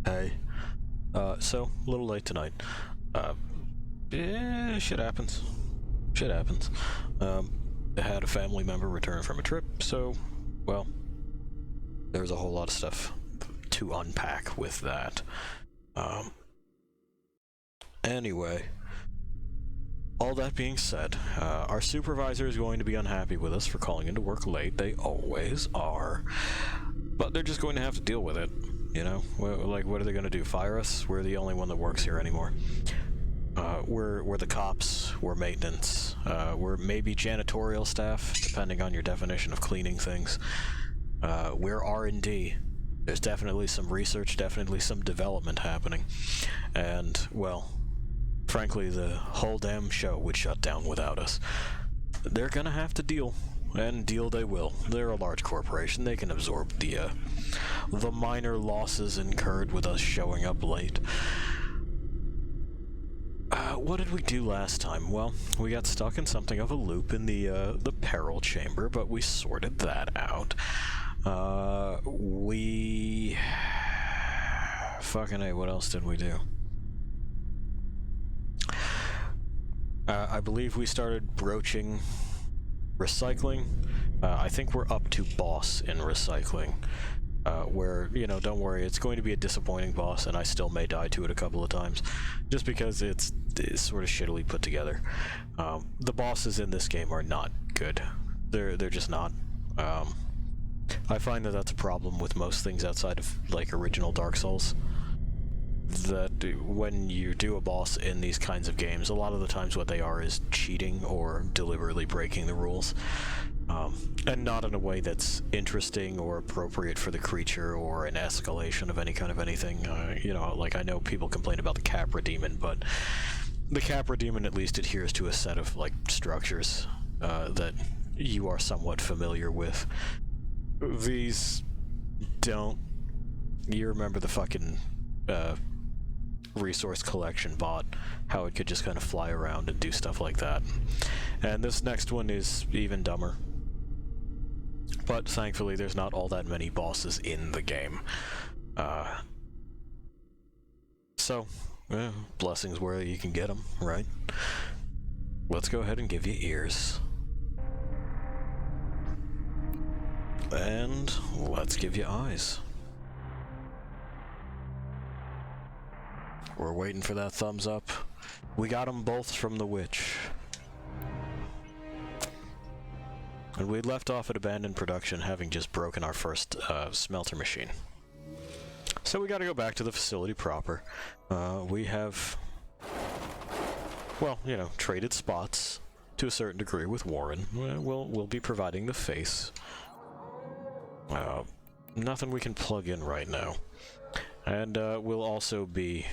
Hey. So, a little late tonight. Yeah, shit happens. Shit happens. I had a family member return from a trip, so, well, there's a whole lot of stuff to unpack with that. Anyway, all that being said, our supervisor is going to be unhappy with us for calling into work late. They always are. But they're just going to have to deal with it, you know? Like, what are they going to do, fire us? We're the only one that works here anymore. We're the cops, we're maintenance, we're maybe janitorial staff, depending on your definition of cleaning things. We're R&D. There's definitely some research, definitely some development happening. And, well, frankly, the whole damn show would shut down without us. They're gonna have to deal, and deal they will. They're a large corporation, they can absorb the minor losses incurred with us showing up late. What did we do last time? Well, we got stuck in something of a loop in the Parrot chamber, but we sorted that out. Fucking A, what else did we do? I believe we started broaching recycling. I think we're up to boss in recycling. Where, you know, don't worry, it's going to be a disappointing boss, and I still may die to it a couple of times, just because it's sort of shittily put together. The bosses in this game are not good. They're just not. I find that that's a problem with most things outside of, like, original Dark Souls. That when you do a boss in these kinds of games, a lot of the times what they are is cheating or deliberately breaking the rules. And not in a way that's interesting or appropriate for the creature or an escalation of any kind of anything. You know, like, I know people complain about the Capra Demon, but the Capra Demon at least adheres to a set of, like, structures that you are somewhat familiar with. These don't. You remember the fucking resource collection bot, how it could just kind of fly around and do stuff like that. And this next one is even dumber. But thankfully there's not all that many bosses in the game. So, blessings where you can get them, right? Let's go ahead and give you ears. And let's give you eyes. We're waiting for that thumbs up. We got them both from the witch. And we left off at abandoned production, having just broken our first smelter machine. So we gotta go back to the facility proper. We have, well, you know, traded spots to a certain degree with Warren. We'll be providing the face. Nothing we can plug in right now. And we'll also be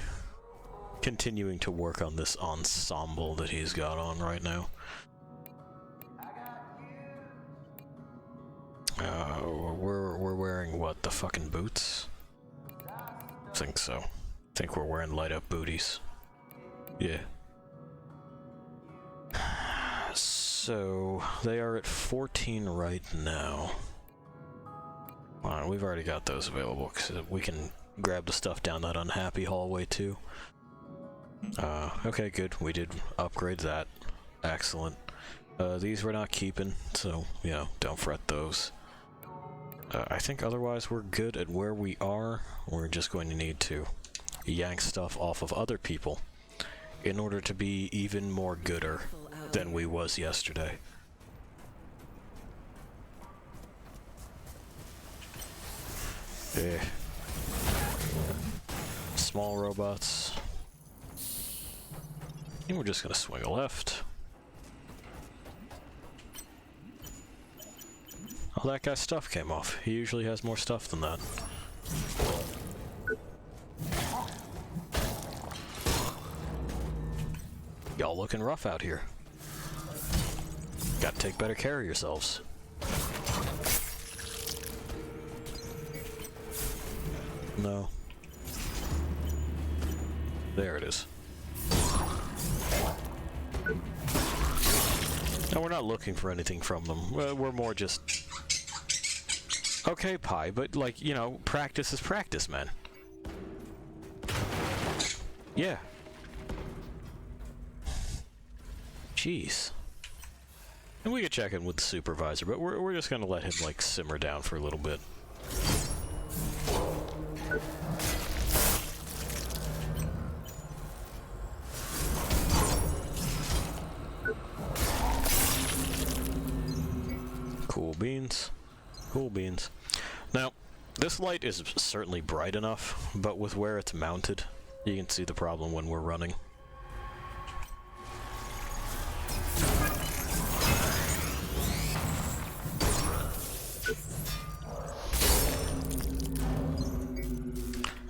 continuing to work on this ensemble that he's got on right now. We're wearing what, the fucking boots? I think so. I think we're wearing light up booties. Yeah. So they are at 14 right now. We've already got those available, because we can grab the stuff down that unhappy hallway too. Okay, good. We did upgrade that. Excellent. These we're not keeping, so, you know, don't fret those. I think otherwise we're good at where we are. We're just going to need to yank stuff off of other people in order to be even more gooder than we was yesterday. Yeah. Small robots. And we're just gonna swing a left. Oh, that guy's stuff came off. He usually has more stuff than that. Y'all looking rough out here. Gotta take better care of yourselves. No. There it is. No, we're not looking for anything from them. We're more just... Okay, Pi, but, like, you know, practice is practice, man. Yeah. Jeez. And we could check in with the supervisor, but we're just gonna let him, like, simmer down for a little bit. Cool beans. Cool beans. Now, this light is certainly bright enough, but with where it's mounted, you can see the problem when we're running.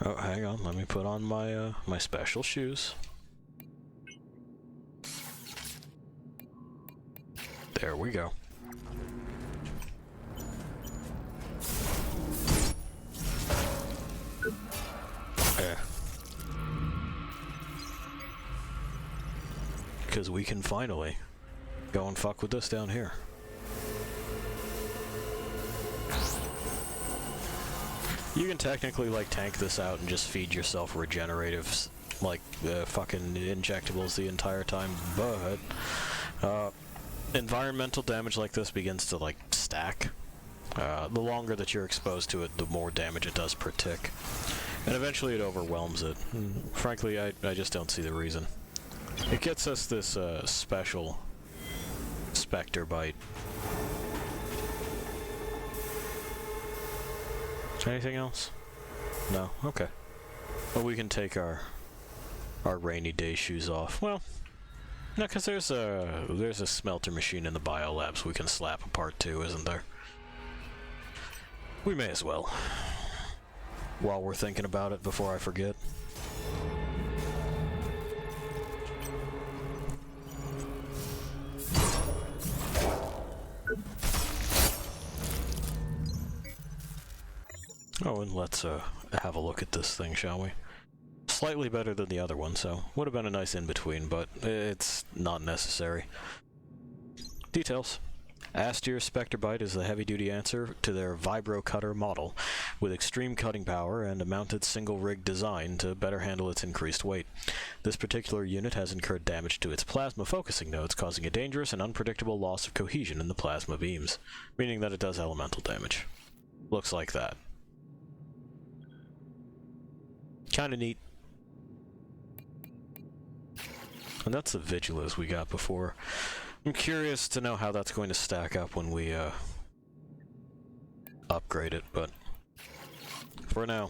Oh, hang on, let me put on my my special shoes. There we go. Yeah. Because we can finally go and fuck with this down here. You can technically, like, tank this out and just feed yourself regeneratives, like, fucking injectables the entire time, but, environmental damage like this begins to, like, stack. The longer that you're exposed to it, the more damage it does per tick. And eventually it overwhelms it. And frankly, I just don't see the reason. It gets us this, special Spectre Bite. Anything else? No? Okay. Well, we can take our rainy day shoes off. Well, no, because there's a smelter machine in the biolabs we can slap apart too, isn't there? We may as well. While we're thinking about it before I forget. Oh, and let's have a look at this thing, shall we? Slightly better than the other one, so would have been a nice in-between, but it's not necessary. Details. Astier's Spectre Bite is the heavy-duty answer to their Vibro Cutter model, with extreme cutting power and a mounted single-rig design to better handle its increased weight. This particular unit has incurred damage to its plasma focusing nodes, causing a dangerous and unpredictable loss of cohesion in the plasma beams, meaning that it does elemental damage. Looks like that. Kinda neat. And that's the Vigilas we got before. I'm curious to know how that's going to stack up when we, upgrade it, but for now.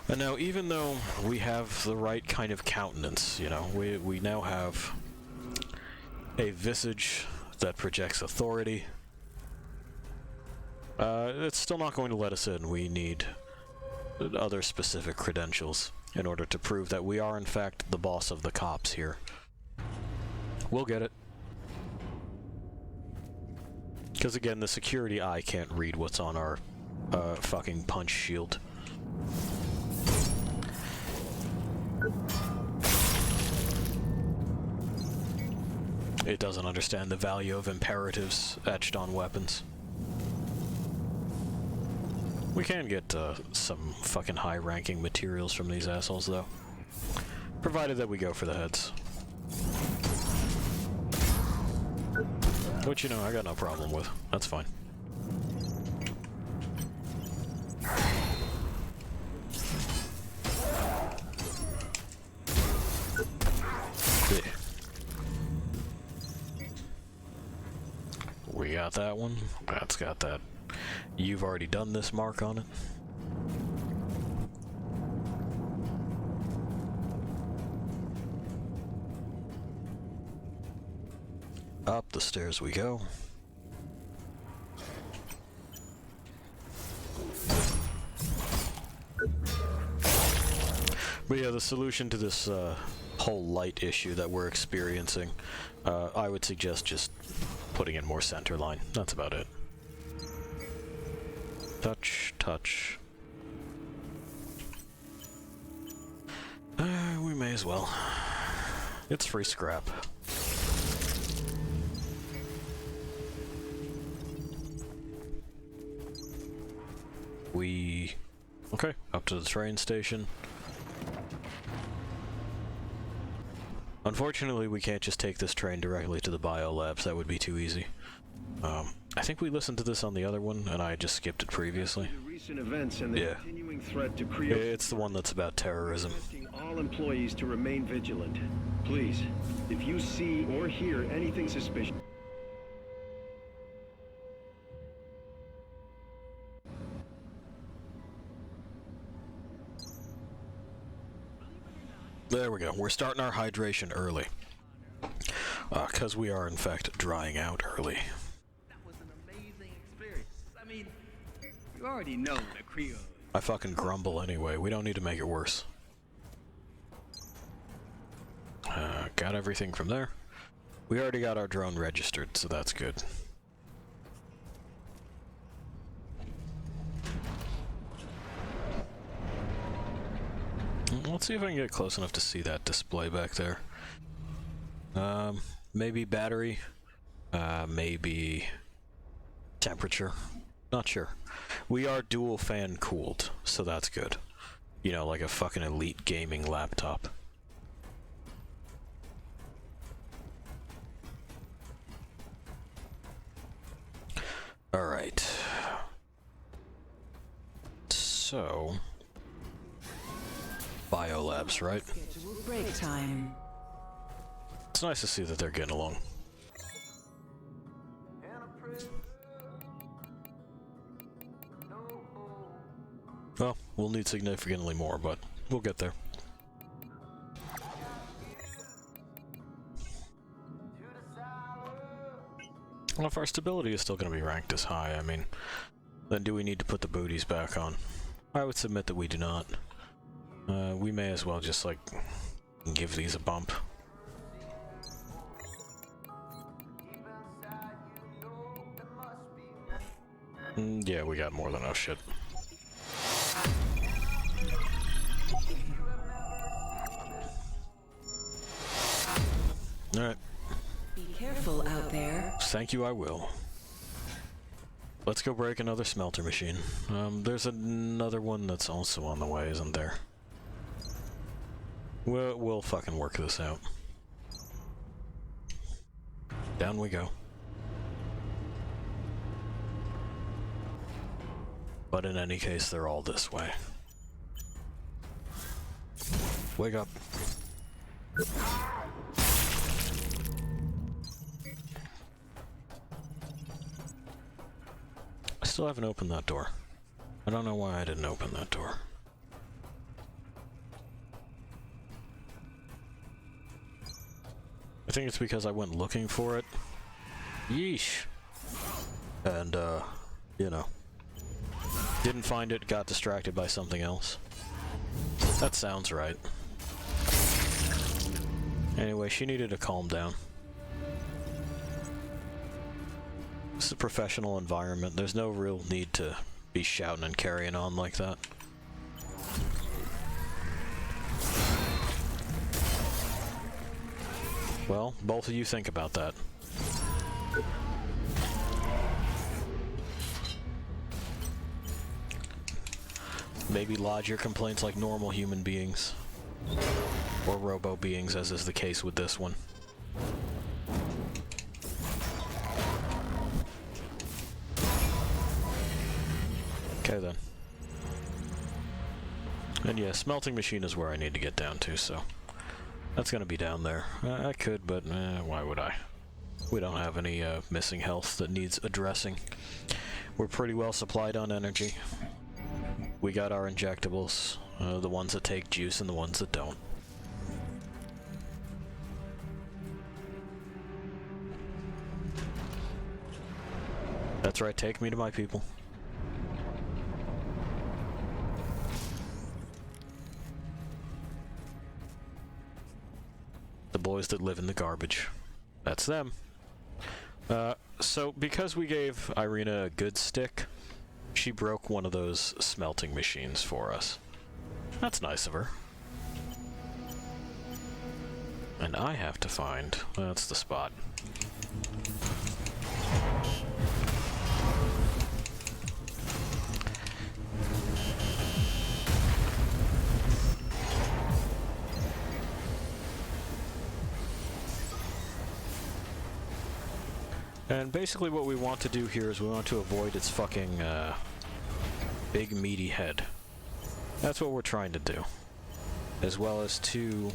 And now, even though we have the right kind of countenance, you know, we now have a visage that projects authority, it's still not going to let us in. We need other specific credentials in order to prove that we are in fact the boss of the cops here. We'll get it. Because again, the security eye can't read what's on our fucking punch shield. It doesn't understand the value of imperatives etched on weapons. We can get some fucking high-ranking materials from these assholes, though. Provided that we go for the heads. Which, you know, I got no problem with. That's fine. Yeah. We got that one. That's got that. You've already done this mark on it. Up the stairs we go. But yeah, the solution to this whole light issue that we're experiencing, I would suggest just putting in more center line. That's about it. Touch, touch. We may as well. It's free scrap. Okay, up to the train station. Unfortunately, we can't just take this train directly to the biolabs. That would be too easy. I think we listened to this on the other one, and I just skipped it previously. Recent events and the Yeah. continuing threat to create. It's the one that's about terrorism. Requesting all employees to remain vigilant. Please, if you see or hear anything suspicious. There we go. We're starting our hydration early. Because we are, in fact, drying out early. That was an amazing experience. I mean, you already know the Creole. I fucking grumble anyway. We don't need to make it worse. Got everything from there. We already got our drone registered, so that's good. Let's see if I can get close enough to see that display back there. Maybe battery, maybe temperature. Not sure. We are dual fan cooled, so that's good. You know, like a fucking elite gaming laptop. Alright. So... biolabs, right? Break time. It's nice to see that they're getting along. Well, we'll need significantly more, but we'll get there. Well, if our stability is still going to be ranked as high, I mean, then do we need to put the booties back on? I would submit that we do not. We may as well just, like, give these a bump. Yeah, we got more than enough shit. Alright. Be careful out there. Thank you, I will. Let's go break another smelter machine. There's another one that's also on the way, isn't there? We'll fucking work this out. Down we go. But in any case, they're all this way. Wake up. I still haven't opened that door. I don't know why I didn't open that door. I think it's because I went looking for it. Yeesh. And, you know. Didn't find it, got distracted by something else. That sounds right. Anyway, she needed to calm down. This is a professional environment. There's no real need to be shouting and carrying on like that. Well, both of you think about that. Maybe lodge your complaints like normal human beings. Or robo beings, as is the case with this one. Okay then. And yeah, smelting machine is where I need to get down to, so... that's gonna be down there. I could, but why would I? We don't have any missing health that needs addressing. We're pretty well supplied on energy. We got our injectables, the ones that take juice and the ones that don't. That's right, take me to my people. The boys that live in the garbage. That's them. So because we gave Irina a good stick, she broke one of those smelting machines for us. That's nice of her. And I have to find... that's the spot. And basically what we want to do here is we want to avoid its fucking, big meaty head. That's what we're trying to do. As well as to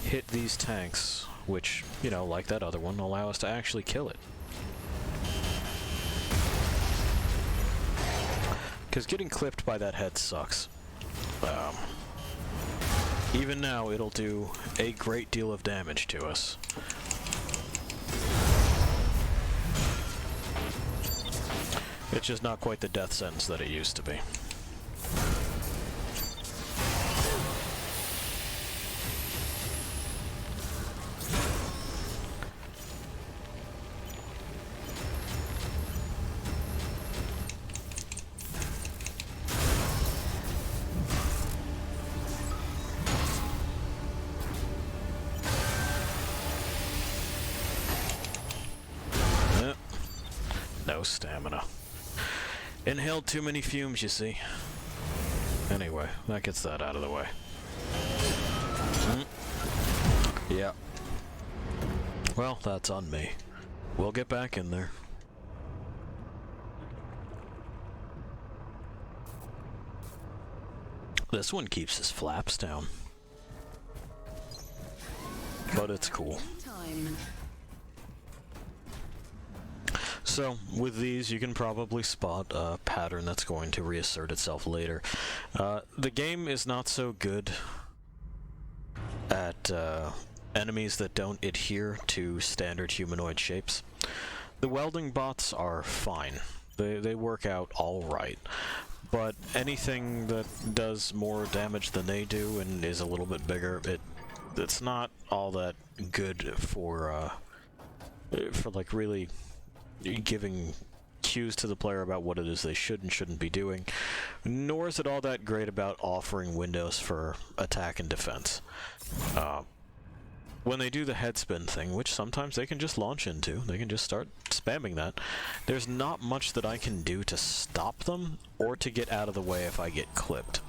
hit these tanks, which, you know, like that other one, allow us to actually kill it. Because getting clipped by that head sucks. Even now, it'll do a great deal of damage to us. It's just not quite the death sentence that it used to be. No stamina. Inhaled too many fumes, you see. Anyway, that gets that out of the way. Yeah. Well, that's on me. We'll get back in there. This one keeps his flaps down. But it's cool. Time. So, with these, you can probably spot a pattern that's going to reassert itself later. The game is not so good at enemies that don't adhere to standard humanoid shapes. The welding bots are fine. They work out alright. But anything that does more damage than they do and is a little bit bigger, it's not all that good for like really giving cues to the player about what it is they should and shouldn't be doing, nor is it all that great about offering windows for attack and defense. When they do the headspin thing, which sometimes they can just launch into, they can just start spamming that, there's not much that I can do to stop them or to get out of the way if I get clipped.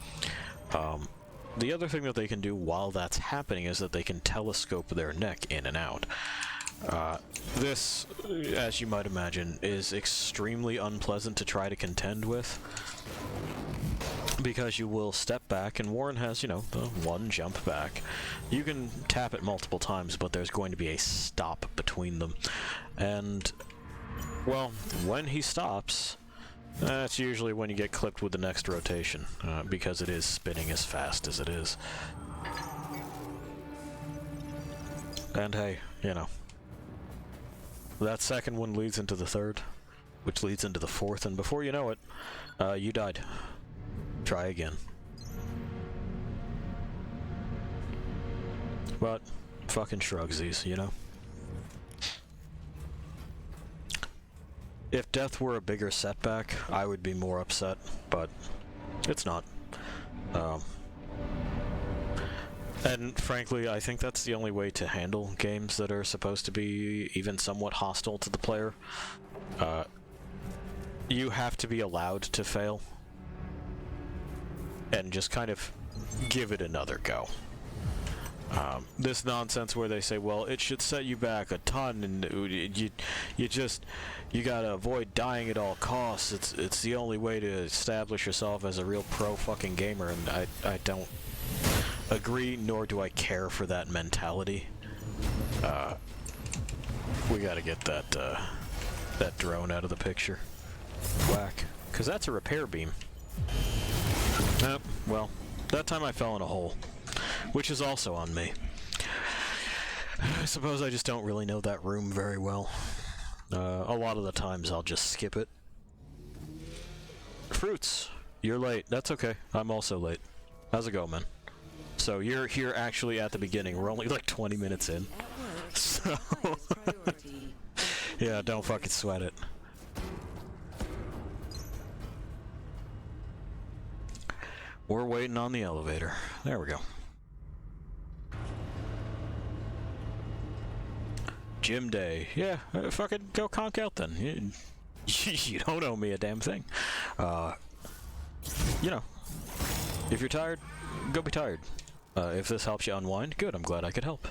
The other thing that they can do while that's happening is that they can telescope their neck in and out. This, as you might imagine, is extremely unpleasant to try to contend with, because you will step back, and Warren has, you know, the one jump back. You can tap it multiple times, but there's going to be a stop between them. And, well, when he stops, that's usually when you get clipped with the next rotation, because it is spinning as fast as it is. And hey, you know, that second one leads into the third, which leads into the fourth, and before you know it, you died. Try again. But, fucking shrugsies, you know? If death were a bigger setback, I would be more upset, but it's not. And frankly, I think that's the only way to handle games that are supposed to be even somewhat hostile to the player. You have to be allowed to fail, and just kind of give it another go. This nonsense where they say, well, it should set you back a ton, and you gotta avoid dying at all costs. It's the only way to establish yourself as a real pro fucking gamer, and I don't agree, nor do I care for that mentality. We gotta get that drone out of the picture. Whack. 'Cause that's a repair beam. Well, that time I fell in a hole, which is also on me. I suppose I just don't really know that room very well. A lot of the times I'll just skip it. Fruits, you're late. That's okay. I'm also late. How's it going, man? So you're here actually at the beginning. We're only like 20 minutes in. So yeah, don't fucking sweat it. We're waiting on the elevator. There we go. Gym day. Yeah, fucking go conk out then. You don't owe me a damn thing. You know, if you're tired, go be tired. If this helps you unwind, good. I'm glad I could help.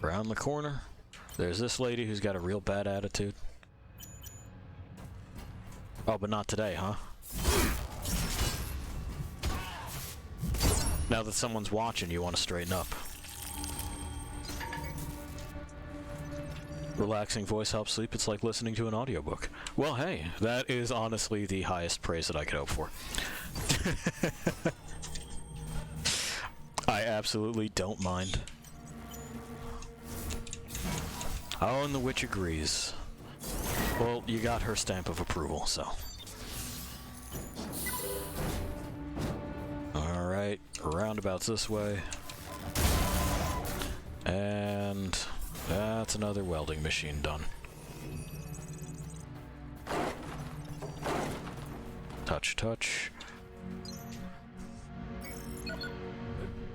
Around the corner, there's this lady who's got a real bad attitude. Oh, but not today, huh? Now that someone's watching, you want to straighten up. Relaxing voice helps sleep. It's like listening to an audiobook. Well, hey, that is honestly the highest praise that I could hope for. I absolutely don't mind. Oh, and the witch agrees. Well, you got her stamp of approval, so. Alright, roundabouts this way. And that's another welding machine done. Touch, touch.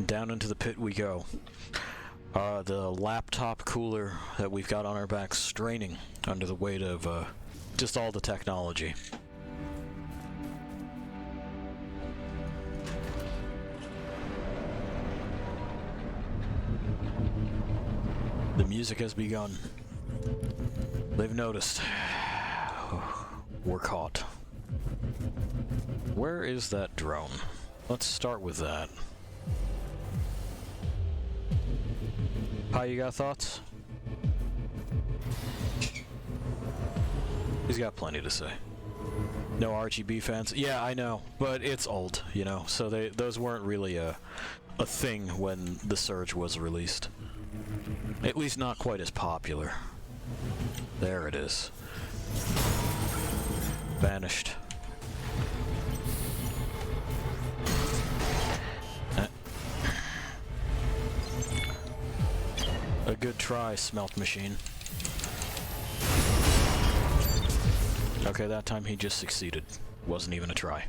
Down into the pit we go. The laptop cooler that we've got on our backs straining under the weight of just all the technology. The music has begun. They've noticed. We're caught. Where is that drone? Let's start with that. Hi, you got thoughts? He's got plenty to say. No RGB fans? Yeah, I know, but it's old, you know, so those weren't really a thing when the Surge was released. At least not quite as popular. There it is. Vanished. A good try, smelt machine. Okay, that time he just succeeded. Wasn't even a try.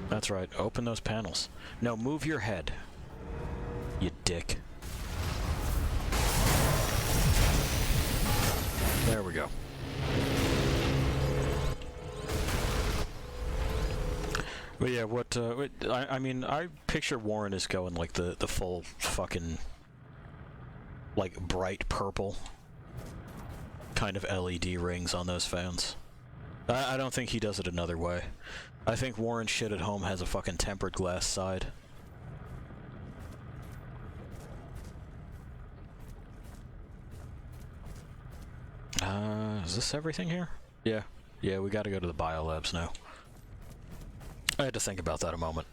That's right, open those panels. No, move your head. You dick. There we go. But yeah, I mean, I picture Warren as going like the full fucking, like, bright purple kind of LED rings on those fans. I don't think he does it another way. I think Warren's shit at home has a fucking tempered glass side. Is this everything here? Yeah. Yeah, we gotta go to the biolabs now. I had to think about that a moment.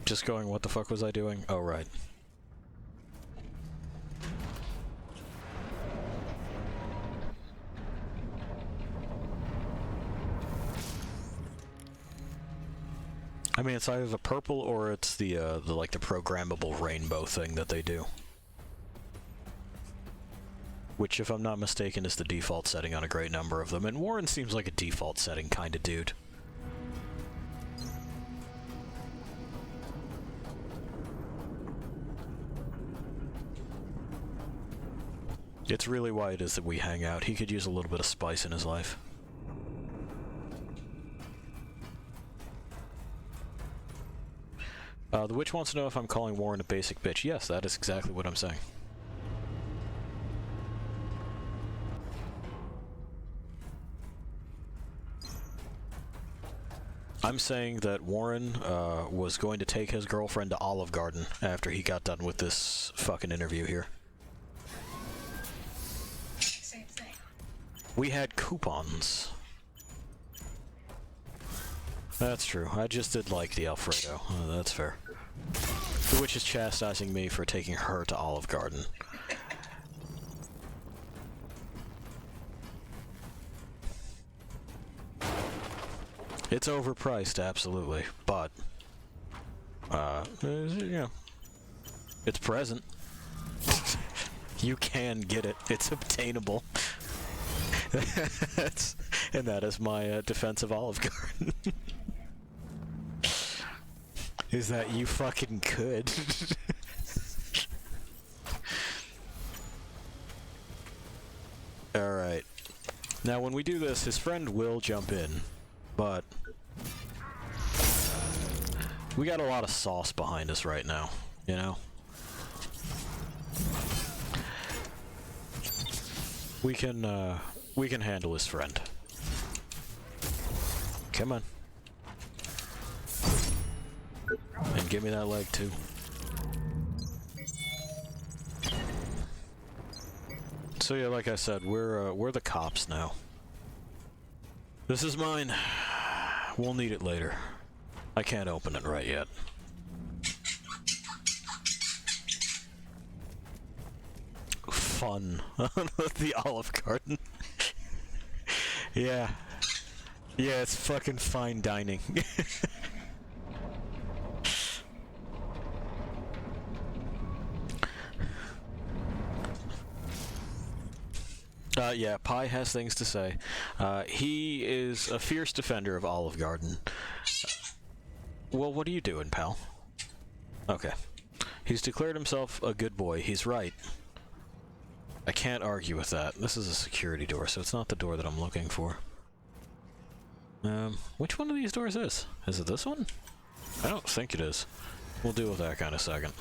Just going, what the fuck was I doing? Oh, right. I mean, it's either the purple or it's the like the programmable rainbow thing that they do. Which, if I'm not mistaken, is the default setting on a great number of them. And Warren seems like a default setting kind of dude. It's really why it is that we hang out. He could use a little bit of spice in his life. The witch wants to know if I'm calling Warren a basic bitch. Yes, that is exactly what I'm saying. I'm saying that Warren was going to take his girlfriend to Olive Garden after he got done with this fucking interview here. Same thing. We had coupons. That's true. I just did like the Alfredo. Oh, that's fair. The witch is chastising me for taking her to Olive Garden. It's overpriced, absolutely, but you know, it's present. You can get it. It's obtainable. And that is my defense of Olive Garden. Is that you fucking could. Alright. Now when we do this, his friend will jump in, but We got a lot of sauce behind us right now, you know? We can handle his friend. Come on. And give me that leg too. So yeah, like I said, we're the cops now. This is mine. We'll need it later. I can't open it right yet. Fun. The Olive Garden. Yeah. Yeah, it's fucking fine dining. Yeah, Pi has things to say. He is a fierce defender of Olive Garden. Well, what are you doing, pal? Okay. He's declared himself a good boy. He's right. I can't argue with that. This is a security door, so it's not the door that I'm looking for. Which one of these doors is? Is it this one? I don't think it is. We'll deal with that kind of second.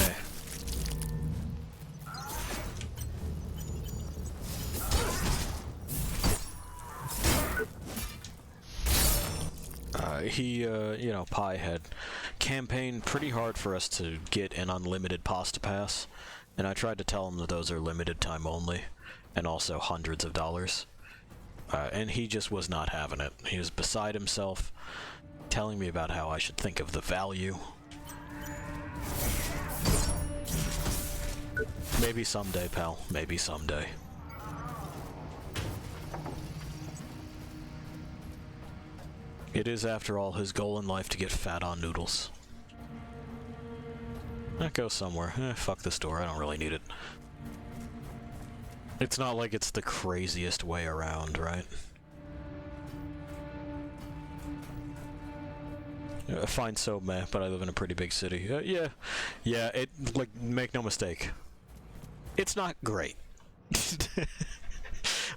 Hey. You know, Pi had campaigned pretty hard for us to get an unlimited pasta pass, and I tried to tell him that those are limited time only, and also hundreds of dollars. And he just was not having it. He was beside himself, telling me about how I should think of the value. Maybe someday, pal. Maybe someday. It is, after all, his goal in life to get fat on noodles. That goes somewhere. Fuck this door. I don't really need it. It's not like it's the craziest way around, right? I find so meh, but I live in a pretty big city. Yeah, it, like, make no mistake. It's not great.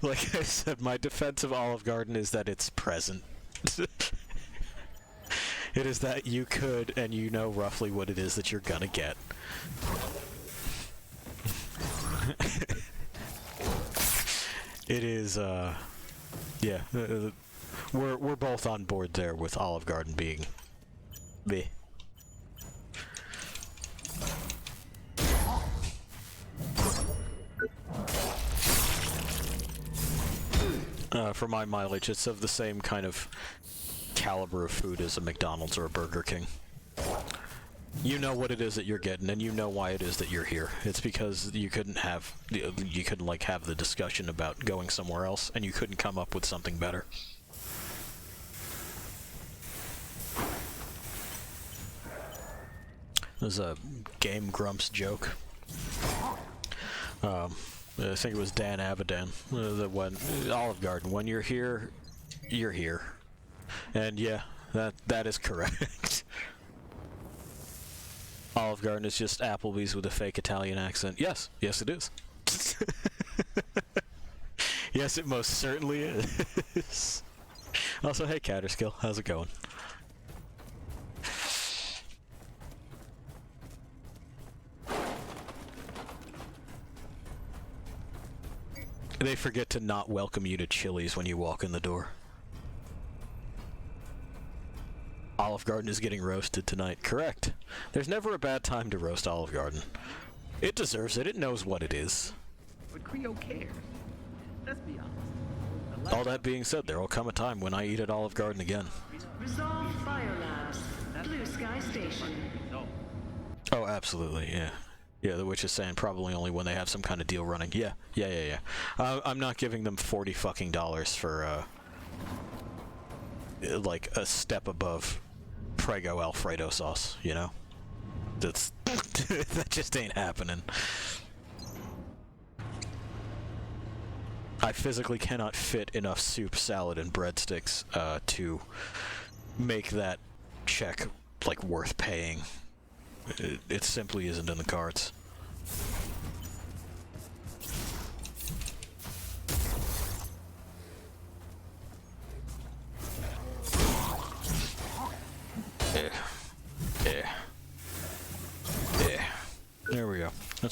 Like I said, my defense of Olive Garden is that it's present. It is that you could, and you know roughly what it is that you're gonna get. It is, yeah, we're both on board there with Olive Garden being bleh. For my mileage, it's of the same kind of caliber of food as a McDonald's or a Burger King. You know what it is that you're getting, and you know why it is that you're here. It's because you couldn't like have the discussion about going somewhere else, and you couldn't come up with something better. There's a Game Grumps joke. I think it was Dan Avidan, that when Olive Garden, when you're here, you're here. And yeah, that is correct. Olive Garden is just Applebee's with a fake Italian accent. Yes, it is. Yes, it most certainly is. Also, hey Catterskill, how's it going? They forget to not welcome you to Chili's when you walk in the door. Olive Garden is getting roasted tonight. Correct. There's never a bad time to roast Olive Garden. It deserves it. It knows what it is. But Creo cares. Let's be honest. All that being said, there will come a time when I eat at Olive Garden again. Resolve Biolabs. Blue Sky Station. Oh, absolutely, yeah. Yeah, the witch is saying probably only when they have some kind of deal running. Yeah. I'm not giving them $40 fucking for, like, a step above Prego Alfredo sauce, you know? That's... that just ain't happening. I physically cannot fit enough soup, salad, and breadsticks, to make that check, like, worth paying. It simply isn't in the cards.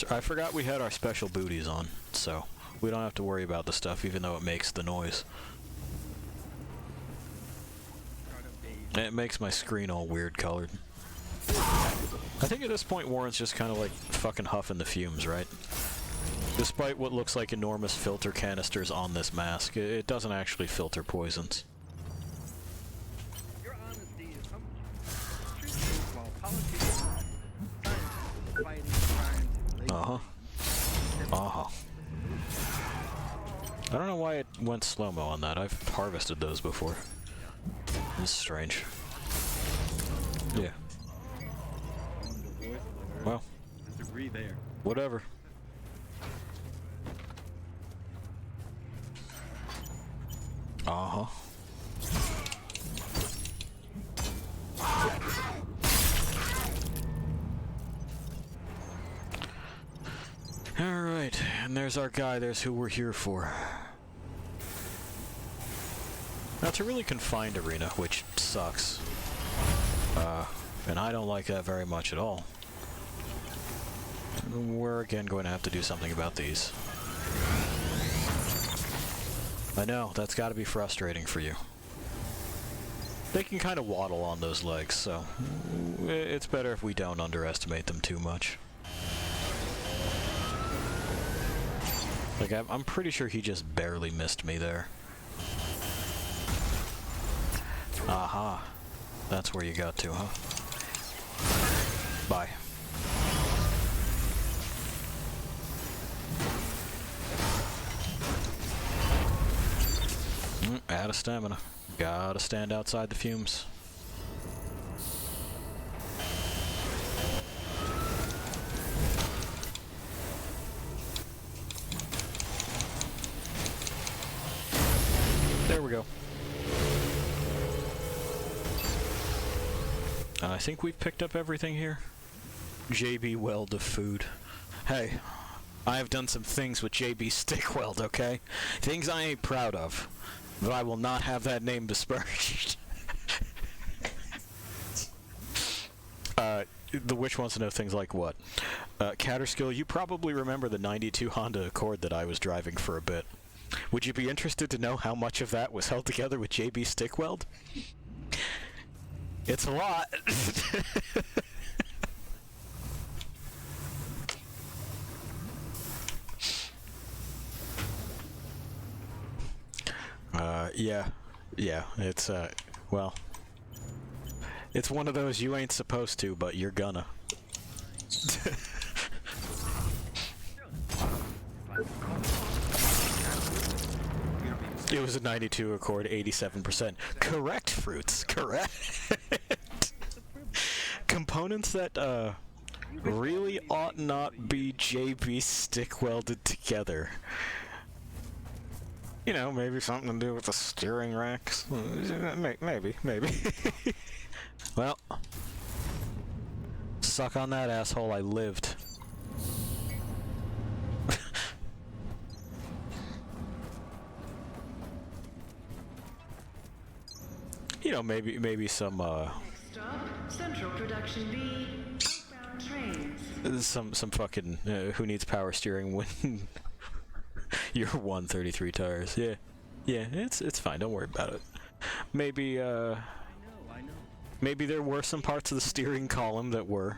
I forgot we had our special booties on, so we don't have to worry about the stuff, even though it makes the noise. It makes my screen all weird colored. I think at this point Warren's just kind of like fucking huffing the fumes, right? Despite what looks like enormous filter canisters on this mask, it doesn't actually filter poisons. Your honesty is humble. Truth is, while politicians, scientists, fighting crimes, and I don't know why it went slow-mo on that. I've harvested those before. It's strange. Yeah. Well, disagree there. whatever. Alright, and there's our guy, there's who we're here for. Now, it's a really confined arena, which sucks. And I don't like that very much at all. We're again going to have to do something about these. I know, that's got to be frustrating for you. They can kind of waddle on those legs, so it's better if we don't underestimate them too much. Like, I'm pretty sure he just barely missed me there. Aha. That's where you got to, huh? Bye. Out of stamina. Gotta stand outside the fumes. There we go. I think we've picked up everything here. JB Weld of food. Hey, I have done some things with JB Stick Weld, okay? Things I ain't proud of. But I will not have that name besmirched. The Witch wants to know things like what? Catterskill, you probably remember the 92 Honda Accord that I was driving for a bit. Would you be interested to know how much of that was held together with JB Stick Weld? It's a lot. Yeah, it's, well, it's one of those you ain't supposed to, but you're gonna. It was a 92 Accord, 87%. Correct, Fruits, correct. Components that, really ought not be JB stick welded together. You know, maybe something to do with the steering racks. Maybe. Well, suck on that, asshole, I lived. You know, maybe some, Stop. Central Production B. Outbound trains. some fucking, who needs power steering when you're 133 tires. Yeah, it's fine, don't worry about it. Maybe, I know. maybe there were some parts of the steering column that were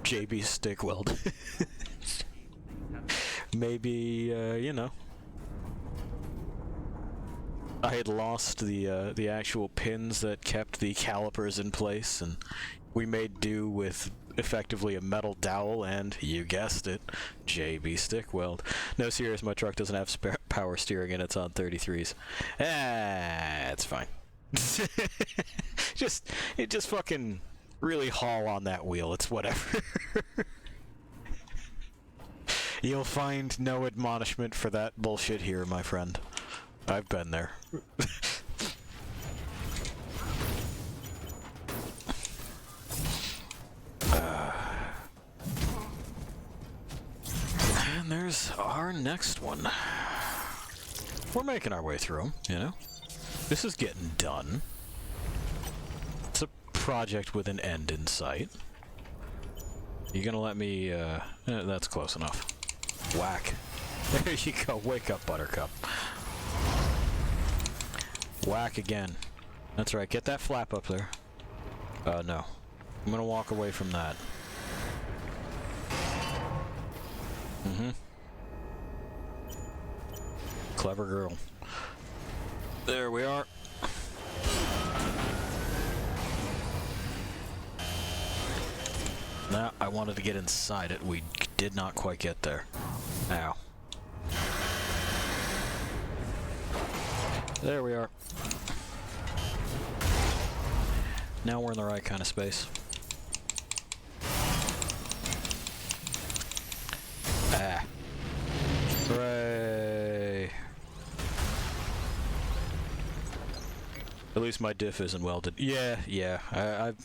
JB stick welded. Maybe, you know, I had lost the actual pins that kept the calipers in place, and we made do with effectively a metal dowel and, you guessed it, JB stick weld. No, serious, my truck doesn't have power steering and it's on 33s. It's fine. just fucking really haul on that wheel, it's whatever. You'll find no admonishment for that bullshit here, my friend. I've been there. And there's our next one. We're making our way through them, you know? This is getting done. It's a project with an end in sight. You gonna let me, that's close enough. Whack. There you go. Wake up, Buttercup. Whack again. That's right. Get that flap up there. No. I'm gonna walk away from that. Mm-hmm. Clever girl. There we are. Now, I wanted to get inside it. We did not quite get there. Ow. There we are. Now we're in the right kind of space. Ah. Hooray. At least my diff isn't welded. Yeah. I've...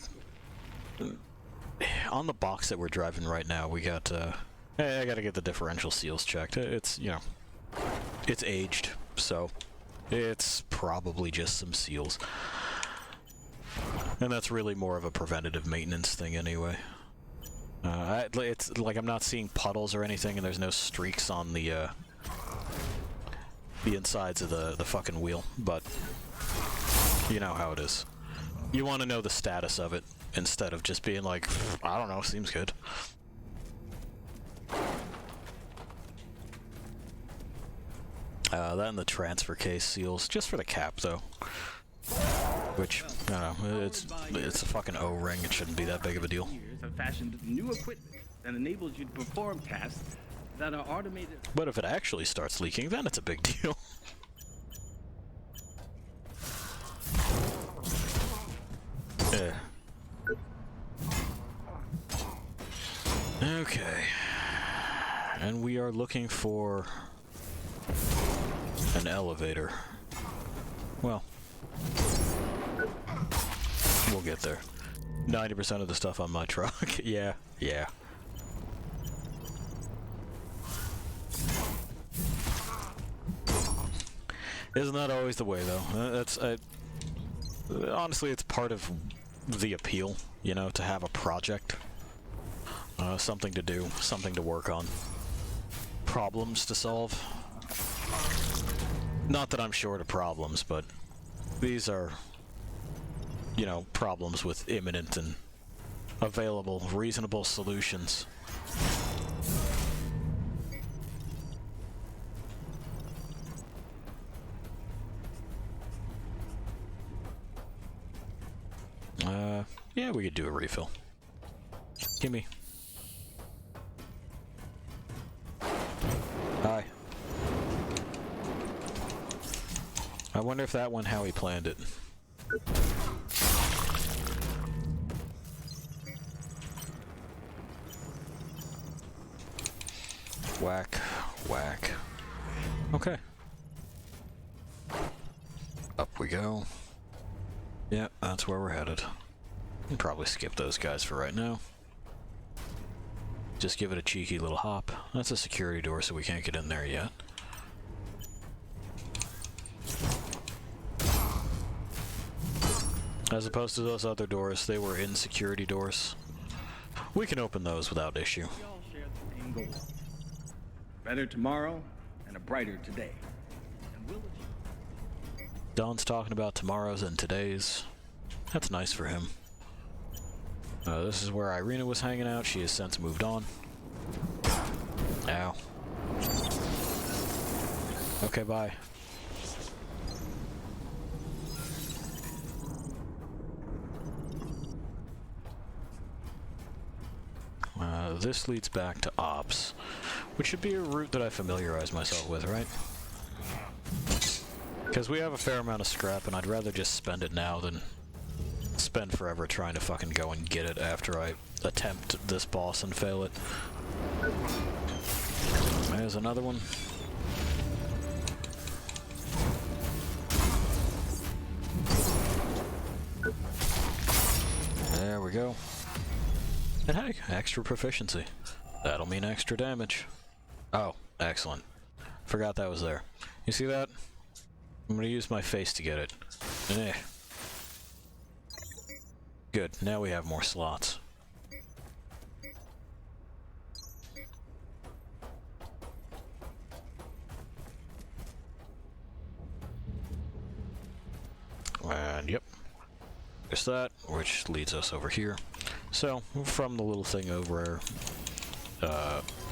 On the box that we're driving right now, we got, I gotta get the differential seals checked. It's, you know, it's aged, so it's probably just some seals. And that's really more of a preventative maintenance thing anyway. It's like I'm not seeing puddles or anything, and there's no streaks on the insides of the fucking wheel, but you know how it is. You want to know the status of it instead of just being like, I don't know, seems good. That and the transfer case seals, just for the cap though. Which, I don't know, it's a fucking O-ring, it shouldn't be that big of a deal. Years have fashioned new equipment that enables you to perform tasks that are automated. But if it actually starts leaking, then it's a big deal. Yeah. Okay. And we are looking for an elevator. Well, we'll get there. 90% of the stuff on my truck. Yeah. Isn't that always the way, though? Honestly, it's part of the appeal, you know, to have a project. Something to do, something to work on. Problems to solve. Not that I'm short of problems, but these are, you know, problems with imminent and available, reasonable solutions. Yeah, we could do a refill. Gimme. Hi. I wonder if that went how he planned it. Whack, whack. Okay. Up we go. Yep, that's where we're headed. We'll probably skip those guys for right now. Just give it a cheeky little hop. That's a security door, so we can't get in there yet. As opposed to those other doors, they were insecurity doors. We can open those without issue. We all share the same goal. Better tomorrow and a brighter today. And we'll achieve. Don's talking about tomorrows and todays. That's nice for him. This is where Irina was hanging out. She has since moved on. Ow. Okay, bye. This leads back to Ops, which should be a route that I familiarize myself with, right? Because we have a fair amount of scrap, and I'd rather just spend it now than spend forever trying to fucking go and get it after I attempt this boss and fail it. There's another one. There we go. And hey, extra proficiency. That'll mean extra damage. Oh, excellent. Forgot that was there. You see that? I'm gonna use my face to get it. Eh. Good, now we have more slots. There's that, which leads us over here. So, from the little thing over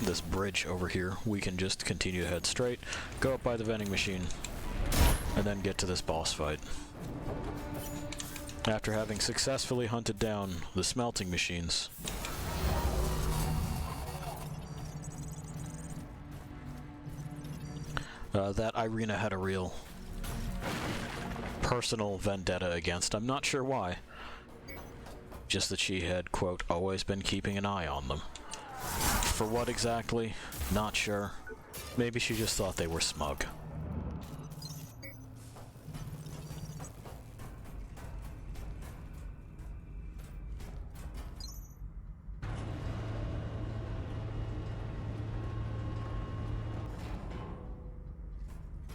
this bridge over here, we can just continue to head straight, go up by the vending machine, and then get to this boss fight. After having successfully hunted down the smelting machines. That Irina had a real personal vendetta against. I'm not sure why. Just that she had, quote, always been keeping an eye on them. For what exactly? Not sure. Maybe she just thought they were smug.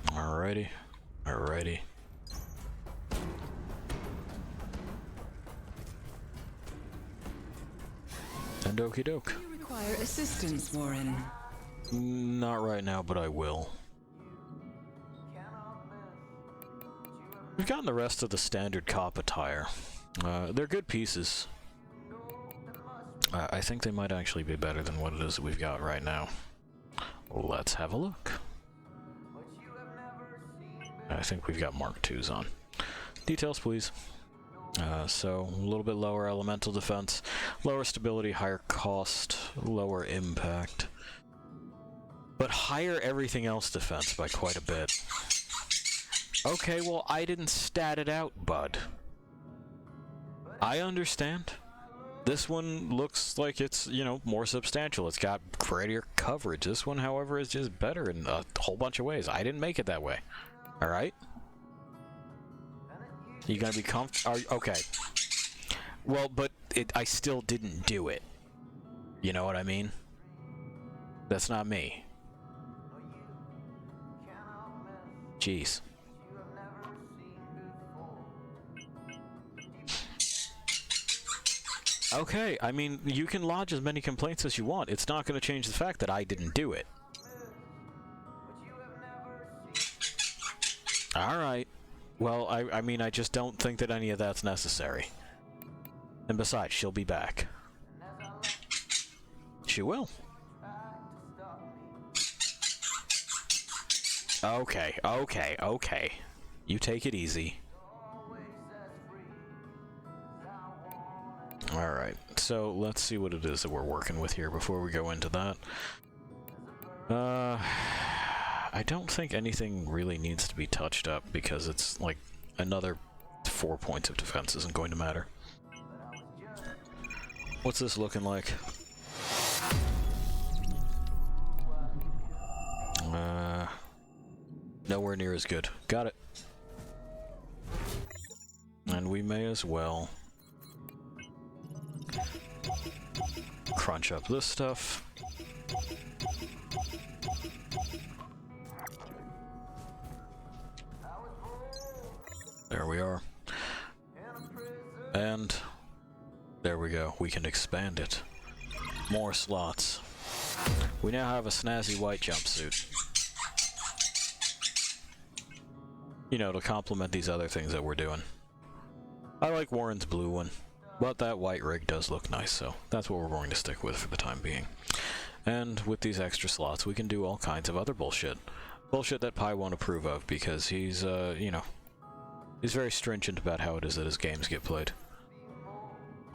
Alrighty. Alrighty. And okie doke. You require assistance, Warren. Not right now, but I will. We've gotten the rest of the standard cop attire. They're good pieces. I think they might actually be better than what it is that we've got right now. Let's have a look. I think we've got Mark IIs on. Details, please. So, a little bit lower elemental defense, lower stability, higher cost, lower impact. But higher everything else defense by quite a bit. Okay, well, I didn't stat it out, bud. I understand. This one looks like it's, you know, more substantial. It's got greater coverage. This one, however, is just better in a whole bunch of ways. I didn't make it that way. Alright? You gonna be okay. Well, but I still didn't do it. You know what I mean? That's not me. Jeez. Okay, I mean, you can lodge as many complaints as you want. It's not going to change the fact that I didn't do it. Alright. Well, I mean, I just don't think that any of that's necessary. And besides, she'll be back. She will. Okay, okay, okay. You take it easy. Alright, so let's see what it is that we're working with here before we go into that. I don't think anything really needs to be touched up because it's like another 4 points of defense isn't going to matter. What's this looking like? Nowhere near as good. Got it. And we may as well crunch up this stuff. There we are. And there we go. We can expand it. More slots. We now have a snazzy white jumpsuit. You know, to complement these other things that we're doing. I like Warren's blue one, but that white rig does look nice, so that's what we're going to stick with for the time being. And with these extra slots, we can do all kinds of other bullshit. Bullshit that Pi won't approve of, because he's, you know, he's very stringent about how it is that his games get played.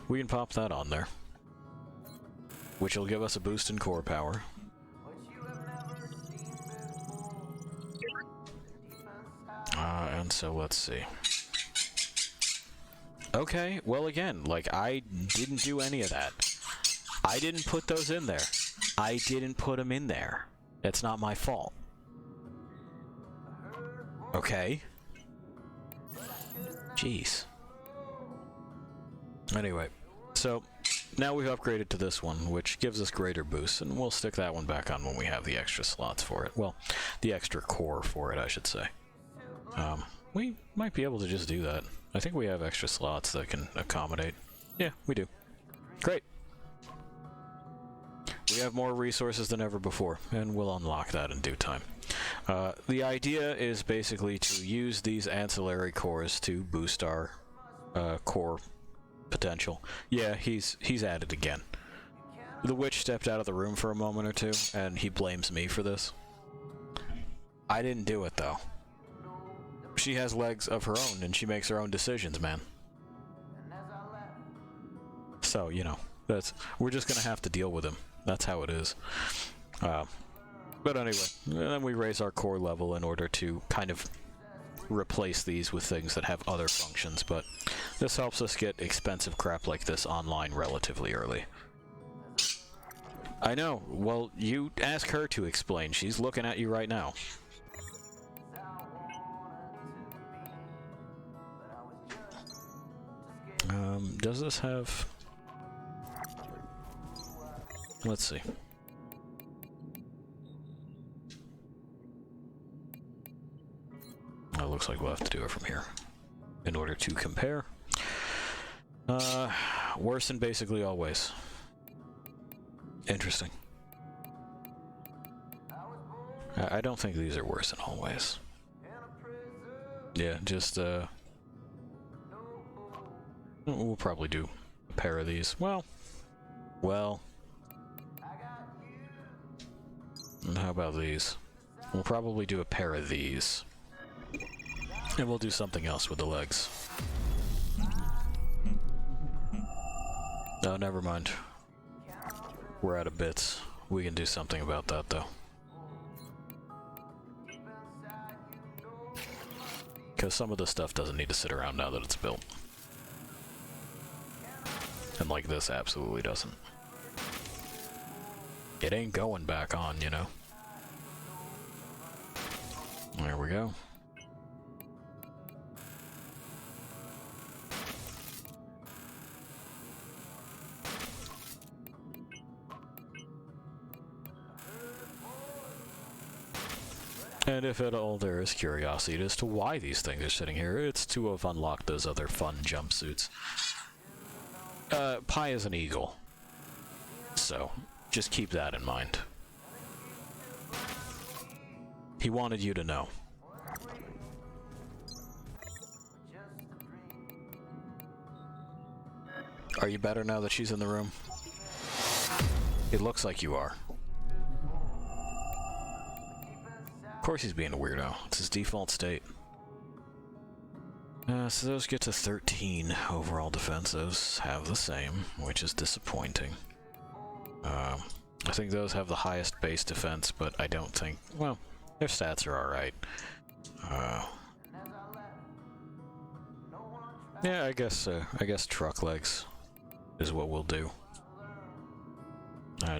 We can pop that on there, which will give us a boost in core power. And so let's see. Okay, well again, like, I didn't do any of that. I didn't put those in there. I didn't put them in there. It's not my fault. Okay. Jeez. Anyway, so now we've upgraded to this one, which gives us greater boosts, and we'll stick that one back on when we have the extra slots for it. Well, the extra core for it, I should say. We might be able to just do that. I think we have extra slots that can accommodate. Yeah, we do. Great. We have more resources than ever before, and we'll unlock that in due time. The idea is basically to use these ancillary cores to boost our core potential. Yeah, he's at it again. The witch stepped out of the room for a moment or two, and he blames me for this. I didn't do it, though. She has legs of her own, and she makes her own decisions, man. So, you know, we're just gonna have to deal with him. That's how it is. But anyway, then we raise our core level in order to kind of replace these with things that have other functions, but this helps us get expensive crap like this online relatively early. I know. Well, you ask her to explain. She's looking at you right now. Does this have... Let's see. It looks like we'll have to do it from here in order to compare. Worse in basically all ways. Interesting. I don't think these are worse in all ways. Yeah, just, we'll probably do a pair of these. Well. And how about these? We'll probably do a pair of these. And we'll do something else with the legs. Oh, never mind. We're out of bits. We can do something about that, though. Because some of the stuff doesn't need to sit around now that it's built. And like this absolutely doesn't. It ain't going back on, you know? There we go. And if at all there is curiosity as to why these things are sitting here, it's to have unlocked those other fun jumpsuits. Pi is an eagle. So, just keep that in mind. He wanted you to know. Are you better now that she's in the room? It looks like you are. Of course he's being a weirdo. It's his default state. So those get to 13 overall defensives. Have the same, which is disappointing. I think those have the highest base defense, but I don't think... Well, their stats are alright. Yeah, I guess truck legs is what we'll do.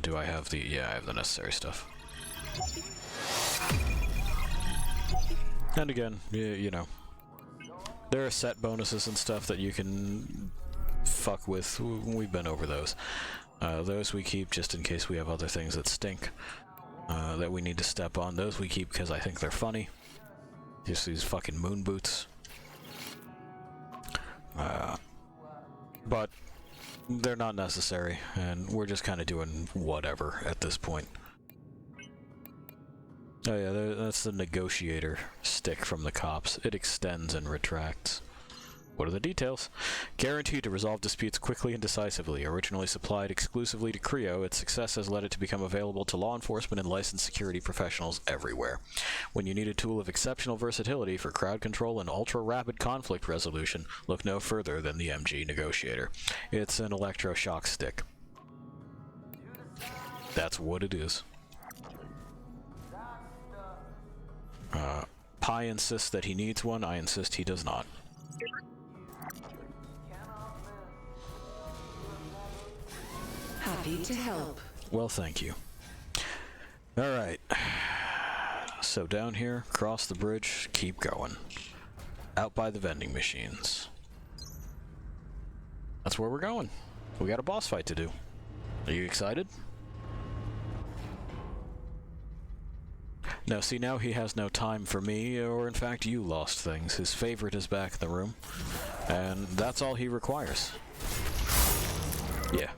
Do I have the... Yeah, I have the necessary stuff. And again, you know, there are set bonuses and stuff that you can fuck with. We've been over those. Those we keep just in case we have other things that stink that we need to step on. Those we keep because I think they're funny. Just these fucking moon boots. But they're not necessary, and we're just kind of doing whatever at this point. Oh yeah, that's the negotiator stick from the cops. It extends and retracts. What are the details? Guaranteed to resolve disputes quickly and decisively. Originally supplied exclusively to Creo, its success has led it to become available to law enforcement and licensed security professionals everywhere. When you need a tool of exceptional versatility for crowd control and ultra-rapid conflict resolution, look no further than the MG Negotiator. It's an electroshock stick. That's what it is. Pi insists that he needs one. I insist he does not. Happy to help. Well, thank you. Alright. So down here, cross the bridge, keep going. Out by the vending machines. That's where we're going. We got a boss fight to do. Are you excited? No, see, now he has no time for me, or in fact you lost things. His favorite is back in the room, and that's all he requires. Yeah.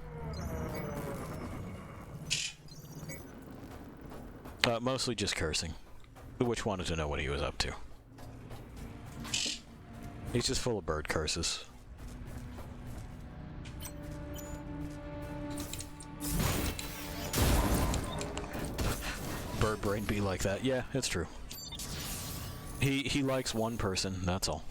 Mostly just cursing. The witch wanted to know what he was up to. He's just full of bird curses. bird brain be like that. Yeah, it's true. He likes one person, that's all.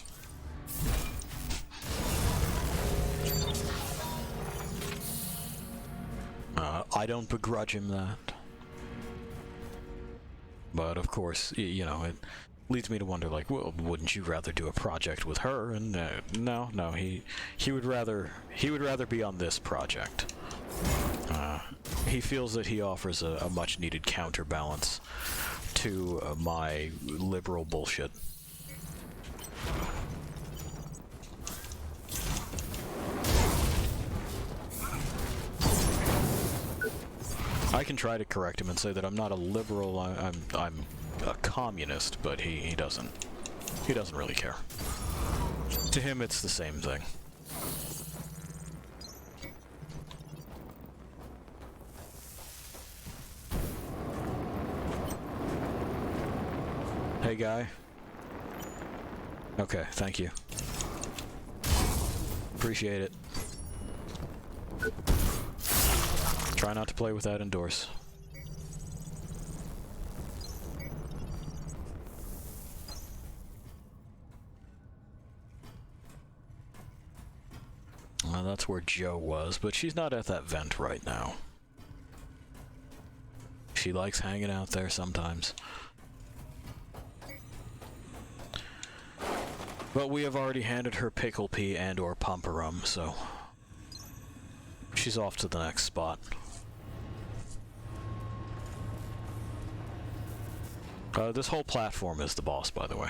I don't begrudge him that. But of course, you know, it leads me to wonder, like, well, wouldn't you rather do a project with her? And no, he would rather be on this project. He feels that he offers a much-needed counterbalance to my liberal bullshit. I can try to correct him and say that I'm not a liberal, I'm a communist, but he doesn't really care. To him, it's the same thing. Hey, guy. Okay, thank you. Appreciate it. Try not to play with that indoors. Well, that's where Joe was, but she's not at that vent right now. She likes hanging out there sometimes. But we have already handed her pickle pea and or pumperum, so she's off to the next spot. This whole platform is the boss, by the way.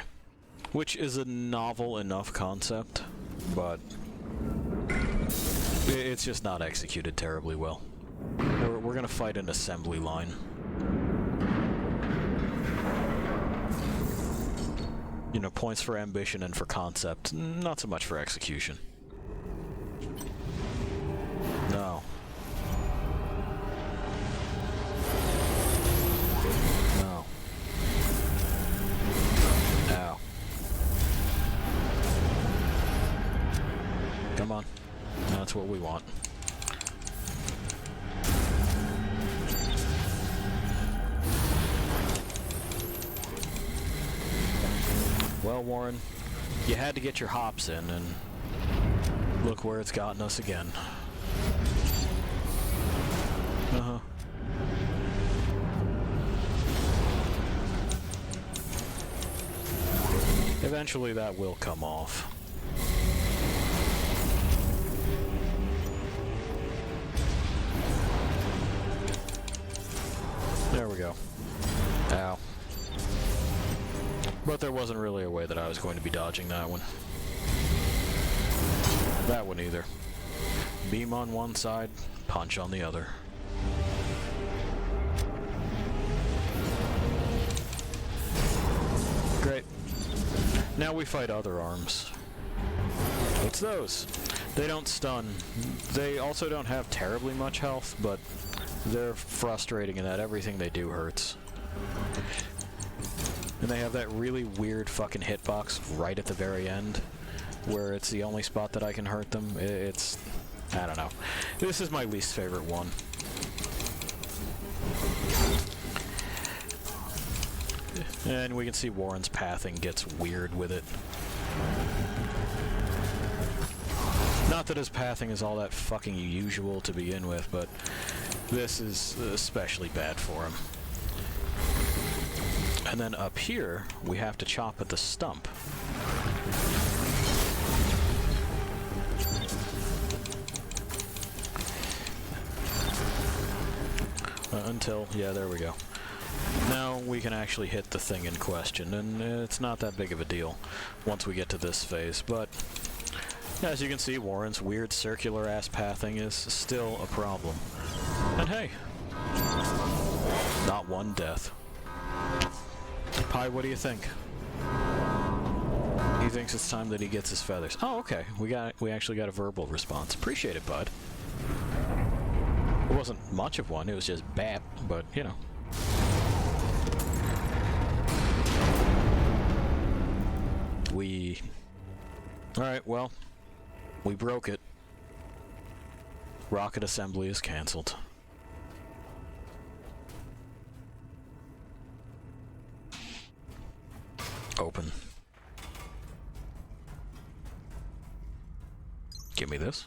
Which is a novel enough concept, but it's just not executed terribly well. We're gonna fight an assembly line. You know, points for ambition and for concept, not so much for execution. No. No. Ow. Come on. That's what we want. Well, Warren, you had to get your hops in, and look where it's gotten us again. Uh-huh. Eventually that will come off. There we go. Ow. But there wasn't really a way that I was going to be dodging that one. That one either. Beam on one side, punch on the other. Great. Now we fight other arms. It's those. They don't stun. They also don't have terribly much health, but they're frustrating in that everything they do hurts. And they have that really weird fucking hitbox right at the very end, where it's the only spot that I can hurt them. It's... I don't know. This is my least favorite one. And we can see Warren's pathing gets weird with it. Not that his pathing is all that fucking usual to begin with, but this is especially bad for him. And then up here, we have to chop at the stump. Until, yeah, there we go. Now we can actually hit the thing in question, and it's not that big of a deal once we get to this phase, but as you can see, Warren's weird circular-ass pathing is still a problem. And hey, not one death. Pi, what do you think? He thinks it's time that he gets his feathers. Oh, okay. We actually got a verbal response. Appreciate it, bud. It wasn't much of one. It was just bap, but you know. Alright, well, we broke it. Rocket assembly is cancelled. Give me this.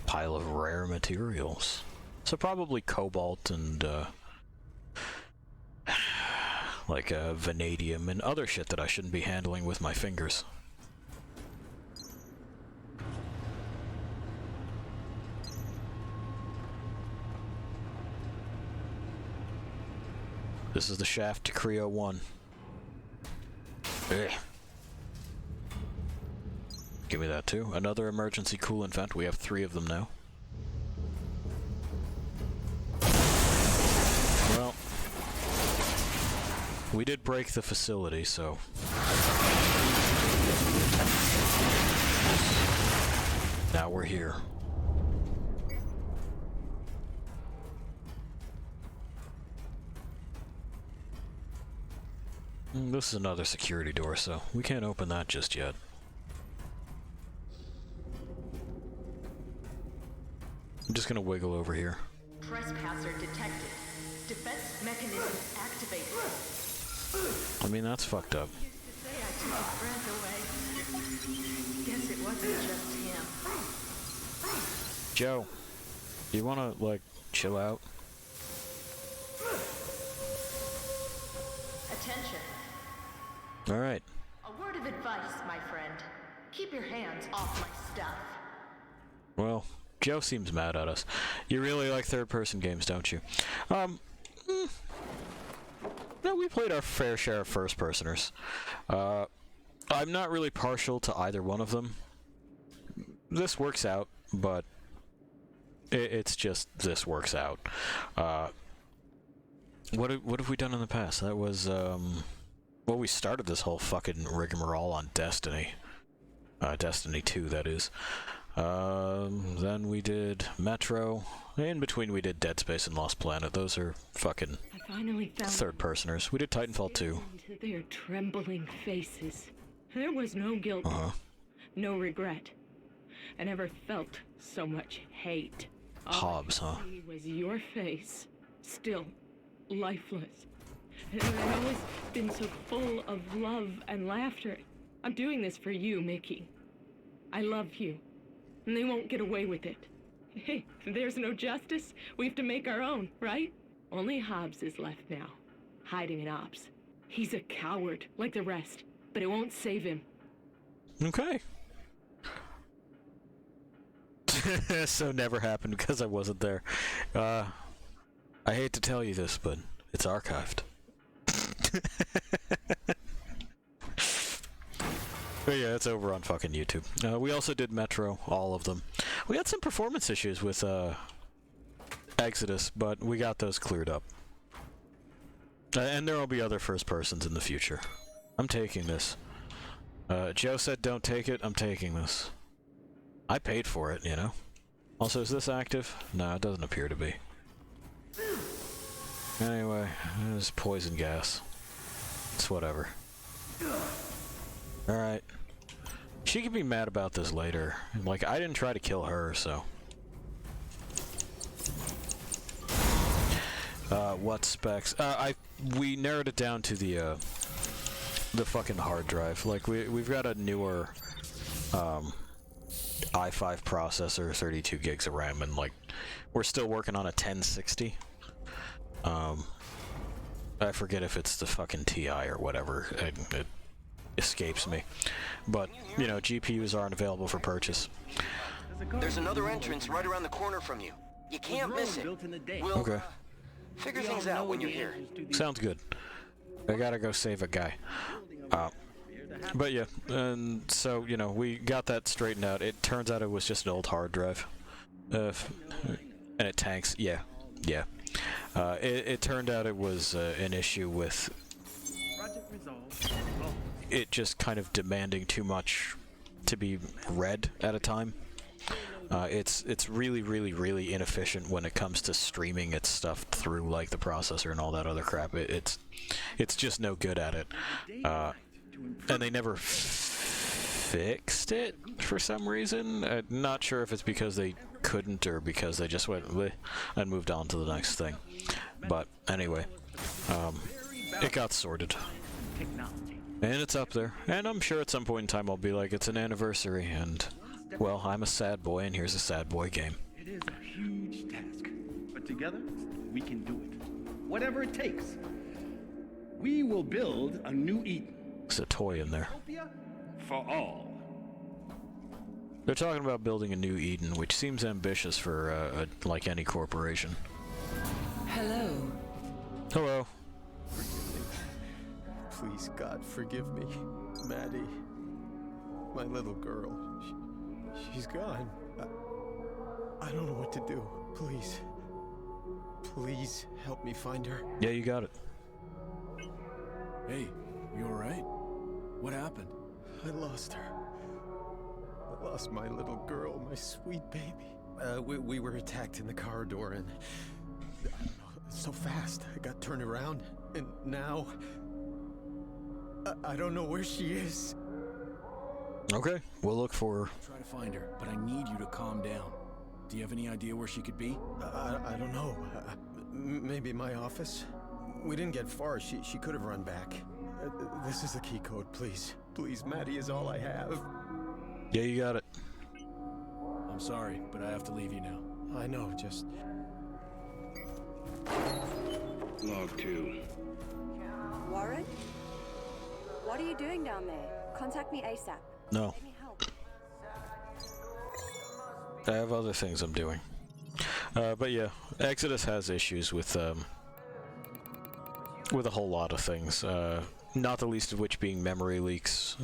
Pile of rare materials. So probably cobalt and, like, vanadium and other shit that I shouldn't be handling with my fingers. This is the shaft to Creo 1. Ugh. Give me that too. Another emergency coolant vent. We have 3 of them now. Well, we did break the facility, so... now we're here. This is another security door, so we can't open that just yet. I'm just gonna wiggle over here. Trespasser detected. Defense mechanism activated. I mean, that's fucked up. Used to say I took his breath away. Guess it wasn't just him. Joe, do you wanna, like, chill out? Attention. Alright. A word of advice, my friend. Keep your hands off my stuff. Well, Joe seems mad at us. You really like third-person games, don't you? No, we played our fair share of first-personers. I'm not really partial to either one of them. This works out, but it's just this works out. What have we done in the past? That was, well, we started this whole fucking rigmarole on Destiny. Destiny 2, that is. Then we did Metro. In between we did Dead Space and Lost Planet. Those are fucking I finally found third-personers. We did Titanfall 2. into their trembling faces. There was no guilt, no regret. I never felt so much hate. Hobbs, huh? It was your face, still lifeless. And I've always been so full of love and laughter. I'm doing this for you, Mickey. I love you, and they won't get away with it. Hey, if there's no justice, we have to make our own, right? Only Hobbs is left now, hiding in Ops. He's a coward, like the rest, but it won't save him. Okay. So never happened because I wasn't there. I hate to tell you this, but it's archived. But yeah, it's over on fucking YouTube. We also did Metro, all of them. We had some performance issues with Exodus, but we got those cleared up. And there will be other first persons in the future. I'm taking this. Joe said don't take it, I'm taking this. I paid for it, you know? Also, is this active? No, it doesn't appear to be. Anyway, there's poison gas. It's whatever. Alright. She could be mad about this later. Like, I didn't try to kill her, so... what specs? We narrowed it down to the fucking hard drive. Like, we've got a newer, i5 processor, 32 gigs of RAM, and, like, we're still working on a 1060. I forget if it's the fucking TI or whatever. It escapes me. But, you know, GPUs aren't available for purchase. There's another entrance right around the corner from you. You can't miss it. Built in the day. We'll Okay. figure things out when you're here. Sounds good. I gotta go save a guy. But yeah, and so, you know, we got that straightened out. It turns out it was just an old hard drive. And it tanks. Yeah. Yeah. It turned out it was an issue with Project resolved. it just kind of demanding too much to be read at a time. It's really, really, really inefficient when it comes to streaming its stuff through, like, the processor and all that other crap. It's just no good at it. And they never fixed it for some reason. Not sure if it's because they couldn't or because they just went bleh and moved on to the next thing. But anyway, it got sorted. Technology. And it's up there. And I'm sure at some point in time I'll be like, it's an anniversary, and, well, I'm a sad boy, and here's a sad boy game. It is a huge task, but together we can do it. Whatever it takes. We will build a new Eden. There's a toy in there. Utopia for all. They're talking about building a new Eden, which seems ambitious for, like any corporation. Hello. Hello. Please, God, forgive me. Maddie. My little girl. She's gone. I don't know what to do. Please. Please help me find her. Yeah, you got it. Hey, you alright? What happened? I lost her. I lost my little girl, my sweet baby. We were attacked in the corridor and... I don't know, so fast. I got turned around and now... I don't know where she is. Okay, we'll look for her. Try to find her, but I need you to calm down. Do you have any idea where she could be? I don't know. Maybe my office? We didn't get far. She could have run back. This is the key code, please. Please, Maddie is all I have. Yeah, you got it. I'm sorry, but I have to leave you now. I know, just... Log 2. Warren? What are you doing down there? Contact me ASAP. No. Let me help. I have other things I'm doing. But yeah, Exodus has issues with a whole lot of things. Not the least of which being memory leaks.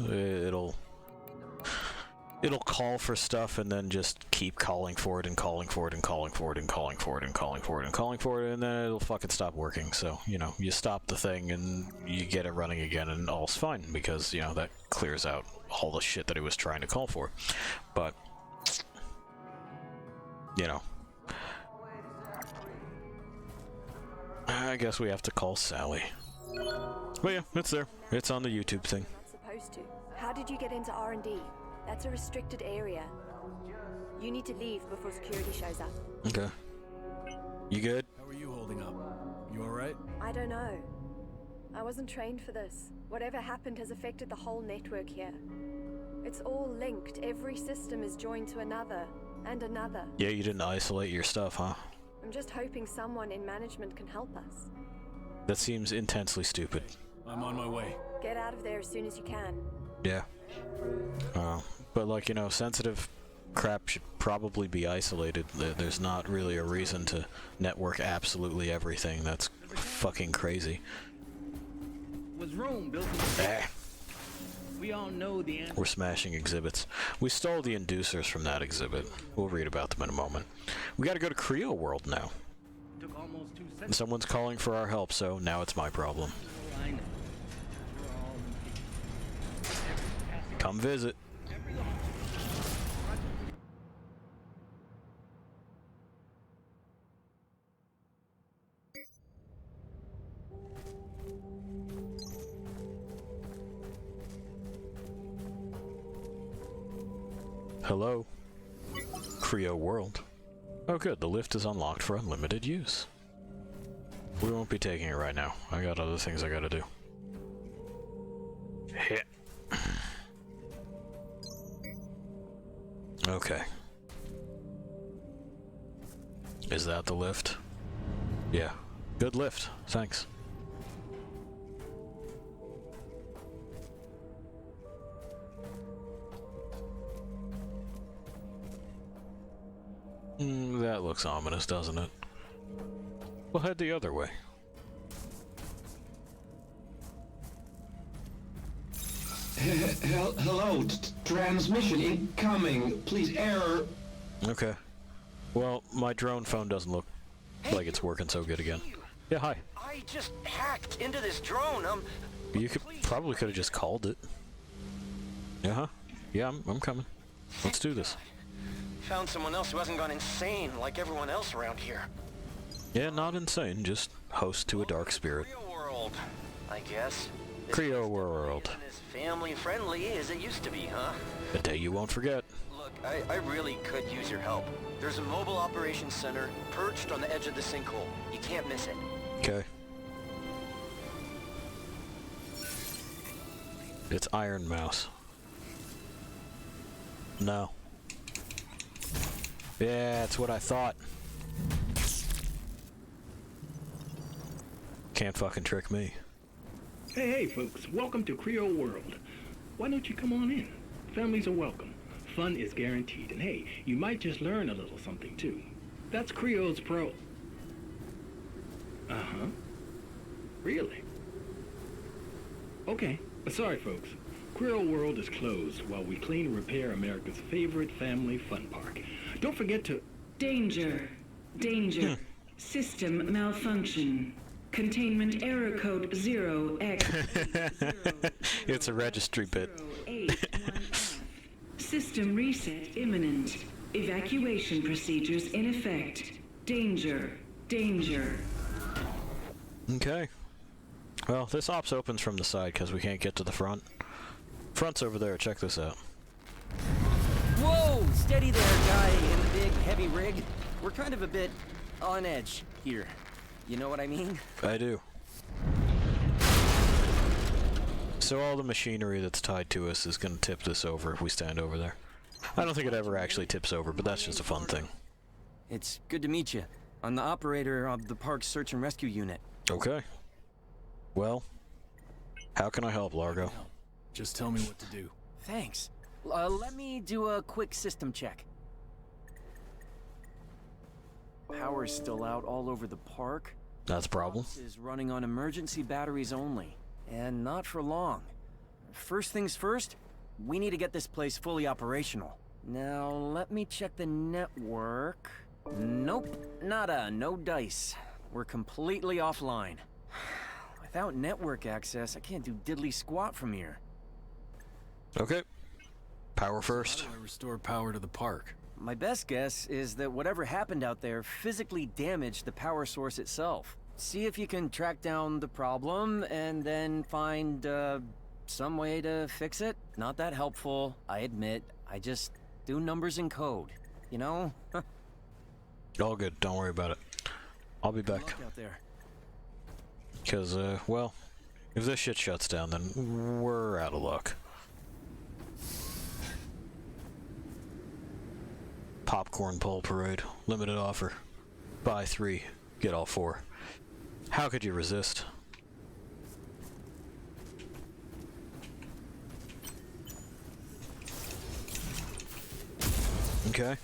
It'll call for stuff and then just keep calling for it and calling for it and calling for it and calling for it and calling for it and calling for it, and then it'll fucking stop working. So, you know, you stop the thing and you get it running again and all's fine because, you know, that clears out all the shit that it was trying to call for. But, you know, I guess we have to call Sally. But yeah, it's there. It's on the YouTube thing. Not supposed to. How did you get into R&D? That's a restricted area. You need to leave before security shows up. Okay. You good? How are you holding up? You alright? I don't know. I wasn't trained for this. Whatever happened has affected the whole network here. It's all linked. Every system is joined to another, and another. Yeah, you didn't isolate your stuff, huh? I'm just hoping someone in management can help us. That seems intensely stupid. I'm on my way. Get out of there as soon as you can. Yeah. But like, you know, sensitive crap should probably be isolated. There's not really a reason to network absolutely everything. That's fucking crazy. Was Rome built in We all know the answer. We're smashing exhibits. We stole the inducers from that exhibit. We'll read about them in a moment. We gotta go to Creo World now. Took almost 2 seconds. Someone's calling for our help, so now it's my problem. I know. We're all impatient. Come visit. Hello? Creo World. Oh good, the lift is unlocked for unlimited use. We won't be taking it right now. I got other things I gotta do. Hit. Okay. Is that the lift? Yeah. Good lift. Thanks. That looks ominous, doesn't it? We'll head the other way. Hello, transmission incoming. Please, error. Okay. Well, my drone phone doesn't look like it's working so good again. Yeah, hi. I just hacked into this drone. You probably could have just called it. Uh-huh. Yeah, I'm coming. Let's do this. Found someone else who hasn't gone insane like everyone else around here. Yeah, not insane, just host to a dark spirit. Real world, I guess. Creo World. Isn't as family friendly as it used to be, huh? A day you won't forget. Look, I really could use your help. There's a mobile operations center perched on the edge of the sinkhole. You can't miss it. Okay. It's Iron Mouse. No. Yeah, that's what I thought. Can't fucking trick me. Hey, folks, welcome to Creole World. Why don't you come on in? Families are welcome. Fun is guaranteed, and hey, you might just learn a little something too. That's Creole's Pro. Uh-huh. Really? Okay, sorry folks. Creole World is closed while we clean and repair America's favorite family fun park. Don't forget to... Danger. Danger. System malfunction. Containment error code 0x. It's a registry bit. System reset imminent. Evacuation procedures in effect. Danger. Danger. Okay. Well, this ops opens from the side because we can't get to the front. Front's over there. Check this out. Whoa! Steady there, guy in the big, heavy rig. We're kind of a bit on edge here. You know what I mean? I do. So all the machinery that's tied to us is going to tip this over if we stand over there. I don't think it ever actually tips over, but that's just a fun thing. It's good to meet you. I'm the operator of the park's search and rescue unit. Okay. Well, how can I help, Largo? Just tell me what to do. Thanks. Let me do a quick system check. Power's still out all over the park. That's a problem. Is running on emergency batteries only, and not for long. First things first, we need to get this place fully operational. Now, let me check the network. Nope, nada, no dice. We're completely offline. Without network access, I can't do diddly squat from here. Okay. Power first. How do I restore power to the park? My best guess is that whatever happened out there physically damaged the power source itself. See if you can track down the problem and then find, some way to fix it. Not that helpful, I admit. I just do numbers and code, you know? All good. Don't worry about it. I'll be back. Out there. Because, well, if this shit shuts down, then we're out of luck. Popcorn pole parade. Limited offer. Buy 3, get all 4. How could you resist? Okay.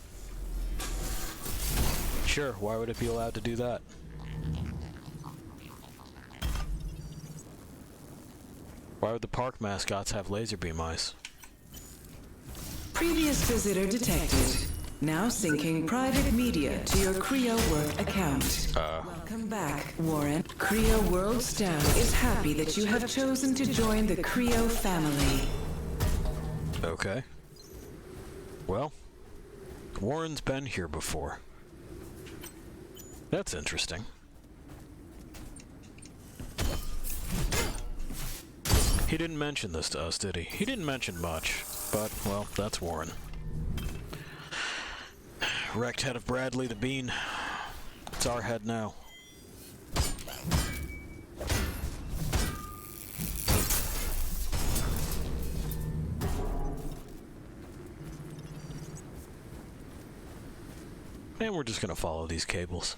Sure, why would it be allowed to do that? Why would the park mascots have laser beam eyes? Previous visitor detected. Now syncing private media to your Creo Work account. Welcome back, Warren. Creo World staff is happy that you have chosen to join the Creo family. Okay. Well, Warren's been here before. That's interesting. He didn't mention this to us, did he? He didn't mention much, but, well, that's Warren. Wrecked head of Bradley the Bean. It's our head now. And we're just gonna follow these cables.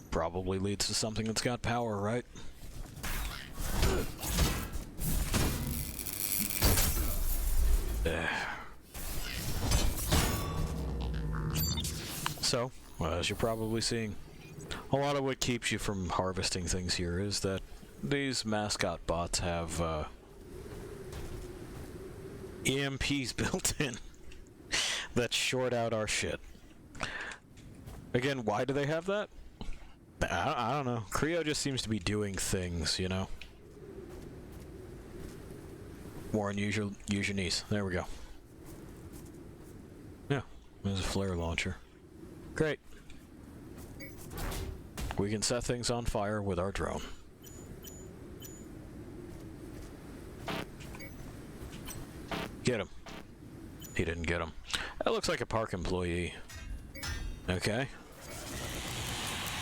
Probably leads to something that's got power, right? So, as you're probably seeing, a lot of what keeps you from harvesting things here is that these mascot bots have EMPs built in that short out our shit. Again, why do they have that? I don't know. Creo just seems to be doing things, you know? Warren, use your knees. There we go. Yeah, there's a flare launcher. Great. We can set things on fire with our drone. Get him. He didn't get him. That looks like a park employee. Okay.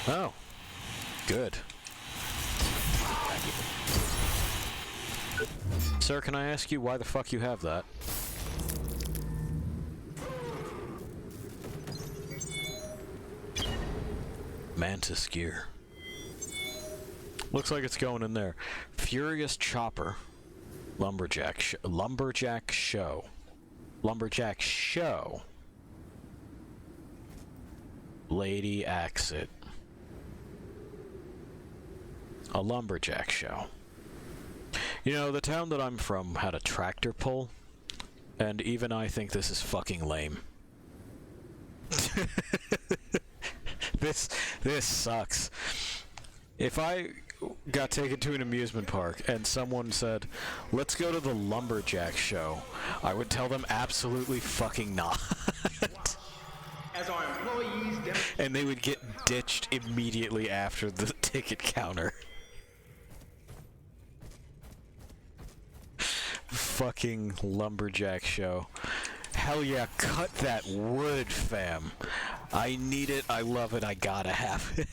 Oh. Good. Sir, can I ask you why the fuck you have that? Mantis gear. Looks like it's going in there. Furious Chopper. Lumberjack show. Lumberjack show. Lady Exit. A lumberjack show. You know, the town that I'm from had a tractor pull, and even I think this is fucking lame. This sucks. If I got taken to an amusement park and someone said, "Let's go to the lumberjack show," I would tell them absolutely fucking not. As our employees and they would get ditched immediately after the ticket counter. Fucking lumberjack show. Hell yeah, cut that wood, fam. I need it, I love it, I gotta have it.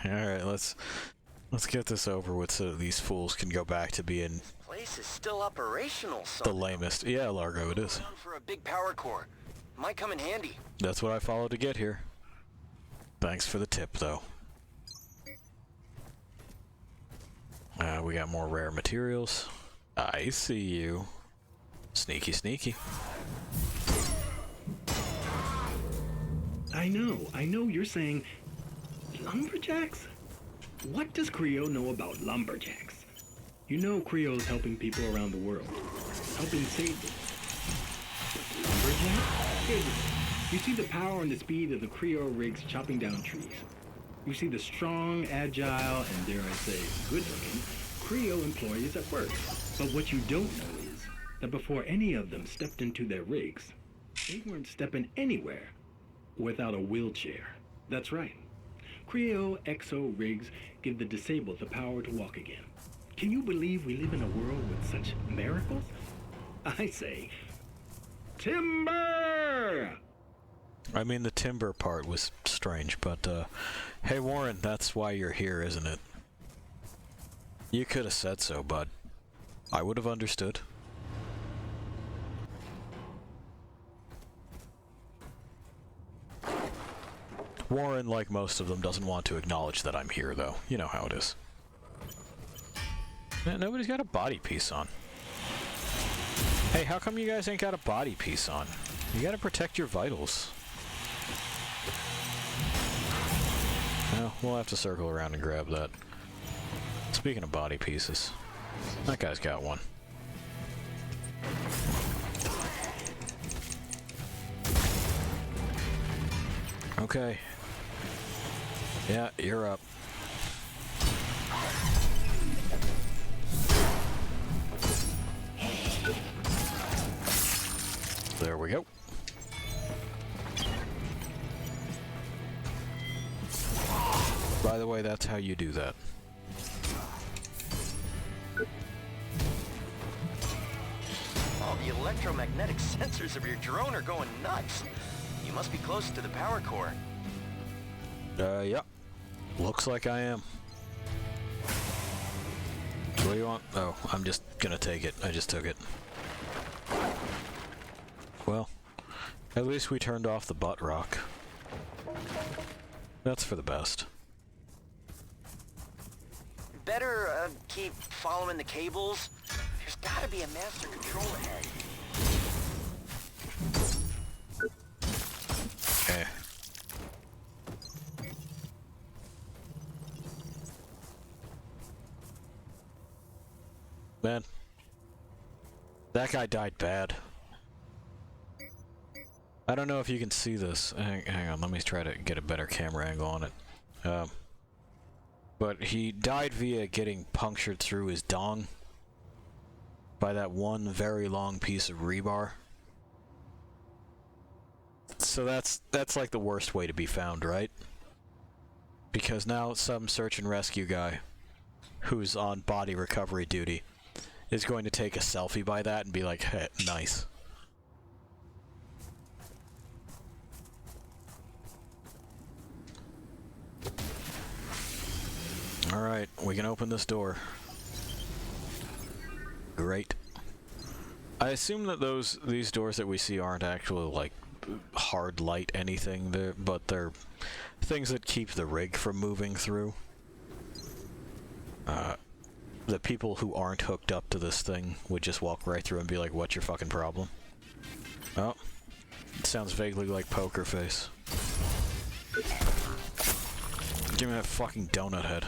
Alright, let's get this over with so these fools can go back to being Place is still operational, so the lamest. Yeah, Largo, it is. For a big power core. Might come in handy. That's what I followed to get here. Thanks for the tip, though. We got more rare materials. I see you. Sneaky, sneaky. I know you're saying lumberjacks? What does Creo know about lumberjacks? You know Creo's helping people around the world, helping save them. Lumberjacks? Here's the thing. You see the power and the speed of the Creo rigs chopping down trees. You see the strong, agile, and dare I say, good-looking Creo employees at work. But what you don't know is that before any of them stepped into their rigs, they weren't stepping anywhere without a wheelchair. That's right. Creo Exo rigs give the disabled the power to walk again. Can you believe we live in a world with such miracles? I say, timber! I mean, the timber part was strange, but, hey Warren, that's why you're here, isn't it? You could have said so, bud. I would have understood. Warren, like most of them, doesn't want to acknowledge that I'm here, though. You know how it is. Man, nobody's got a body piece on. Hey, how come you guys ain't got a body piece on? You gotta protect your vitals. Well, we'll have to circle around and grab that. Speaking of body pieces, that guy's got one. Okay. Yeah, you're up. There we go. By the way, that's how you do that. All the electromagnetic sensors of your drone are going nuts. You must be close to the power core. Yep. Looks like I am. What do you want? Oh, I'm just gonna take it. I just took it. Well, at least we turned off the butt rock. That's for the best. Better keep following the cables. There's gotta be a master control ahead. Okay. Man, that guy died bad. I don't know if you can see this. Hang on, let me try to get a better camera angle on it. But he died via getting punctured through his dong by that one very long piece of rebar. So that's like the worst way to be found, right? Because now some search and rescue guy who's on body recovery duty is going to take a selfie by that and be like, hey, nice. Alright, we can open this door. Great. I assume that these doors that we see aren't actually, like, hard light anything, but they're things that keep the rig from moving through. The people who aren't hooked up to this thing would just walk right through and be like, what's your fucking problem? Oh. It sounds vaguely like Poker Face. Give me that fucking donut head.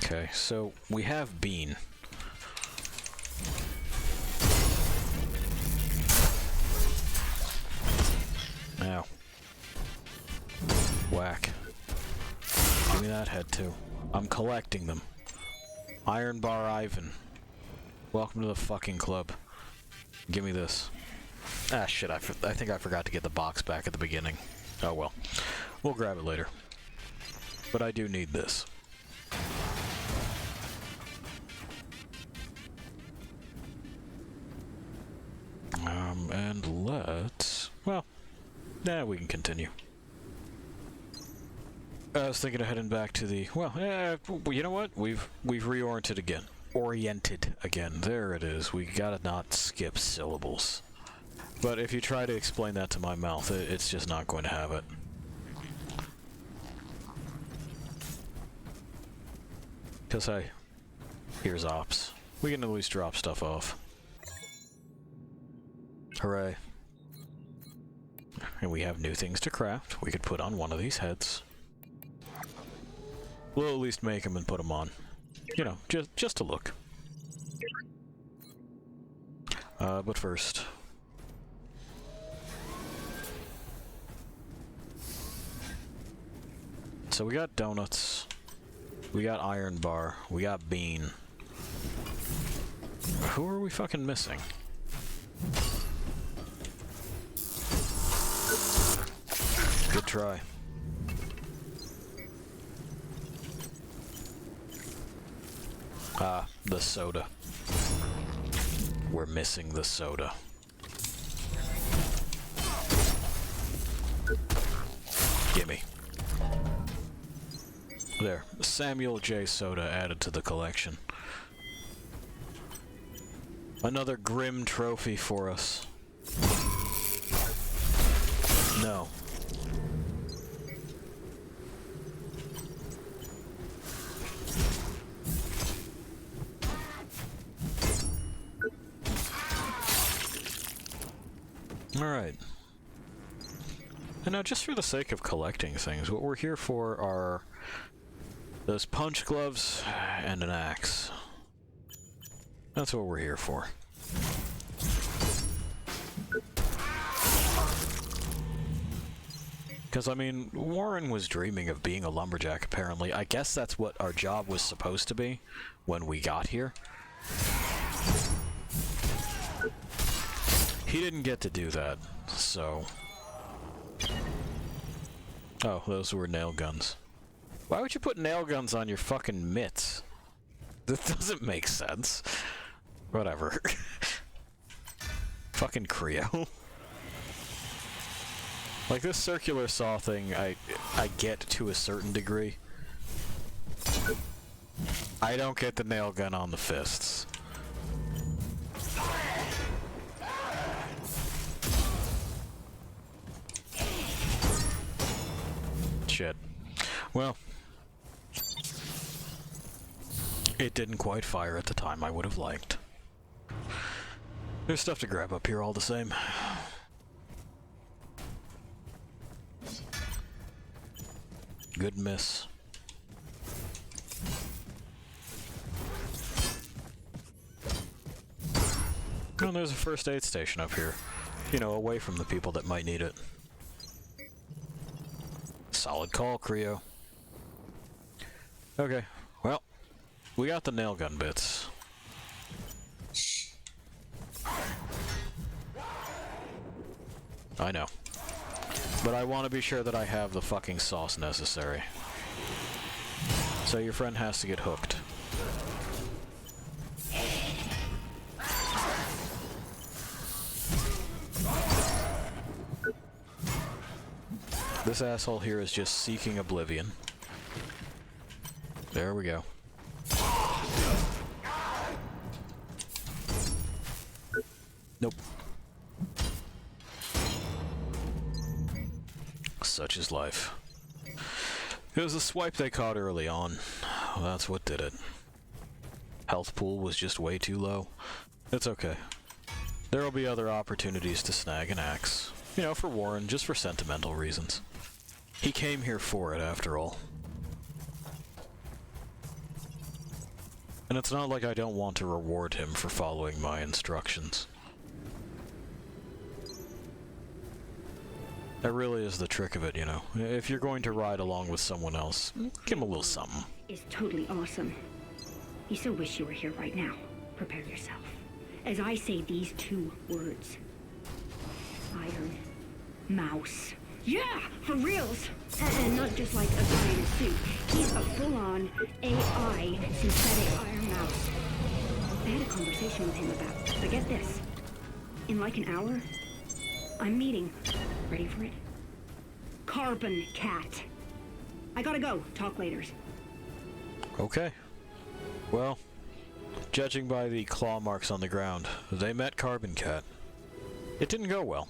Okay, so we have Bean. Now. Whack. Give me that head too. I'm collecting them. Iron Bar Ivan. Welcome to the fucking club. Give me this. Ah, shit, I think I forgot to get the box back at the beginning. Oh well. We'll grab it later. But I do need this. And let's... well, nah, we can continue. I was thinking of heading back to the... well, you know what? We've reoriented again. Oriented again. There it is. We gotta not skip syllables. But if you try to explain that to my mouth, it's just not going to have it. Because here's ops. We can at least drop stuff off. Hooray. And we have new things to craft. We could put on one of these heads. We'll at least make them and put them on. You know, just to look. But first... so we got donuts. We got Iron Bar. We got Bean. Who are we fucking missing? Good try. Ah, the soda. We're missing the soda. Gimme. There. Samuel J. Soda added to the collection. Another grim trophy for us. No. Alright. And now, just for the sake of collecting things, what we're here for are those punch gloves and an axe. That's what we're here for. Because, I mean, Warren was dreaming of being a lumberjack, apparently. I guess that's what our job was supposed to be when we got here. He didn't get to do that, so... oh, those were nail guns. Why would you put nail guns on your fucking mitts? That doesn't make sense. Whatever. Fucking Creo. Like, this circular saw thing, I get to a certain degree. I don't get the nail gun on the fists. Shit. Well, it didn't quite fire at the time I would have liked. There's stuff to grab up here all the same. Good miss. Oh, there's a first aid station up here. You know, away from the people that might need it. Solid call, Creo. Okay, well, we got the nail gun bits. I know. But I want to be sure that I have the fucking sauce necessary. So your friend has to get hooked. This asshole here is just seeking oblivion. There we go. Nope. Such is life. It was a swipe they caught early on. That's what did it. Health pool was just way too low. It's okay. There will be other opportunities to snag an axe. You know, for Warren, just for sentimental reasons. He came here for it, after all. And it's not like I don't want to reward him for following my instructions. That really is the trick of it, you know. If you're going to ride along with someone else, give him a little something. Is totally awesome. You so wish you were here right now. Prepare yourself. As I say these two words. Iron Mouse. Yeah, for reals. And not just like a guy in a suit. He's a full-on AI synthetic Iron Mouse. I had a conversation with him about, but get this. In like an hour, I'm meeting. Ready for it? Carbon Cat. I gotta go. Talk later. Okay. Well, judging by the claw marks on the ground, they met Carbon Cat. It didn't go well.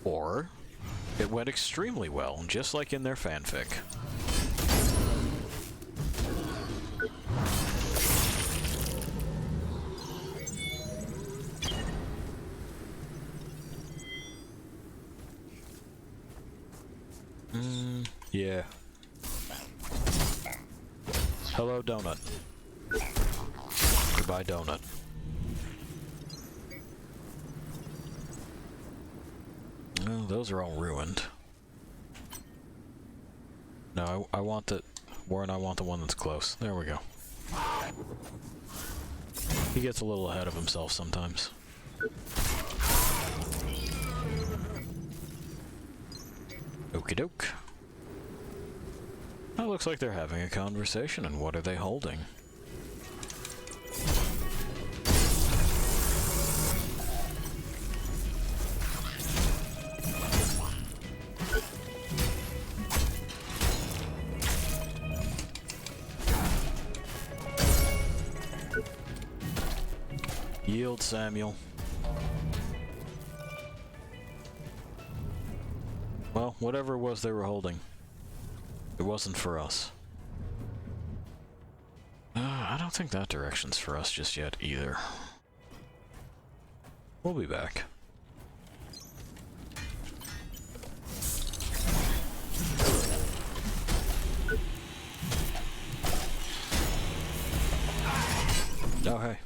Or, it went extremely well, just like in their fanfic. Yeah. Hello, donut. Goodbye, donut. Oh, those are all ruined. No, I want the... Warren, I want the one that's close. There we go. He gets a little ahead of himself sometimes. Okie doke. That looks like they're having a conversation, and what are they holding? Yield, Samuel. Well, whatever it was they were holding, it wasn't for us. I don't think that direction's for us just yet, either. We'll be back. Oh, hey.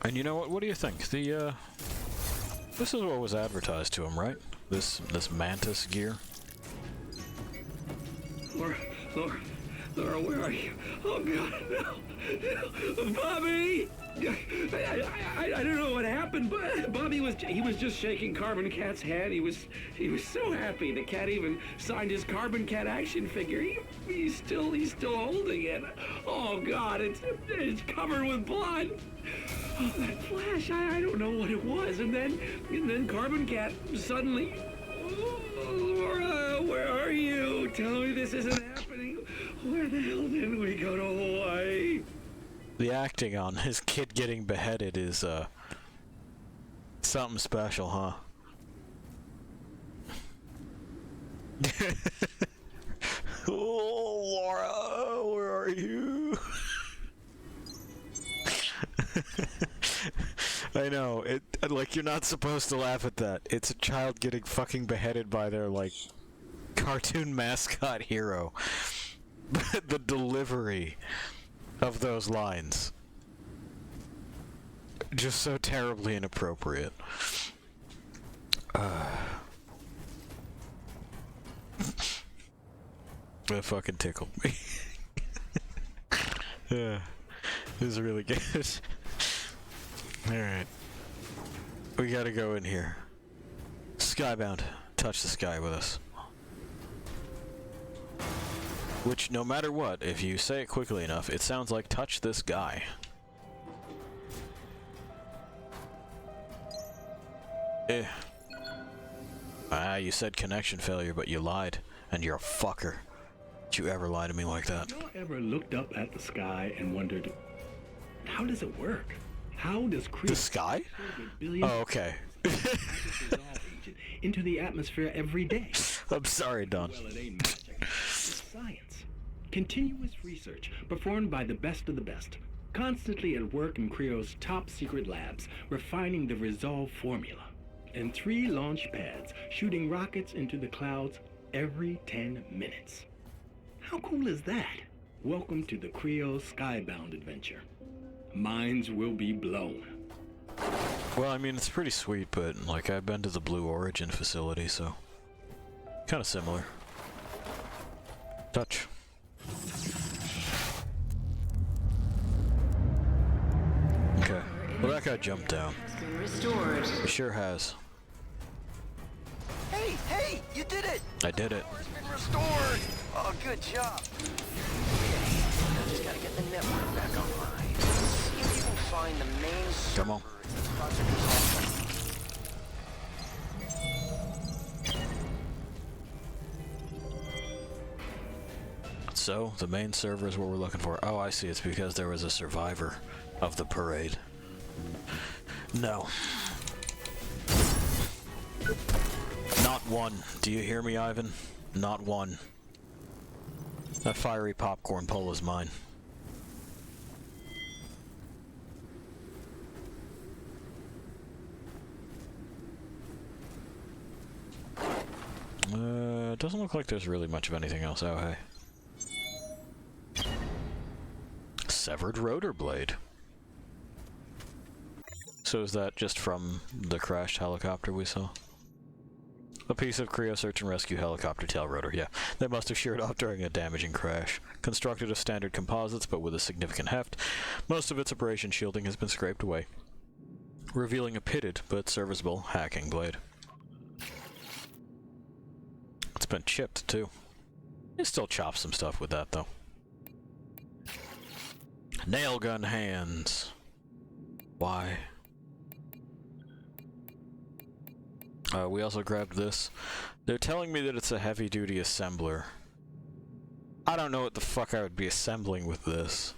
And you know what? What do you think? This is what was advertised to him, right? This mantis gear. Laura, where are you? Oh God, no, Bobby! I don't know what happened, but Bobby was just shaking Carbon Cat's hand. He was so happy. The cat even signed his Carbon Cat action figure. He's still holding it. Oh God, it's covered with blood. Oh, that flash! I don't know what it was, and then Carbon Cat suddenly. Oh, Laura, where are you? Tell me this isn't happening. Where the hell did we go to Hawaii? The acting on his kid getting beheaded is something special, huh? Oh, Laura, where are you? I know, like, you're not supposed to laugh at that. It's a child getting fucking beheaded by their, like, cartoon mascot hero. But the delivery of those lines, just so terribly inappropriate. That fucking tickled me. Yeah, it was really good. Alright. We gotta go in here. Skybound. Touch the sky with us. Which, no matter what, if you say it quickly enough, it sounds like touch this guy. Ah, you said connection failure, but you lied. And you're a fucker. Don't you ever lie to me like that. Have y'all ever looked up at the sky and wondered, how does it work? How does Creo... The sky? Oh, okay. into the atmosphere every day? I'm sorry, Don. Well, it ain't magic. It's science. Continuous research performed by the best of the best. Constantly at work in Creo's top secret labs, refining the Resolve formula. And 3 launch pads shooting rockets into the clouds every 10 minutes. How cool is that? Welcome to the Creo Skybound adventure. Minds will be blown. Well, I mean, it's pretty sweet, but, like, I've been to the Blue Origin facility, so... kind of similar. Touch. Okay. Well, that guy jumped down. He sure has. Hey, you did it! I did it. Power's been restored! Oh, good job. Just gotta get the network back online. See if you can find the main server. Come on. Project Resolve. So, the main server is what we're looking for. Oh, I see. It's because there was a survivor of the parade. No. Not one. Do you hear me, Ivan? Not one. That fiery popcorn pole is mine. It doesn't look like there's really much of anything else out, hey. Severed rotor blade. So is that just from the crashed helicopter we saw? A piece of Creo search and rescue helicopter tail rotor, yeah. They must have sheared off during a damaging crash. Constructed of standard composites, but with a significant heft, most of its abrasion shielding has been scraped away, revealing a pitted but serviceable hacking blade. It's been chipped, too. You still chop some stuff with that, though. Nail gun hands. Why? We also grabbed this. They're telling me that it's a heavy-duty assembler. I don't know what the fuck I would be assembling with this.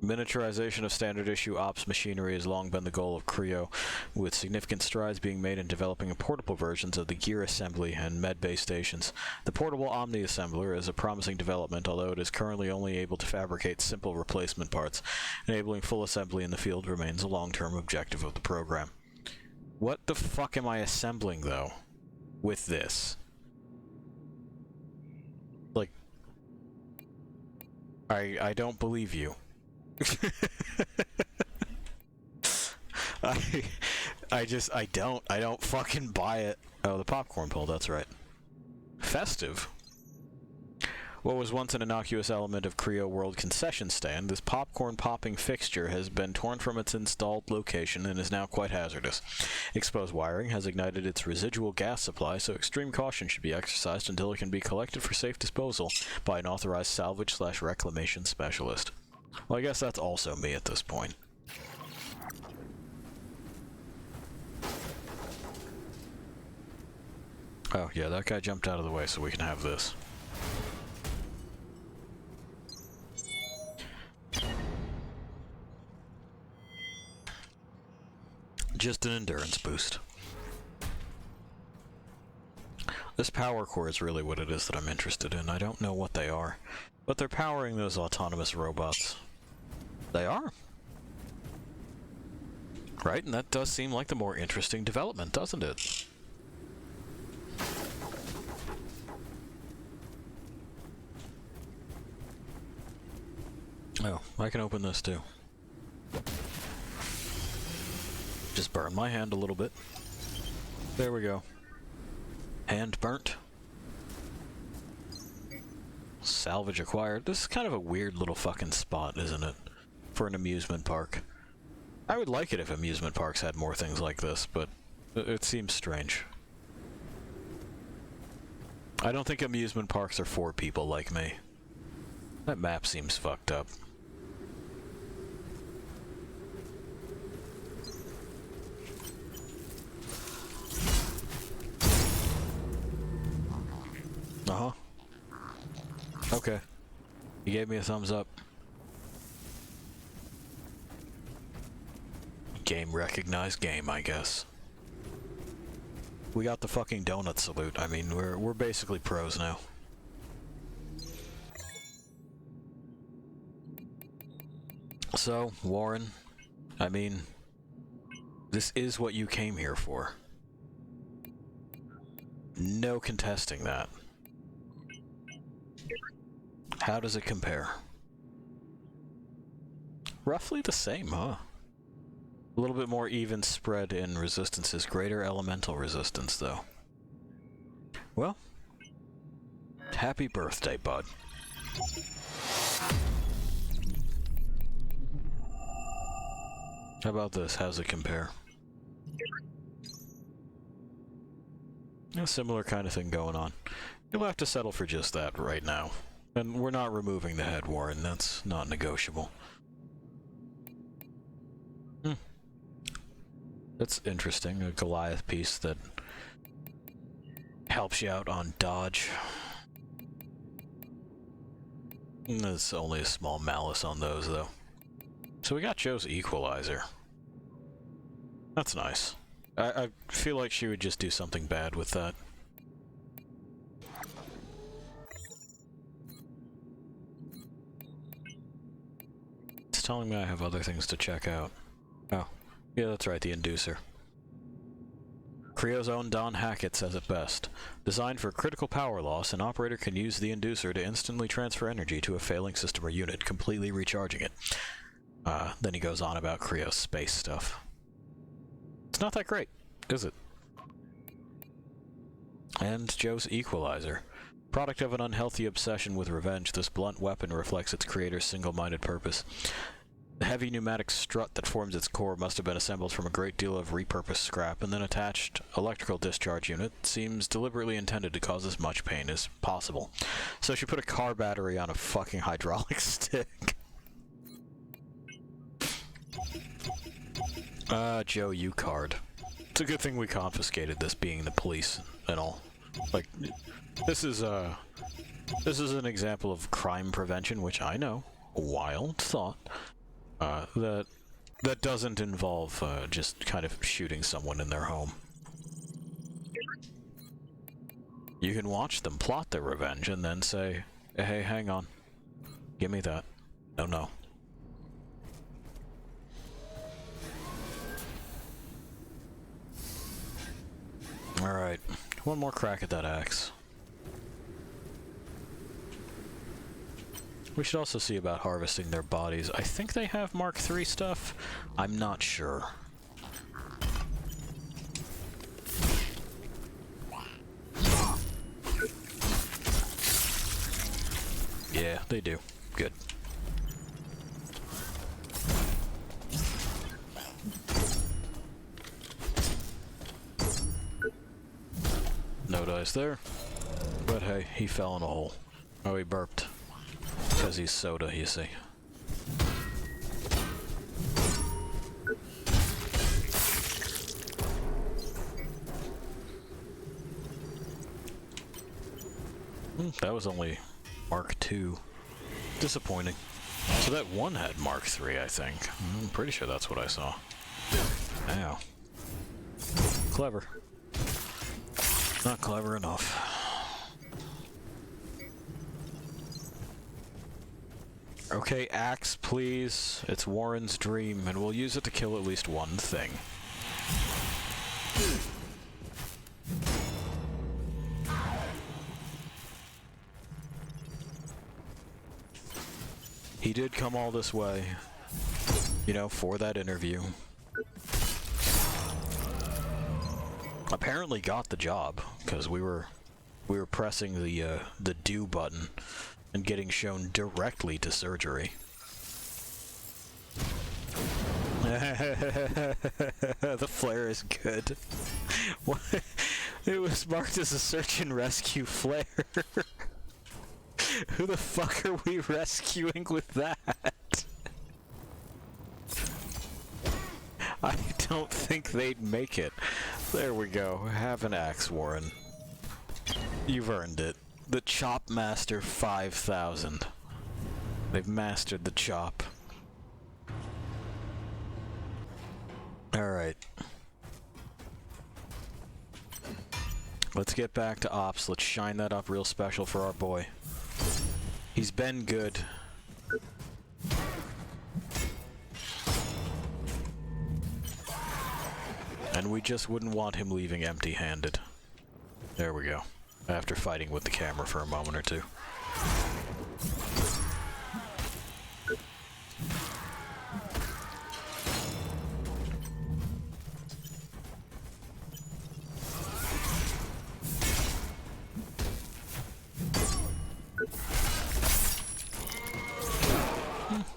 Miniaturization of standard-issue ops machinery has long been the goal of Creo, with significant strides being made in developing portable versions of the gear assembly and med-bay stations. The portable Omni Assembler is a promising development, although it is currently only able to fabricate simple replacement parts. Enabling full assembly in the field remains a long-term objective of the program. What the fuck am I assembling, though, with this? Like, I don't believe you. I don't fucking buy it. Oh, the popcorn pole, that's right. Festive. What was once an innocuous element of Creo World concession stand, this popcorn-popping fixture has been torn from its installed location and is now quite hazardous. Exposed wiring has ignited its residual gas supply, so extreme caution should be exercised until it can be collected for safe disposal by an authorized salvage/reclamation specialist. Well, I guess that's also me at this point. Oh, yeah, that guy jumped out of the way so we can have this. Just an endurance boost. This power core is really what it is that I'm interested in. I don't know what they are, but they're powering those autonomous robots. They are. Right, and that does seem like the more interesting development, doesn't it? Oh, I can open this too. Just burn my hand a little bit. There we go. Hand burnt. Salvage acquired. This is kind of a weird little fucking spot, isn't it? For an amusement park. I would like it if amusement parks had more things like this, but it seems strange. I don't think amusement parks are for people like me. That map seems fucked up. gave me a thumbs up. Game recognized game, I guess. We got the fucking donut salute. I mean, we're basically pros now. So, Warren, I mean, this is what you came here for. No contesting that. How does it compare? Roughly the same, huh? A little bit more even spread in resistances, greater elemental resistance, though. Well, happy birthday, bud. How about this? How's it compare? A similar kind of thing going on. You'll have to settle for just that right now. And we're not removing the head, Warren. That's not negotiable. That's interesting. A Goliath piece that helps you out on dodge. There's only a small malice on those, though. So we got Joe's equalizer. That's nice. I feel like she would just do something bad with that. It's telling me I have other things to check out. Oh, yeah, that's right, the inducer. Creo's own Don Hackett says it best. Designed for critical power loss, an operator can use the inducer to instantly transfer energy to a failing system or unit, completely recharging it. Then he goes on about Creo's space stuff. It's not that great, is it? And Joe's equalizer. Product of an unhealthy obsession with revenge, this blunt weapon reflects its creator's single-minded purpose. The heavy pneumatic strut that forms its core must have been assembled from a great deal of repurposed scrap, and then attached electrical discharge unit seems deliberately intended to cause as much pain as possible. So she put a car battery on a fucking hydraulic stick. Joe, you card. It's a good thing we confiscated this, being the police and all. Like, this is an example of crime prevention, which I know, a wild thought, that doesn't involve, just kind of shooting someone in their home. You can watch them plot their revenge and then say, hey, hang on. Give me that. No. Alright, one more crack at that axe. We should also see about harvesting their bodies. I think they have Mark III stuff. I'm not sure. Yeah, they do. Good. No dice there. But hey, he fell in a hole. Oh, he burped. Because he's soda, you see. That was only Mark II. Disappointing. So that one had Mark III, I think. I'm pretty sure that's what I saw. Ow. Clever. Not clever enough. Okay, axe, please. It's Warren's dream, and we'll use it to kill at least one thing. He did come all this way, you know, for that interview. Apparently got the job, because we were pressing the do button and getting shown directly to surgery. The flare is good. What? It was marked as a search and rescue flare. Who the fuck are we rescuing with that? I don't think they'd make it. There we go. Have an axe, Warren. You've earned it. The Chop Master 5000. They've mastered the chop. Alright. Let's get back to ops. Let's shine that up real special for our boy. He's been good. And we just wouldn't want him leaving empty-handed. There we go. After fighting with the camera for a moment or two.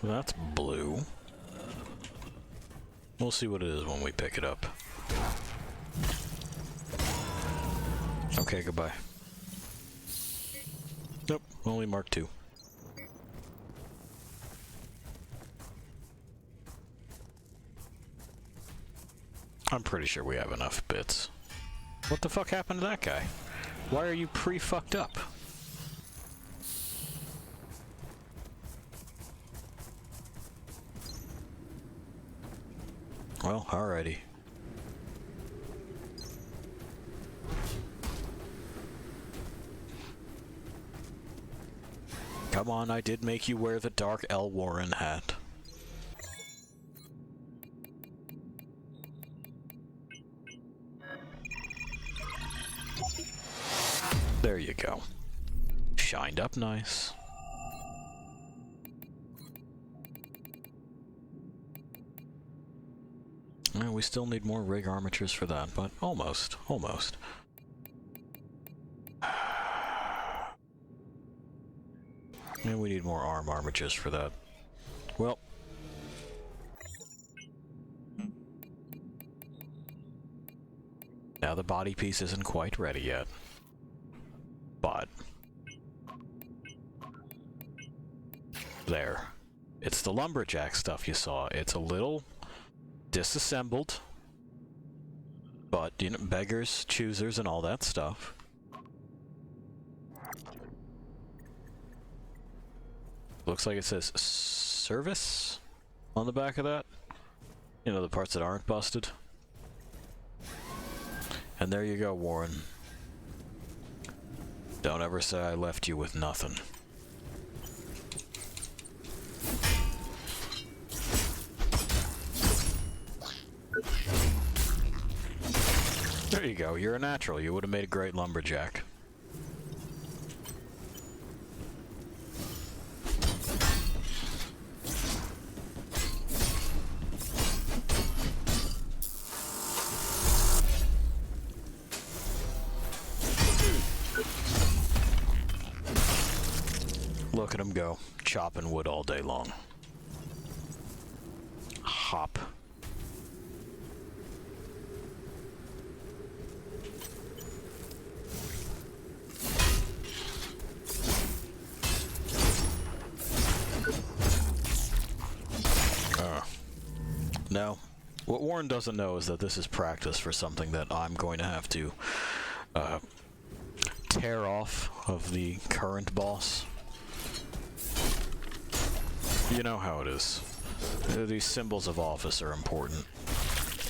That's blue. We'll see what it is when we pick it up. Okay, goodbye. Nope, only Mark II. I'm pretty sure we have enough bits. What the fuck happened to that guy? Why are you pre-fucked up? Well, alrighty. Come on, I did make you wear the Dark L. Warren hat. There you go. Shined up nice. Well, we still need more rig armatures for that, but almost. And we need more arm armatures for that. Well. Now the body piece isn't quite ready yet. But. There. It's the lumberjack stuff you saw. It's a little disassembled. But, you know, beggars, choosers, and all that stuff. Looks like it says service on the back of that. You know, the parts that aren't busted. And there you go, Warren. Don't ever say I left you with nothing. There you go, you're a natural. You would have made a great lumberjack. Look at him go, chopping wood all day long. Hop. No. What Warren doesn't know is that this is practice for something that I'm going to have to tear off of the current boss. You know how it is. These symbols of office are important.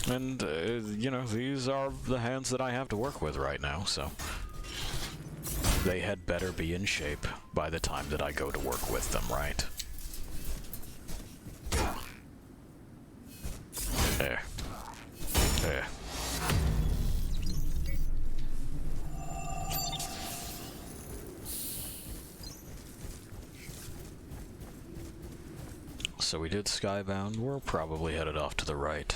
And, you know, these are the hands that I have to work with right now, so they had better be in shape by the time that I go to work with them, right? There. There. So we did Skybound. We're probably headed off to the right.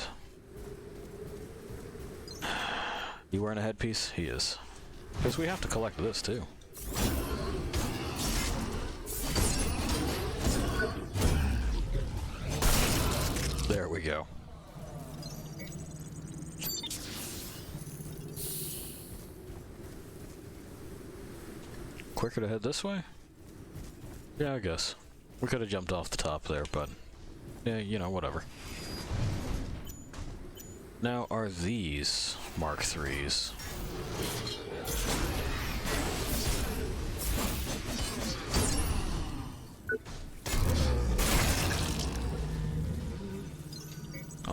You wearing a headpiece? He is. Because we have to collect this too. There we go. Quicker to head this way? Yeah, I guess. We could have jumped off the top there, but yeah, you know, whatever. Now, are these Mark IIIs?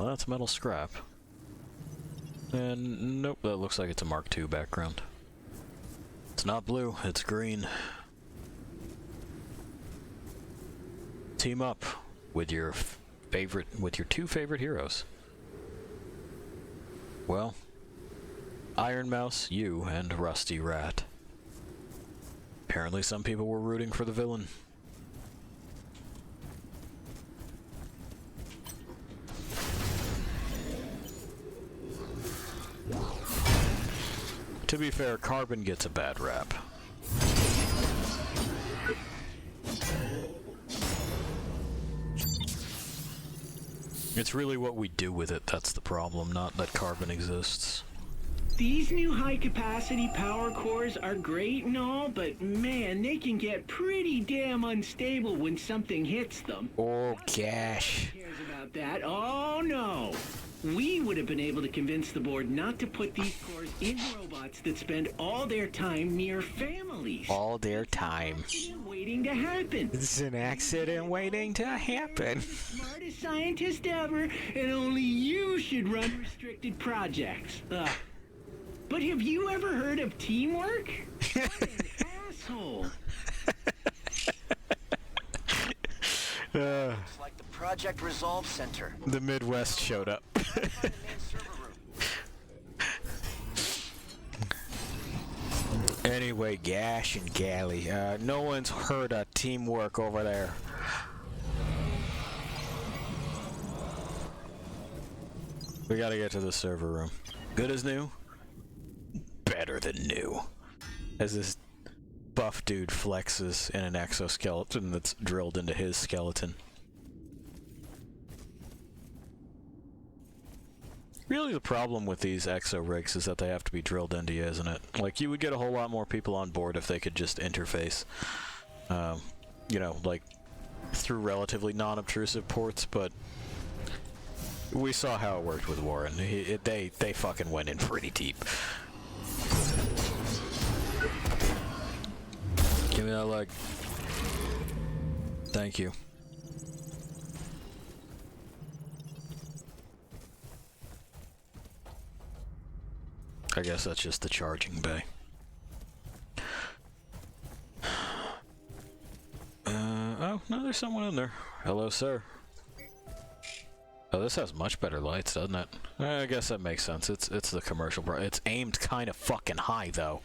Well, that's metal scrap. And nope, that looks like it's a Mark II background. It's not blue, it's green. Team up with your two favorite heroes. Well, Iron Mouse, you, and Rusty Rat. Apparently some people were rooting for the villain. To be fair, Carbon gets a bad rap. It's really what we do with it that's the problem, not that Carbon exists. These new high-capacity power cores are great and all, but man, they can get pretty damn unstable when something hits them. Oh, gosh. Who cares about that? Oh, no. We would have been able to convince the board not to put these cores in robots that spend all their time near families. All their time. Waiting to happen. It's an accident waiting to happen. Smartest scientist ever, and only you should run restricted projects. But have you ever heard of teamwork? What an asshole. It's like the Project Resolve Center. The Midwest showed up. Anyway, Gash and Galley, no one's heard of teamwork over there. We gotta get to the server room. Good as new? Better than new. As this buff dude flexes in an exoskeleton that's drilled into his skeleton. Really the problem with these exo rigs is that they have to be drilled into you, isn't it? Like, you would get a whole lot more people on board if they could just interface, you know, like, through relatively non-obtrusive ports, but we saw how it worked with Warren. They fucking went in pretty deep. Give me that leg. Thank you. I guess that's just the charging bay. Oh, no, there's someone in there. Hello, sir. Oh, this has much better lights, doesn't it? I guess that makes sense. It's the commercial. It's aimed kind of fucking high, though.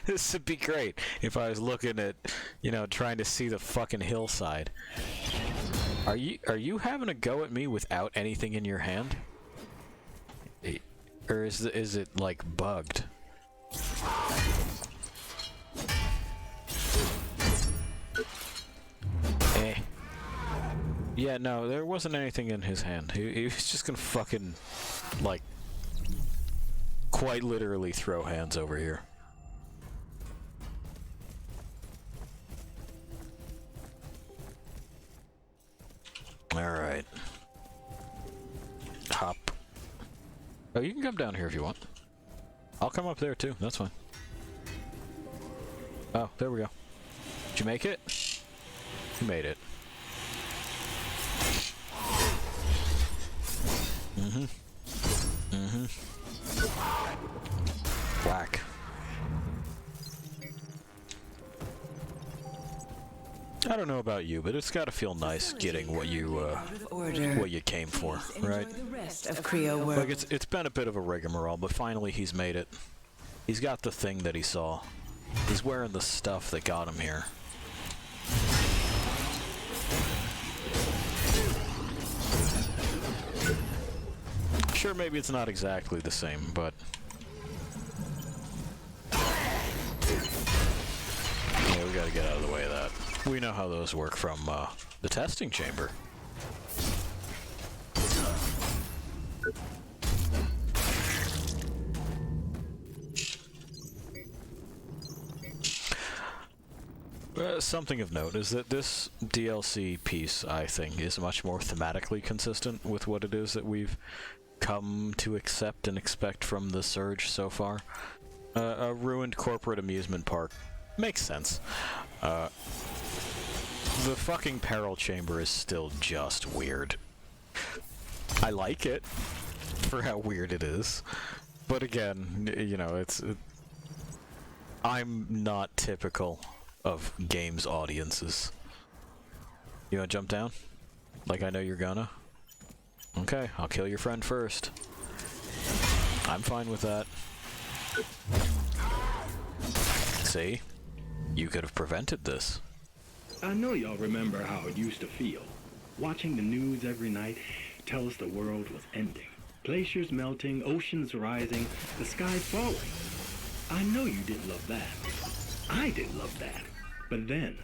This would be great if I was looking at, you know, trying to see the fucking hillside. Are you having a go at me without anything in your hand? Or is it like bugged? Eh. Yeah, no, there wasn't anything in his hand. He was just gonna fucking, like, quite literally throw hands over here. Alright. Hop. Oh, you can come down here if you want. I'll come up there too, that's fine. Oh, there we go. Did you make it? You made it. Mm-hmm. Mm-hmm. Whack. I don't know about you, but it's gotta feel nice getting what you came for, right? Like it's been a bit of a rigmarole, but finally he's made it. He's got the thing that he saw. He's wearing the stuff that got him here. Sure, maybe it's not exactly the same, but yeah, we gotta get out of the way of that. We know how those work from the testing chamber. Something of note is that this DLC piece, I think, is much more thematically consistent with what it is that we've come to accept and expect from the Surge so far. A ruined corporate amusement park makes sense. The fucking peril chamber is still just weird. I like it for how weird it is, but again, you know, I'm not typical of games audiences. You wanna jump down? Like I know you're gonna? Okay, I'll kill your friend first. I'm fine with that. See? You could have prevented this. I know y'all remember how it used to feel. Watching the news every night tell us the world was ending. Glaciers melting, oceans rising, the sky falling. I know you didn't love that. I didn't love that. But then,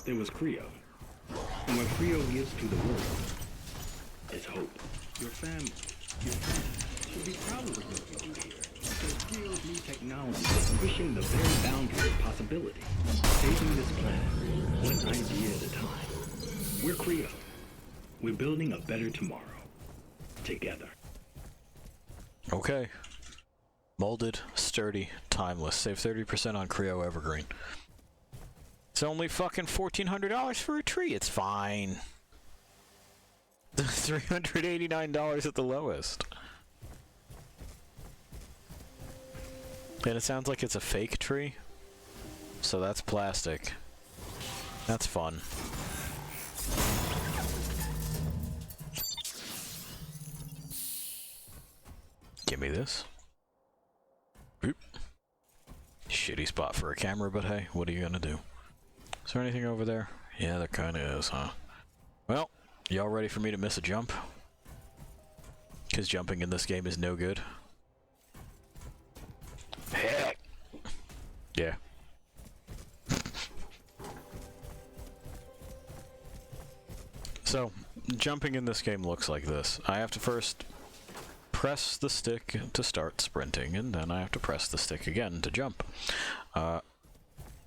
there was Creo. And what Creo gives to the world is hope. Your family, your friends should be proud of what you do here. Because Creo's new technology is pushing the very boundary of possibility. Saving this planet, one idea at a time. We're Creo. We're building a better tomorrow. Together. Okay. Molded, sturdy, timeless. Save 30% on Creo Evergreen. It's only fucking $1,400 for a tree. It's fine. $389 at the lowest. And it sounds like it's a fake tree. So that's plastic. That's fun. Give me this. Oop. Shitty spot for a camera, but hey, what are you gonna do? Is there anything over there? Yeah, there kinda is, huh? Well, y'all ready for me to miss a jump? Because jumping in this game is no good. Heck! Yeah. So, jumping in this game looks like this. I have to first press the stick to start sprinting, and then I have to press the stick again to jump.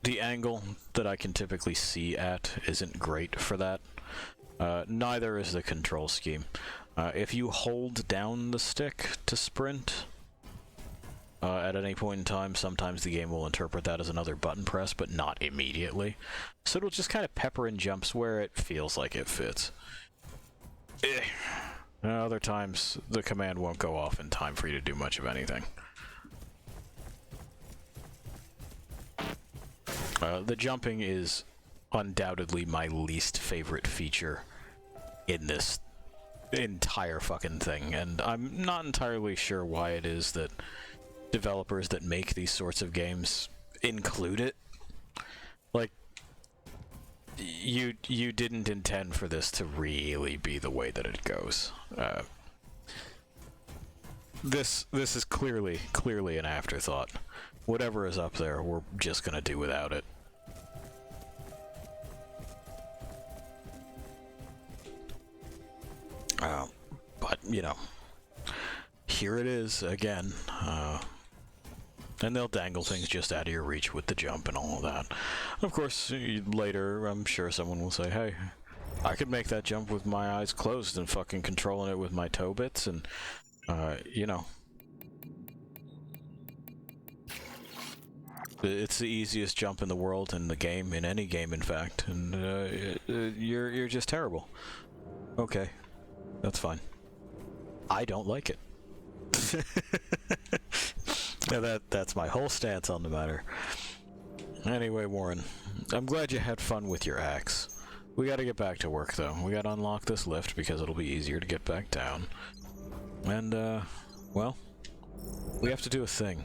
The angle that I can typically see at isn't great for that. Neither is the control scheme. If you hold down the stick to sprint at any point in time, sometimes the game will interpret that as another button press, but not immediately. So it'll just kind of pepper in jumps where it feels like it fits. Other times, the command won't go off in time for you to do much of anything. The jumping is undoubtedly my least favorite feature in this entire fucking thing, and I'm not entirely sure why it is that developers that make these sorts of games include it. Like, you didn't intend for this to really be the way that it goes. This is clearly an afterthought. Whatever is up there, we're just gonna do without it. But, you know, here it is again. And they'll dangle things just out of your reach with the jump and all of that. Of course, later, I'm sure someone will say, hey, I could make that jump with my eyes closed and fucking controlling it with my toe bits, and, you know. It's the easiest jump in the world, in the game, in any game, in fact, and, you're just terrible. Okay, that's fine. I don't like it. That's my whole stance on the matter. Anyway, Warren, I'm glad you had fun with your axe. We gotta get back to work, though. We gotta unlock this lift because it'll be easier to get back down. And, well, we have to do a thing.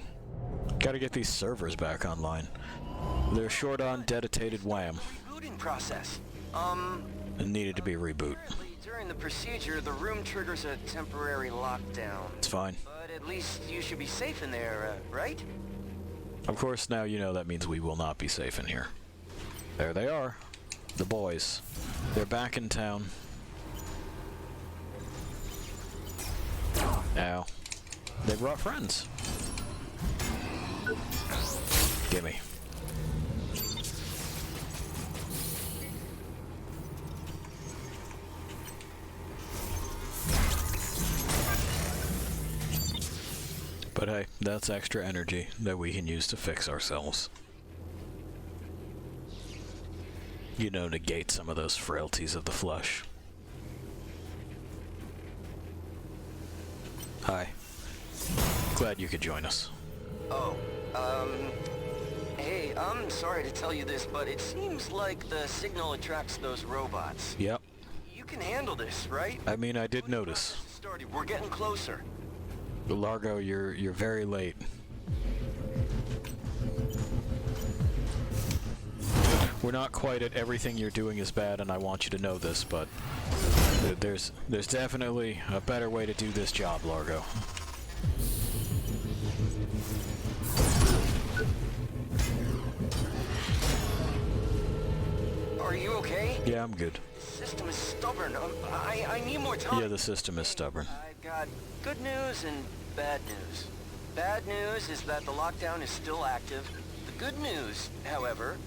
Gotta get these servers back online. They're short on dedicated WAM. Rebooting process. It needed to be a reboot. During the procedure, the room triggers a temporary lockdown. It's fine. But at least you should be safe in there, right? Of course, now you know that means we will not be safe in here. There they are. The boys. They're back in town. Now, they brought friends. Gimme. But hey, that's extra energy that we can use to fix ourselves. you know, negate some of those frailties of the flesh. Hi. Glad you could join us. Oh, hey, I'm sorry to tell you this, but it seems like the signal attracts those robots. Yep. You can handle this, right? I mean, I did notice. Started. We're getting closer. Largo, you're very late. We're not quite at everything you're doing is bad, and I want you to know this, but there's definitely a better way to do this job, Largo. Are you okay? Yeah, I'm good. The system is stubborn. I need more time. Yeah, the system is stubborn. I've got good news and bad news. Bad news is that the lockdown is still active. The good news, however,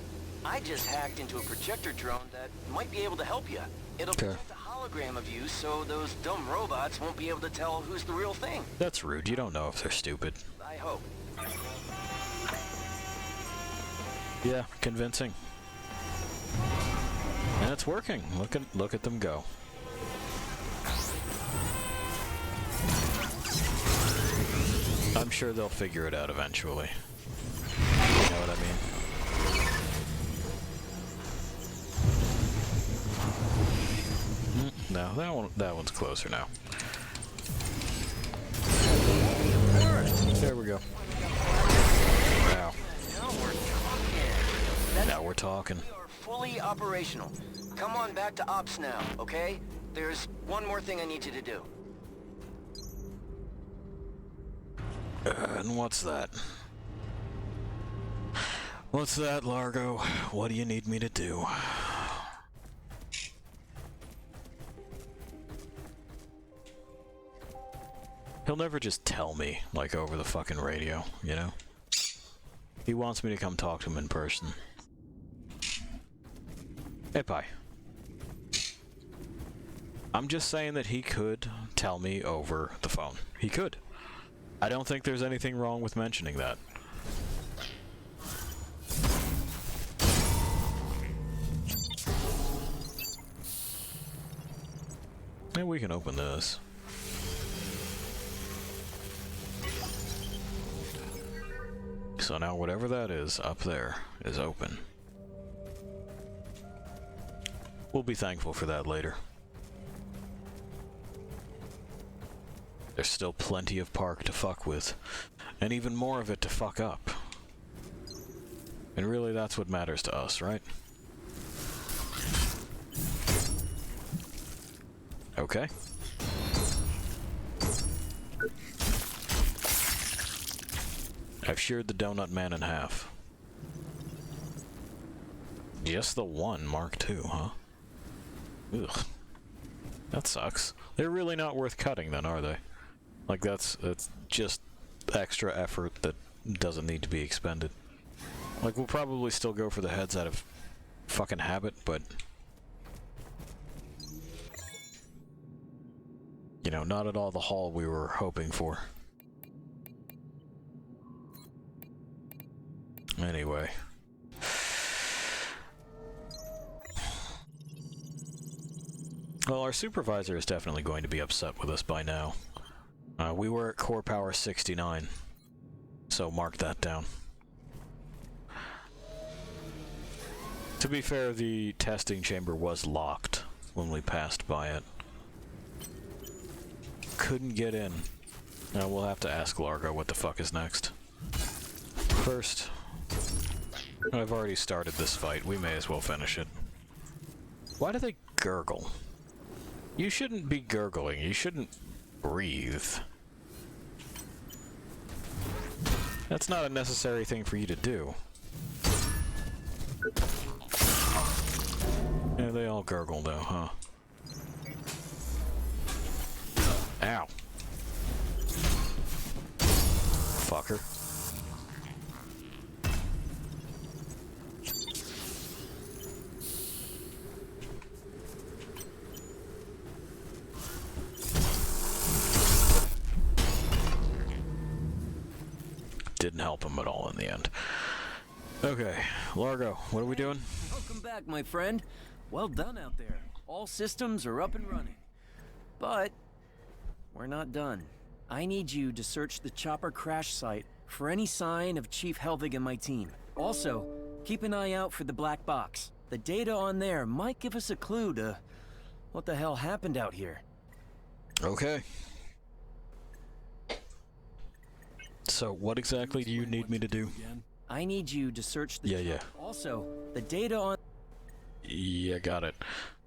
I just hacked into a projector drone that might be able to help you. It'll project a hologram of you so those dumb robots won't be able to tell who's the real thing. That's rude. You don't know if they're stupid. I hope. Yeah, convincing. And it's working. Look at them go. I'm sure they'll figure it out eventually. You know what I mean? No, that one's closer now. There we go. Wow. Now we're talking. We are fully operational. Come on back to ops now, okay? There's one more thing I need you to do. And what's that? What's that, Largo? What do you need me to do? He'll never just tell me, like, over the fucking radio, you know? He wants me to come talk to him in person. Hey, Pi. I'm just saying that he could tell me over the phone. He could. I don't think there's anything wrong with mentioning that. And we can open this. So now whatever that is up there is open. We'll be thankful for that later. There's still plenty of park to fuck with, and even more of it to fuck up. And really, that's what matters to us, right? Okay. I've sheared the donut man in half. Just the one Mark II, huh? Ugh. That sucks. They're really not worth cutting then, are they? Like, that's just extra effort that doesn't need to be expended. Like, we'll probably still go for the heads out of fucking habit, but... you know, not at all the haul we were hoping for. Anyway. Well, our supervisor is definitely going to be upset with us by now. We were at core power 69, so mark that down. To be fair, the testing chamber was locked when we passed by it. Couldn't get in. Now we'll have to ask Largo what the fuck is next. First, I've already started this fight. We may as well finish it. Why do they gurgle? You shouldn't be gurgling. You shouldn't breathe. That's not a necessary thing for you to do. Yeah, they all gurgle though, huh? Ow. Fucker. Didn't help him at all in the end. Okay, Largo, what are we doing? Welcome back, my friend. Well done out there. All systems are up and running. But we're not done. I need you to search the chopper crash site for any sign of Chief Helvig and my team. Also, keep an eye out for the black box. The data on there might give us a clue to what the hell happened out here. Okay. So, what exactly do you need me to do? I need you to search the Yeah. Also, the data on... Yeah, got it.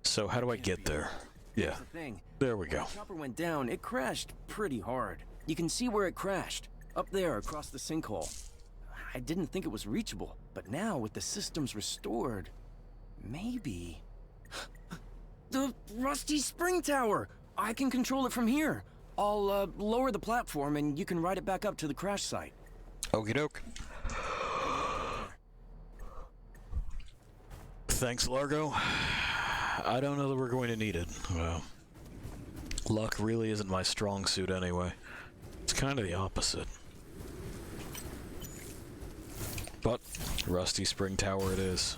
So, how do I get there? Yeah. That's the thing. There we go. When the chopper went down, it crashed pretty hard. You can see where it crashed. Up there, across the sinkhole. I didn't think it was reachable, but now, with the systems restored, maybe... The rusty spring tower! I can control it from here. I'll, lower the platform and you can ride it back up to the crash site. Okie doke. Thanks, Largo. I don't know that we're going to need it. Well, luck really isn't my strong suit anyway. It's kind of the opposite. But, Rusty Spring Tower it is.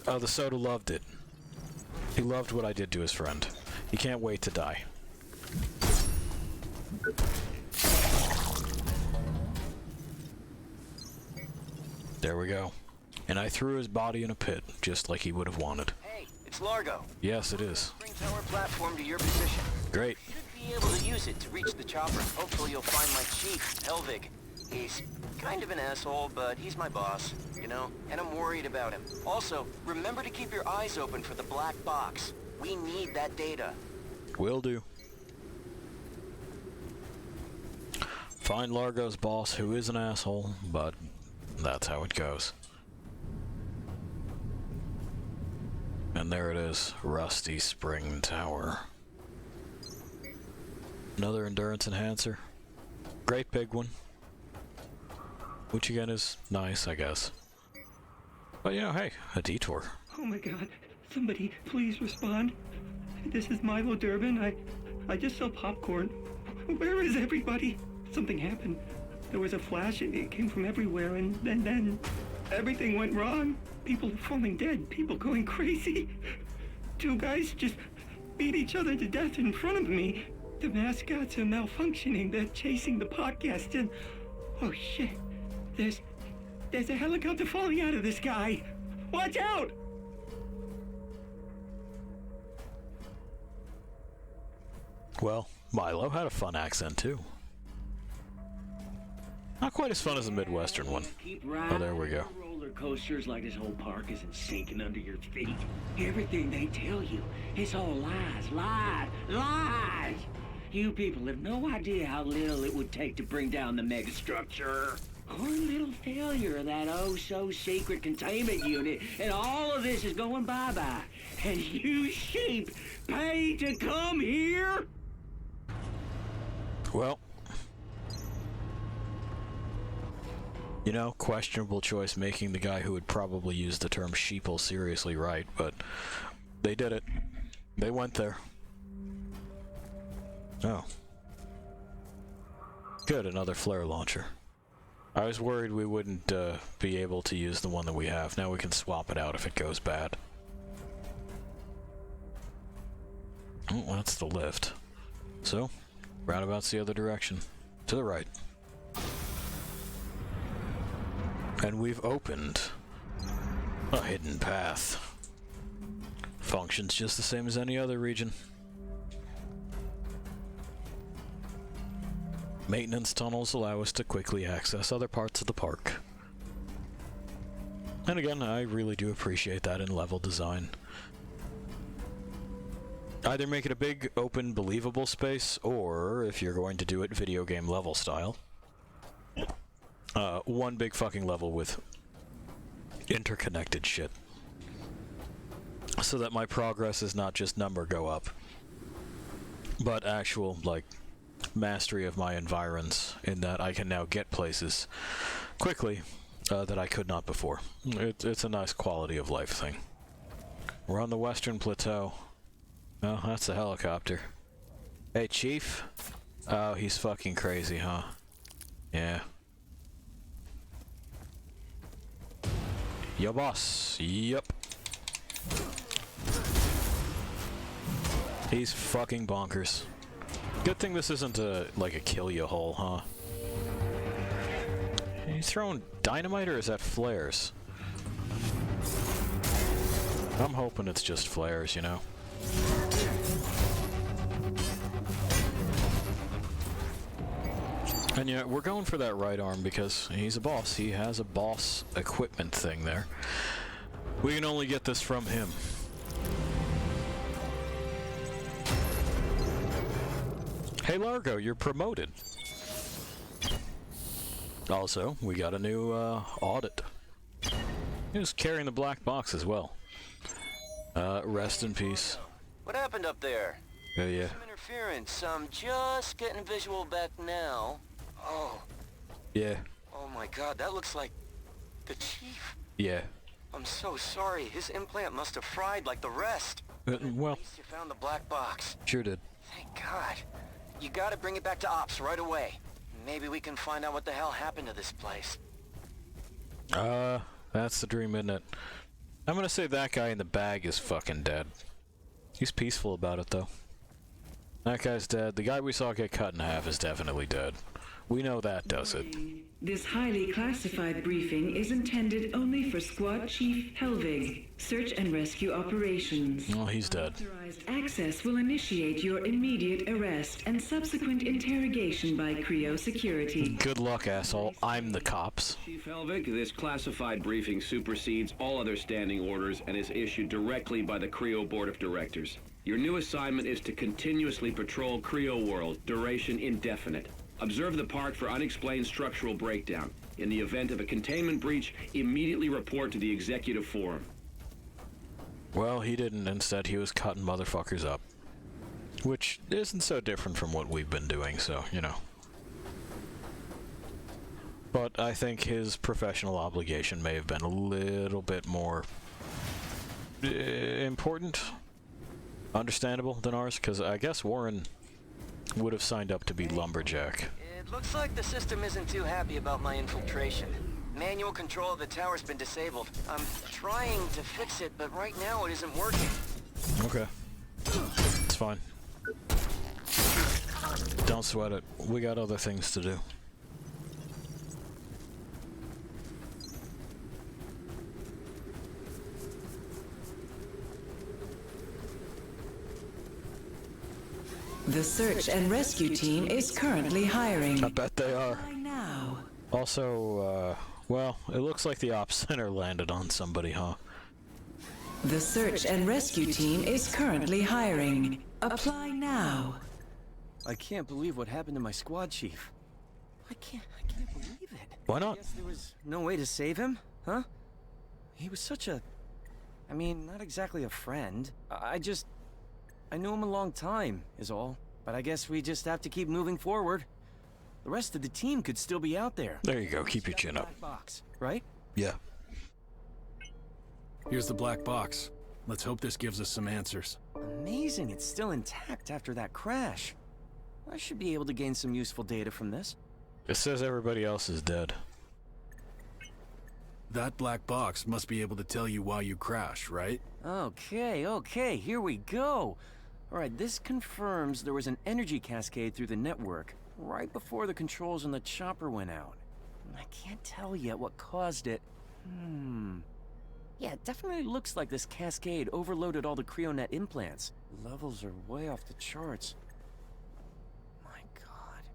Oh, the Soda loved it. He loved what I did to his friend. He can't wait to die. There we go. And I threw his body in a pit, just like he would have wanted. Hey, it's Largo. Yes, it is. Spring tower platform to your position. Great. Should be able to use it to reach the chopper. Hopefully you'll find my chief, Helvig. He's kind of an asshole, but he's my boss, you know? And I'm worried about him. Also, remember to keep your eyes open for the black box. We need that data. Will do. Find Largo's boss, who is an asshole, but that's how it goes. And there it is, Rusty Spring Tower. Another endurance enhancer. Great big one. Which again is nice, I guess. But you know, hey, a detour. Oh my god, somebody please respond. This is Milo Durbin. I just sell popcorn. Where is everybody? Something happened. There was a flash, it came from everywhere, and then everything went wrong. People falling dead, people going crazy. Two guys just beat each other to death in front of me. The mascots are malfunctioning. They're chasing the podcast and... Oh shit. There's a helicopter falling out of the sky. Watch out! Well, Milo had a fun accent too. Not quite as fun as the Midwestern one. Oh, there we go. Roller coasters like this whole park isn't sinking under your feet. Everything they tell you, it's all lies, lies, lies. You people have no idea how little it would take to bring down the megastructure. One little failure of that oh-so-secret containment unit, and all of this is going bye-bye. And you sheep pay to come here? Well, you know, questionable choice making the guy who would probably use the term sheeple seriously right, but they did it. They went there. Oh. Good, another flare launcher. I was worried we wouldn't be able to use the one that we have. Now we can swap it out if it goes bad. Oh, that's the lift. So, roundabout's the other direction. To the right. And we've opened a hidden path. Functions just the same as any other region. Maintenance tunnels allow us to quickly access other parts of the park. And again, I really do appreciate that in level design. Either make it a big, open, believable space, or, if you're going to do it video game level style, one big fucking level with interconnected shit. So that my progress is not just number go up, but actual, like, mastery of my environs, in that I can now get places quickly that I could not before. It's a nice quality of life thing. We're on the Western Plateau. Oh, that's a helicopter. Hey, Chief? Oh, he's fucking crazy, huh? Yeah. Yo, boss. Yep. He's fucking bonkers. Good thing this isn't like a kill you hole, huh? He's throwing dynamite, or is that flares? I'm hoping it's just flares, you know? And yeah, we're going for that right arm because he's a boss. He has a boss equipment thing there. We can only get this from him. Hey Largo, you're promoted. Also, we got a new audit. He was carrying the black box as well. Rest in peace. What happened up there? Yeah. Some interference. I'm just getting visual back now. Oh. Yeah. Oh my god, that looks like the chief. Yeah. I'm so sorry. His implant must have fried like the rest. Well, at least you found the black box. Sure did. Thank God. You gotta bring it back to Ops right away. Maybe we can find out what the hell happened to this place. That's the dream, isn't it? I'm gonna say that guy in the bag is fucking dead. He's peaceful about it, though. That guy's dead. The guy we saw get cut in half is definitely dead. We know that does it. This highly classified briefing is intended only for Squad Chief Helvig, Search and Rescue Operations. Oh, he's dead. Authorized access will initiate your immediate arrest and subsequent interrogation by Creo Security. Good luck, asshole. I'm the cops. Chief Helvig, this classified briefing supersedes all other standing orders and is issued directly by the Creo Board of Directors. Your new assignment is to continuously patrol Creo World, duration indefinite. Observe the park for unexplained structural breakdown. In the event of a containment breach, immediately report to the Executive Forum. Well, he didn't. Instead, he was cutting motherfuckers up. Which isn't so different from what we've been doing, so, you know. But I think his professional obligation may have been a little bit more important, understandable than ours, because I guess Warren would have signed up to be lumberjack. It looks like the system isn't too happy about my infiltration. Manual control of the tower's been disabled. I'm trying to fix it, but right now it isn't working. Okay. It's fine. Don't sweat it. We got other things to do. The search and rescue team is currently hiring. I bet they are. Now. Also, well, it looks like the ops center landed on somebody, huh? The search and rescue team is currently hiring. Apply now. I can't believe what happened to my squad chief. I can't believe it. Why not? I guess there was no way to save him, huh? He was such a... I mean, not exactly a friend. I knew him a long time, is all. But I guess we just have to keep moving forward. The rest of the team could still be out there. There you go, keep your chin up. Box, right? Yeah. Here's the black box. Let's hope this gives us some answers. Amazing, it's still intact after that crash. I should be able to gain some useful data from this. It says everybody else is dead. That black box must be able to tell you why you crashed, right? Okay, here we go. Alright, this confirms there was an energy cascade through the network right before the controls on the chopper went out. I can't tell yet what caused it. Yeah, it definitely looks like this cascade overloaded all the CreoNet implants. Levels are way off the charts. My god.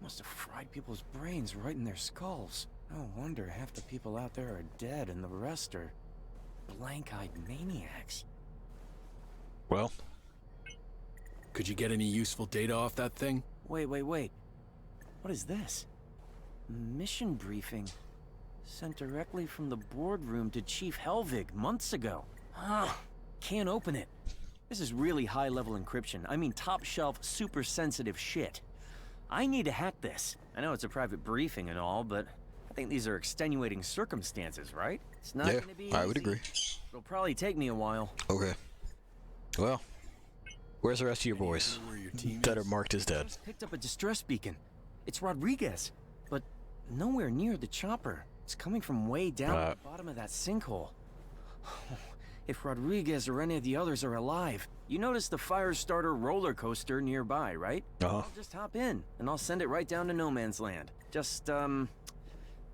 Must have fried people's brains right in their skulls. No wonder half the people out there are dead and the rest are blank-eyed maniacs. Well? Could you get any useful data off that thing? Wait. What is this? Mission briefing. Sent directly from the boardroom to Chief Helvig months ago. Can't open it. This is really high-level encryption. I mean top-shelf, super sensitive shit. I need to hack this. I know it's a private briefing and all, but I think these are extenuating circumstances, right? It's not gonna be easy. I would agree. It'll probably take me a while. Okay. Well, where's the rest of your boys that are marked as dead? Picked up a distress beacon. It's Rodriguez, but nowhere near the chopper. It's coming from way down at the bottom of that sinkhole. If Rodriguez or any of the others are alive, you notice the Firestarter roller coaster nearby, right? I'll just hop in, and I'll send it right down to no man's land. Just,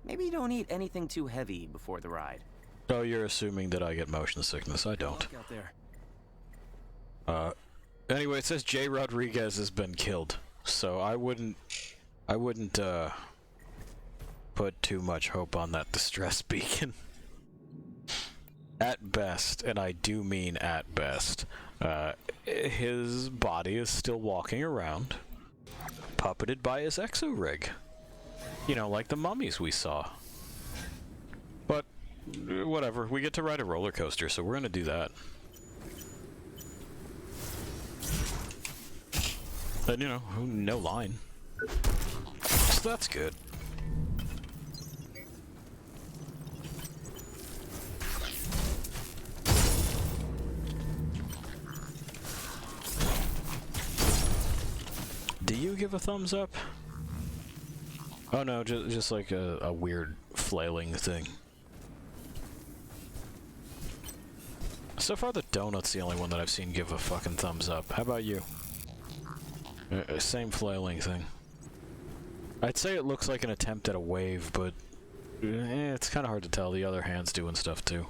maybe don't eat anything too heavy before the ride. Oh, you're assuming that I get motion sickness. I don't. Out there. Anyway, it says J. Rodriguez has been killed, so I wouldn't, put too much hope on that distress beacon. At best, and I do mean at best, his body is still walking around, puppeted by his exo-rig. You know, like the mummies we saw. But, whatever, we get to ride a roller coaster, so we're gonna do that. And, you know, no line. So that's good. Do you give a thumbs up? Oh no, just like a weird flailing thing. So far the donut's the only one that I've seen give a fucking thumbs up. How about you? Same flailing thing. I'd say it looks like an attempt at a wave, but it's kind of hard to tell. The other hand's doing stuff too.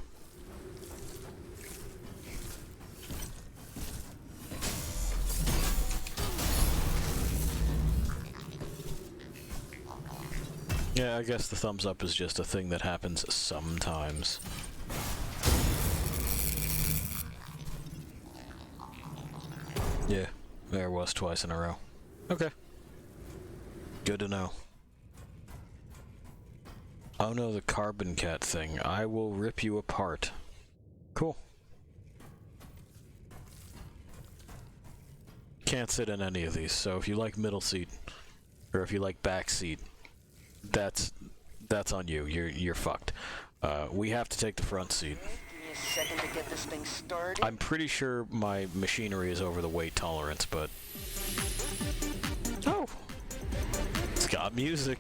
Yeah, I guess the thumbs up is just a thing that happens sometimes. Yeah, there was twice in a row. Okay. Good to know. Oh no, the carbon cat thing. I will rip you apart. Cool. Can't sit in any of these, so if you like middle seat, or if you like back seat, that's on you. You're fucked. We have to take the front seat. Give me a second to get this thing started. I'm pretty sure my machinery is over the weight tolerance, but oh, it's got music.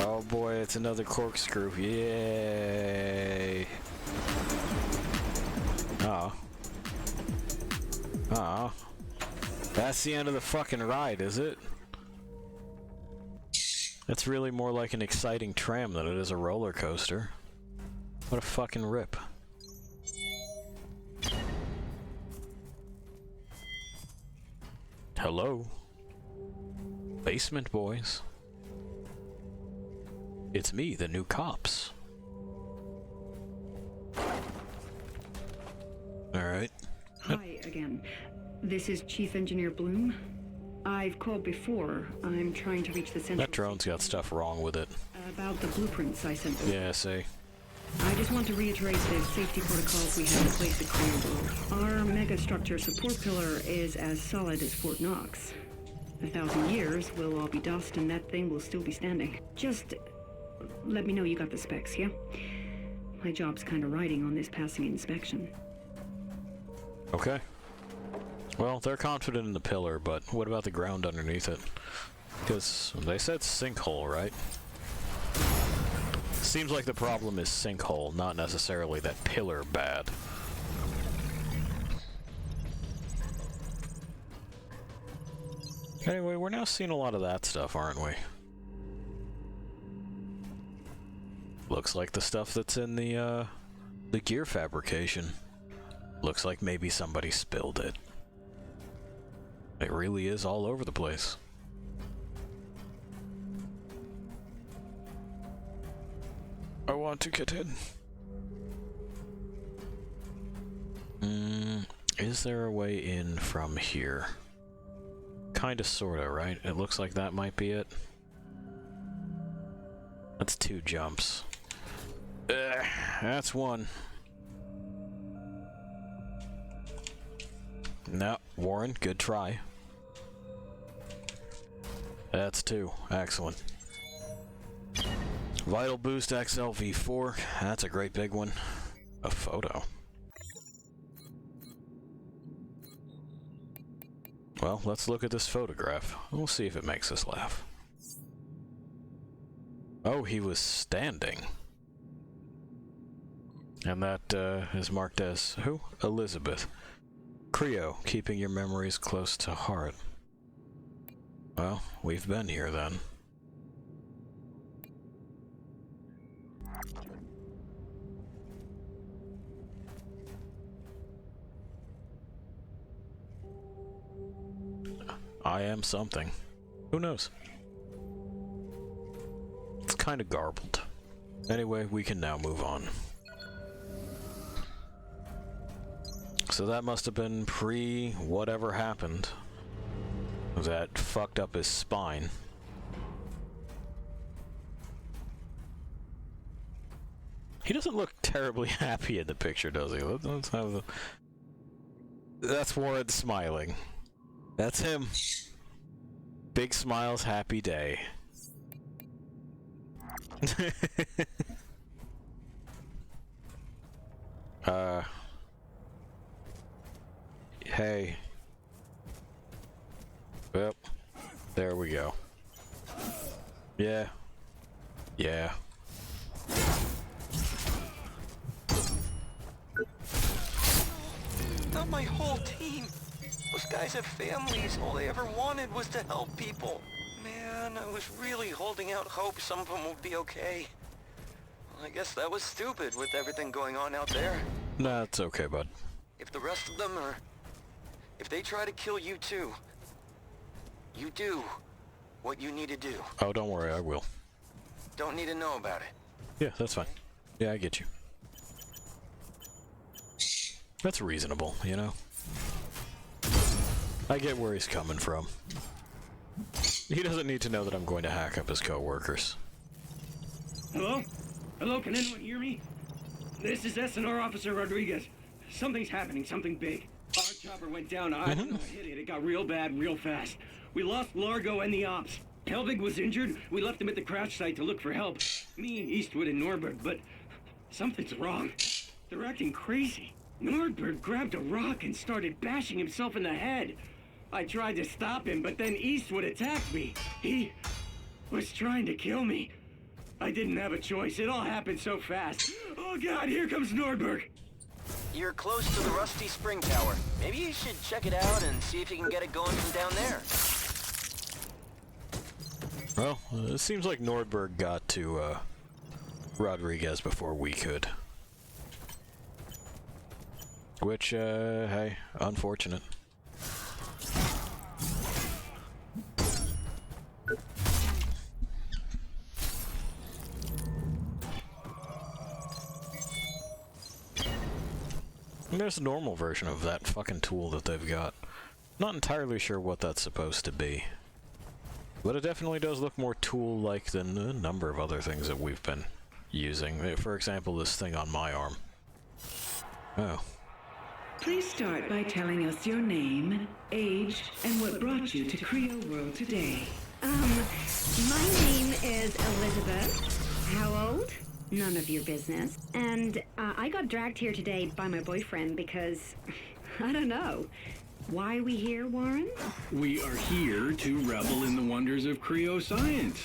Oh boy, it's another corkscrew. Yay! Oh. Oh. That's the end of the fucking ride, is it? That's really more like an exciting tram than it is a roller coaster. What a fucking rip. Hello? Basement boys. It's me, the new cops. Alright. Hi again. This is Chief Engineer Bloom. I've called before. I'm trying to reach the central... That drone's got stuff wrong with it. About the blueprints I sent over. Yeah, see. I just want to reiterate the safety protocols we have in place at Quaker. Our megastructure support pillar is as solid as Fort Knox. 1,000 years, we'll all be dust and that thing will still be standing. Just let me know you got the specs, yeah? My job's kind of riding on this passing inspection. Okay. Well, they're confident in the pillar, but what about the ground underneath it? Because they said sinkhole, right? Seems like the problem is sinkhole, not necessarily that pillar bad. Anyway, we're now seeing a lot of that stuff, aren't we? Looks like the stuff that's in the gear fabrication. Looks like maybe somebody spilled it. It really is all over the place. I want to get in. Is there a way in from here? Kinda, sorta, right? It looks like that might be it. That's 2 jumps. That's 1. No, Warren, good try. That's 2. Excellent. Vital Boost XL V4. That's a great big one. A photo. Well, let's look at this photograph. We'll see if it makes us laugh. Oh, he was standing. And that is marked as who? Elizabeth. Creo, keeping your memories close to heart. Well, we've been here then. I am something. Who knows? It's kind of garbled. Anyway, we can now move on. So that must have been pre-whatever happened that fucked up his spine. He doesn't look terribly happy in the picture, does he? Let's have a... That's Warren smiling. That's him. Big smiles, happy day. Hey. Yep. There we go. Yeah. Yeah. Not my whole team. Those guys have families. All they ever wanted was to help people. Man, I was really holding out hope some of them would be okay. Well, I guess that was stupid with everything going on out there. Nah, it's okay, bud. If the rest of them are... If they try to kill you too, you do what you need to do. Oh, don't worry, I will. Don't need to know about it. Yeah, that's fine. Yeah, I get you. That's reasonable, you know? I get where he's coming from. He doesn't need to know that I'm going to hack up his co-workers. Hello? Hello, can anyone hear me? This is SNR Officer Rodriguez. Something's happening, something big. Our chopper went down. I don't know what hit it. It got real bad real fast. We lost Largo and the ops. Helvig was injured. We left him at the crash site to look for help. Me, Eastwood, and Nordberg, but something's wrong. They're acting crazy. Nordberg grabbed a rock and started bashing himself in the head. I tried to stop him, but then Eastwood attacked me. He was trying to kill me. I didn't have a choice. It all happened so fast. Oh God, here comes Nordberg. You're close to the Rusty Spring Tower. Maybe you should check it out and see if you can get it going from down there. Well, it seems like Nordberg got to Rodriguez before we could. Which, hey, unfortunate. And there's a normal version of that fucking tool that they've got. Not entirely sure what that's supposed to be. But it definitely does look more tool-like than a number of other things that we've been using. For example, this thing on my arm. Oh. Please start by telling us your name, age, and what brought you to Creo World today. My name is Elizabeth. How old? None of your business. And I got dragged here today by my boyfriend because, I don't know. Why are we here, Warren? We are here to revel in the wonders of Creo science.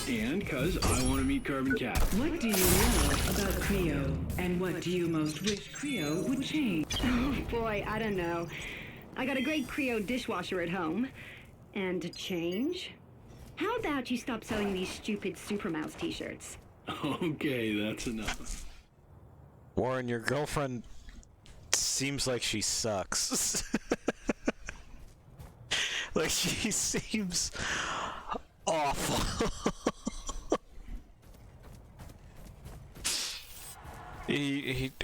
And because I want to meet Carbon Cat. What do you love about Creo? And what do you most wish Creo would change? Oh boy, I don't know. I got a great Creo dishwasher at home. And to change? How about you stop selling these stupid Super Mouse t-shirts? Okay, that's enough. Warren, your girlfriend seems like she sucks. Like, she seems awful.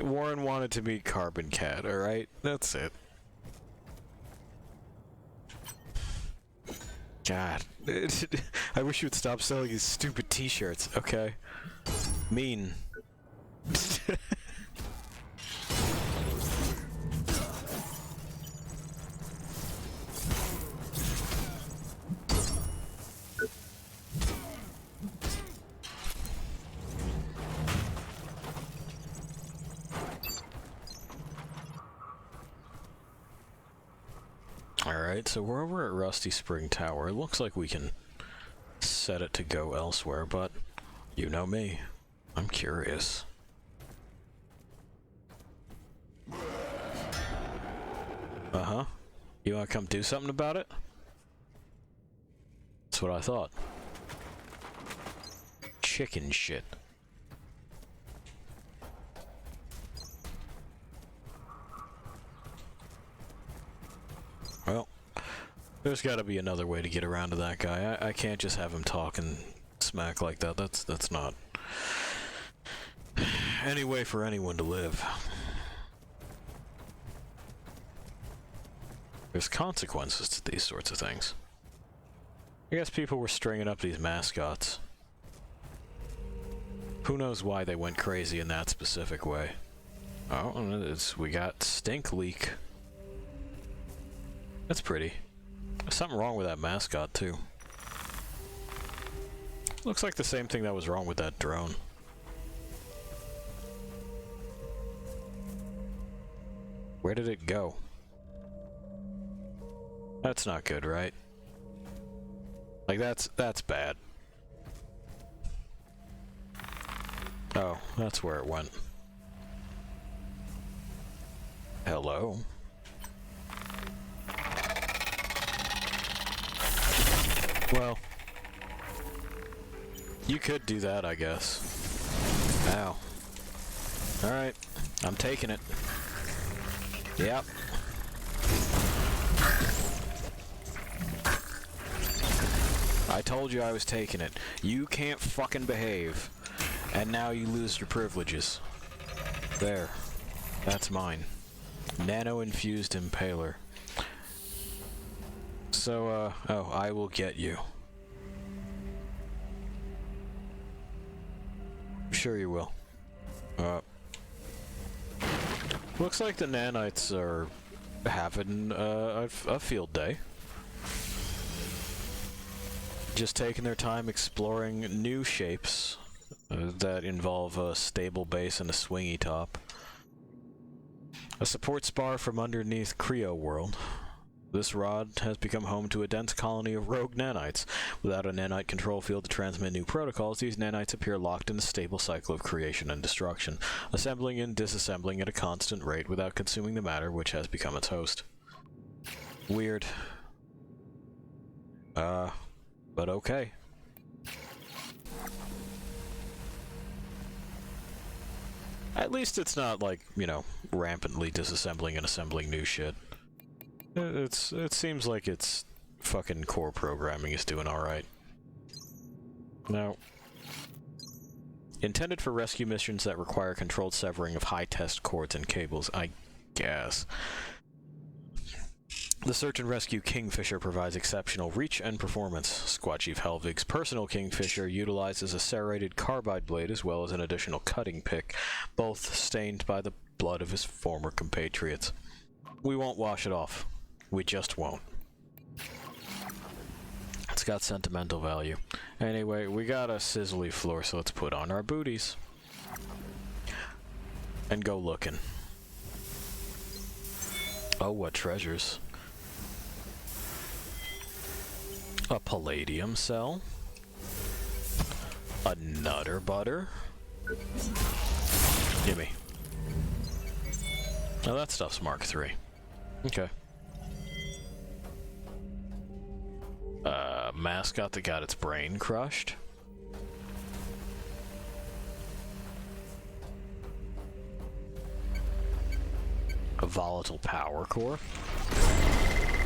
Warren wanted to meet Carbon Cat, alright? That's it. God. I wish you would stop selling these stupid t-shirts, okay? Mean. Alright. Alright, so we're over at Rusty Spring Tower. It looks like we can set it to go elsewhere, but you know me. I'm curious. Uh-huh. You wanna come do something about it? That's what I thought. Chicken shit. Well, there's gotta be another way to get around to that guy. I can't just have him talking smack like that. That's not any way for anyone to live. There's consequences to these sorts of things. I guess people were stringing up these mascots. Who knows why they went crazy in that specific way. Oh, we got Stink Leak. That's pretty. There's something wrong with that mascot, too. Looks like the same thing that was wrong with that drone. Where did it go? That's not good, right? Like, that's bad. Oh, that's where it went. Hello? Well, you could do that, I guess. Ow. Alright, I'm taking it. Yep. I told you I was taking it. You can't fucking behave. And now you lose your privileges. There. That's mine. Nano-infused impaler. So, oh, I will get you. Sure you will. Looks like the nanites are having a field day. Just taking their time exploring new shapes that involve a stable base and a swingy top. A support spar from underneath Creo World. This rod has become home to a dense colony of rogue nanites. Without a nanite control field to transmit new protocols, these nanites appear locked in a stable cycle of creation and destruction, assembling and disassembling at a constant rate without consuming the matter which has become its host. Weird. But okay. At least it's not like, you know, rampantly disassembling and assembling new shit. It seems like its fucking core programming is doing alright. Now, intended for rescue missions that require controlled severing of high-test cords and cables, I guess. The Search and Rescue Kingfisher provides exceptional reach and performance. Squad Chief Helvig's personal Kingfisher utilizes a serrated carbide blade as well as an additional cutting pick, both stained by the blood of his former compatriots. We won't wash it off. We just won't. It's got sentimental value. Anyway, we got a sizzly floor, so let's put on our booties. And go looking. Oh, what treasures. A palladium cell. A nutter butter. Gimme. Oh, that stuff's Mark III. Okay. Mascot that got its brain crushed. A volatile power core.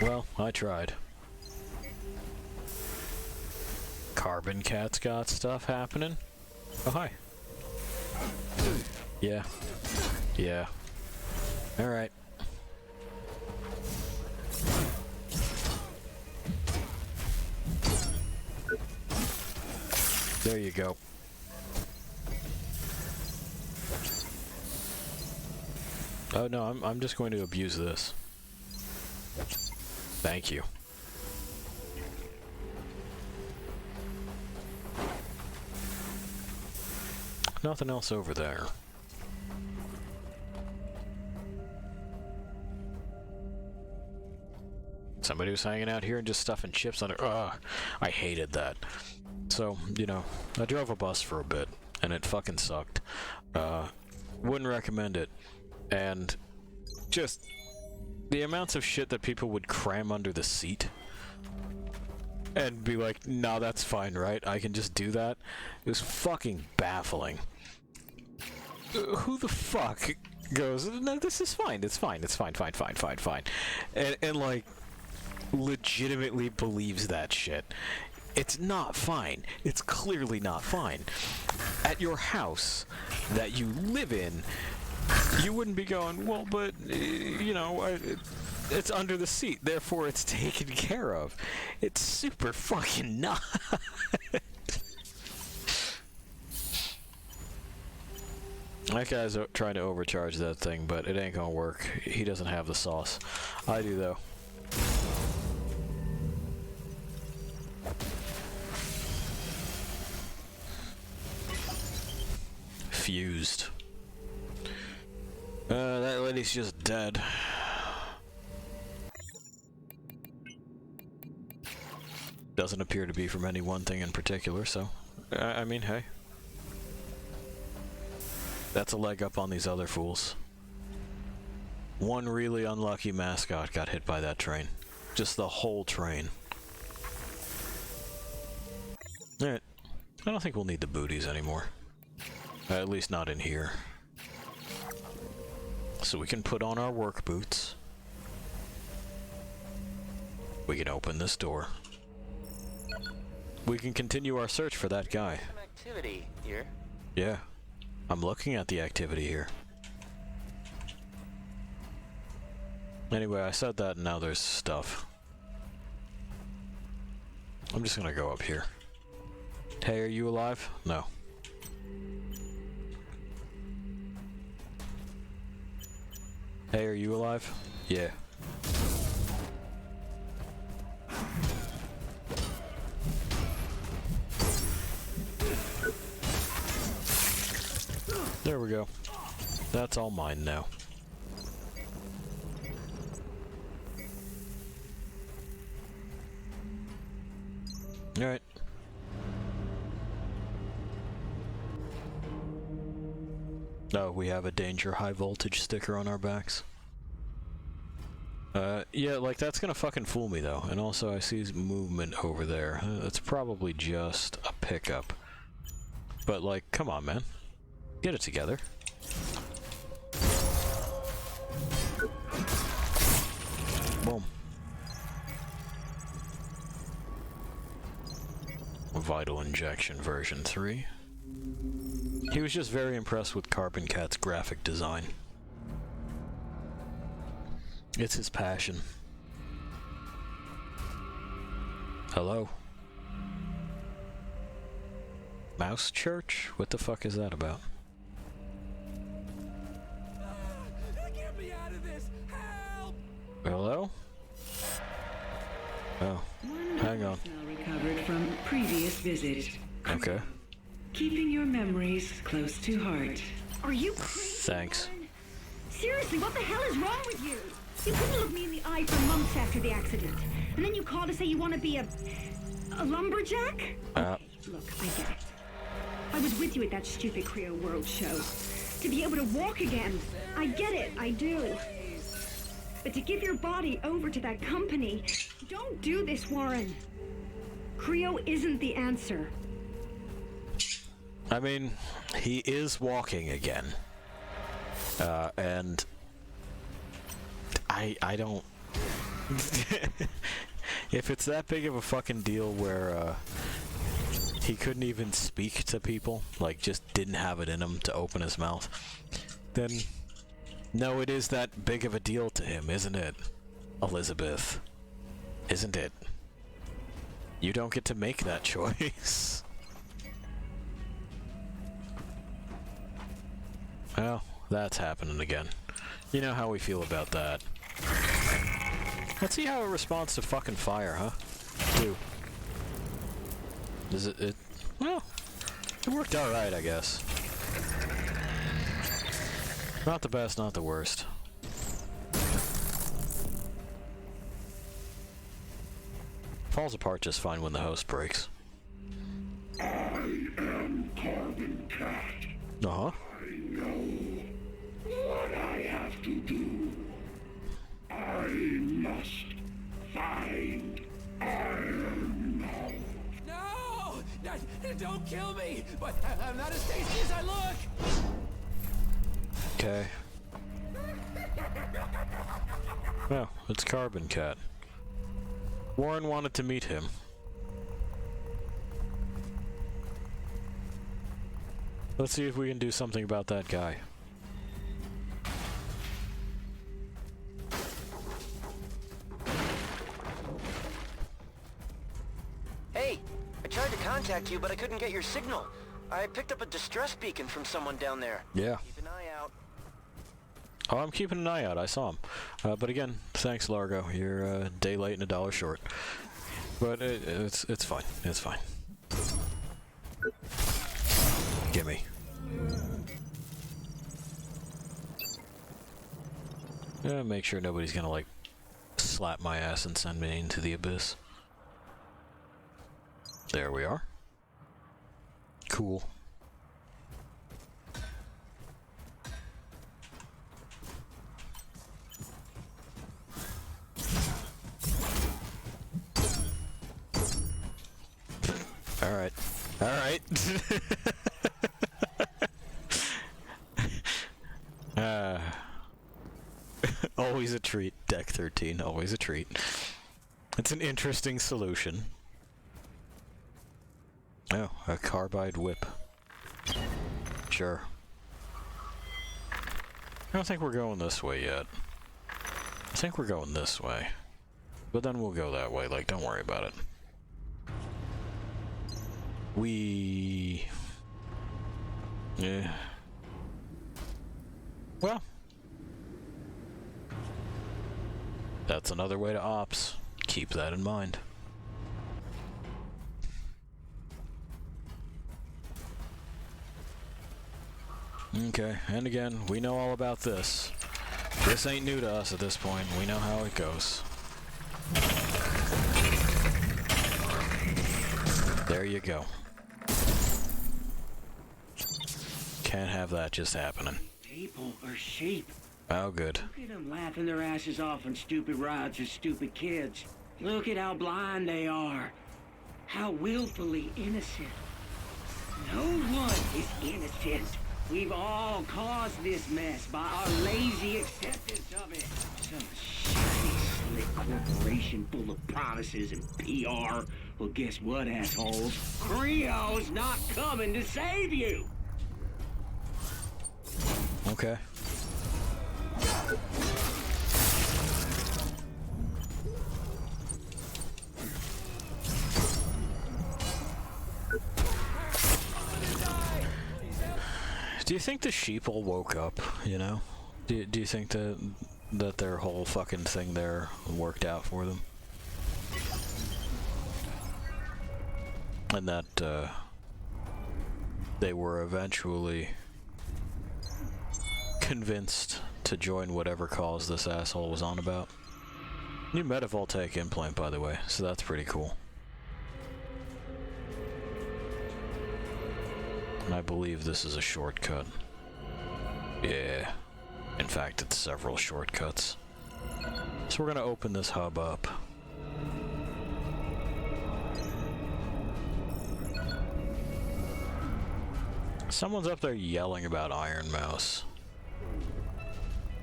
Well, I tried. Carbon Cat's got stuff happening. Oh, hi. Yeah. Yeah. Alright. There you go. Oh no, I'm just going to abuse this. Thank you. Nothing else over there. Somebody was hanging out here and just stuffing chips on it. Ugh, I hated that. So, you know, I drove a bus for a bit, and it fucking sucked. Wouldn't recommend it. And just the amounts of shit that people would cram under the seat and be like, nah, that's fine, right? I can just do that. It was fucking baffling. Who the fuck goes, no, this is fine, it's fine, it's fine, fine. And like, legitimately believes that shit. It's not fine. It's clearly not fine. At your house that you live in, you wouldn't be going, well, but, you know, it's under the seat, therefore it's taken care of. It's super fucking not. That guy's trying to overcharge that thing, but it ain't gonna work. He doesn't have the sauce. I do, though. Fused. That lady's just dead. Doesn't appear to be from any one thing in particular, so... I mean, hey. That's a leg up on these other fools. One really unlucky mascot got hit by that train. Just the whole train. Alright. I don't think we'll need the booties anymore. At least not in here. So we can put on our work boots. We can open this door. We can continue our search for that guy. Some activity here. Yeah. I'm looking at the activity here. Anyway, I said that and now there's stuff. I'm just gonna go up here. Hey, are you alive? No. Hey, are you alive? Yeah. There we go. That's all mine now. Alright. Oh, we have a danger high voltage sticker on our backs. Yeah, like that's gonna fucking fool me though. And also I see movement over there. That's probably just a pickup. But like, come on, man. Get it together. Boom. Vital injection version 3. He was just very impressed with Carbon Cat's graphic design. It's his passion. Hello? Mouse Church? What the fuck is that about? Get me out of this! Help! Hello? Oh, hang on. Recovered from previous visit. Okay. Keeping your memories close to heart. Are you crazy? Thanks. Seriously, what the hell is wrong with you? You couldn't look me in the eye for months after the accident. And then you call to say you want to be a lumberjack? Okay, look, I get it. I was with you at that stupid Creo World show. To be able to walk again, I get it, I do. But to give your body over to that company, don't do this, Warren. Creo isn't the answer. I mean, he is walking again. And I don't... If it's that big of a fucking deal where, he couldn't even speak to people, like, just didn't have it in him to open his mouth, then, no, it is that big of a deal to him, isn't it, Elizabeth? Isn't it? You don't get to make that choice. Well, that's happening again. You know how we feel about that. Let's see how it responds to fucking fire, huh? Dude. Does it... Well, it worked alright, I guess. Not the best, not the worst. falls apart just fine when the host breaks. I am Carbon Cat. Uh-huh. I know what I have to do. I must find Iron Mouth. No! Don't kill me! But I'm not as tasty as I look! Okay. Well, it's Carbon Cat. Warren wanted to meet him. Let's see if we can do something about that guy. Hey, I tried to contact you, but I couldn't get your signal. I picked up a distress beacon from someone down there. Yeah. Keep an eye out. Oh, I'm keeping an eye out. I saw him. But again, thanks, Largo. You're a day late and $1 short. But it's fine. It's fine. Gimme. Make sure nobody's gonna, like, slap my ass and send me into the abyss. There we are. Cool. Alright. Alright. Always a treat, Deck 13. Always a treat. It's an interesting solution. Oh, a carbide whip. Sure. I don't think we're going this way yet. I think we're going this way. But then we'll go that way, like, don't worry about it. Yeah. Well. That's another way to ops. Keep that in mind. Okay, and again, we know all about this. This ain't new to us at this point. We know how it goes. There you go. Can't have that just happening. People are sheep. Oh, good. Look at them laughing their asses off on stupid rides with stupid kids. Look at how blind they are. How willfully innocent. No one is innocent. We've all caused this mess by our lazy acceptance of it. Some shiny, slick corporation full of promises and PR. Well, guess what, assholes? Creo's not coming to save you! Okay. Do you think the sheep all woke up, you know? Do you think that their whole fucking thing there worked out for them? And that, they were eventually convinced to join whatever cause this asshole was on about? New metavoltaic implant, by the way, so that's pretty cool. And I believe this is a shortcut. Yeah. In fact, it's several shortcuts. So we're gonna open this hub up. Someone's up there yelling about Iron Mouse.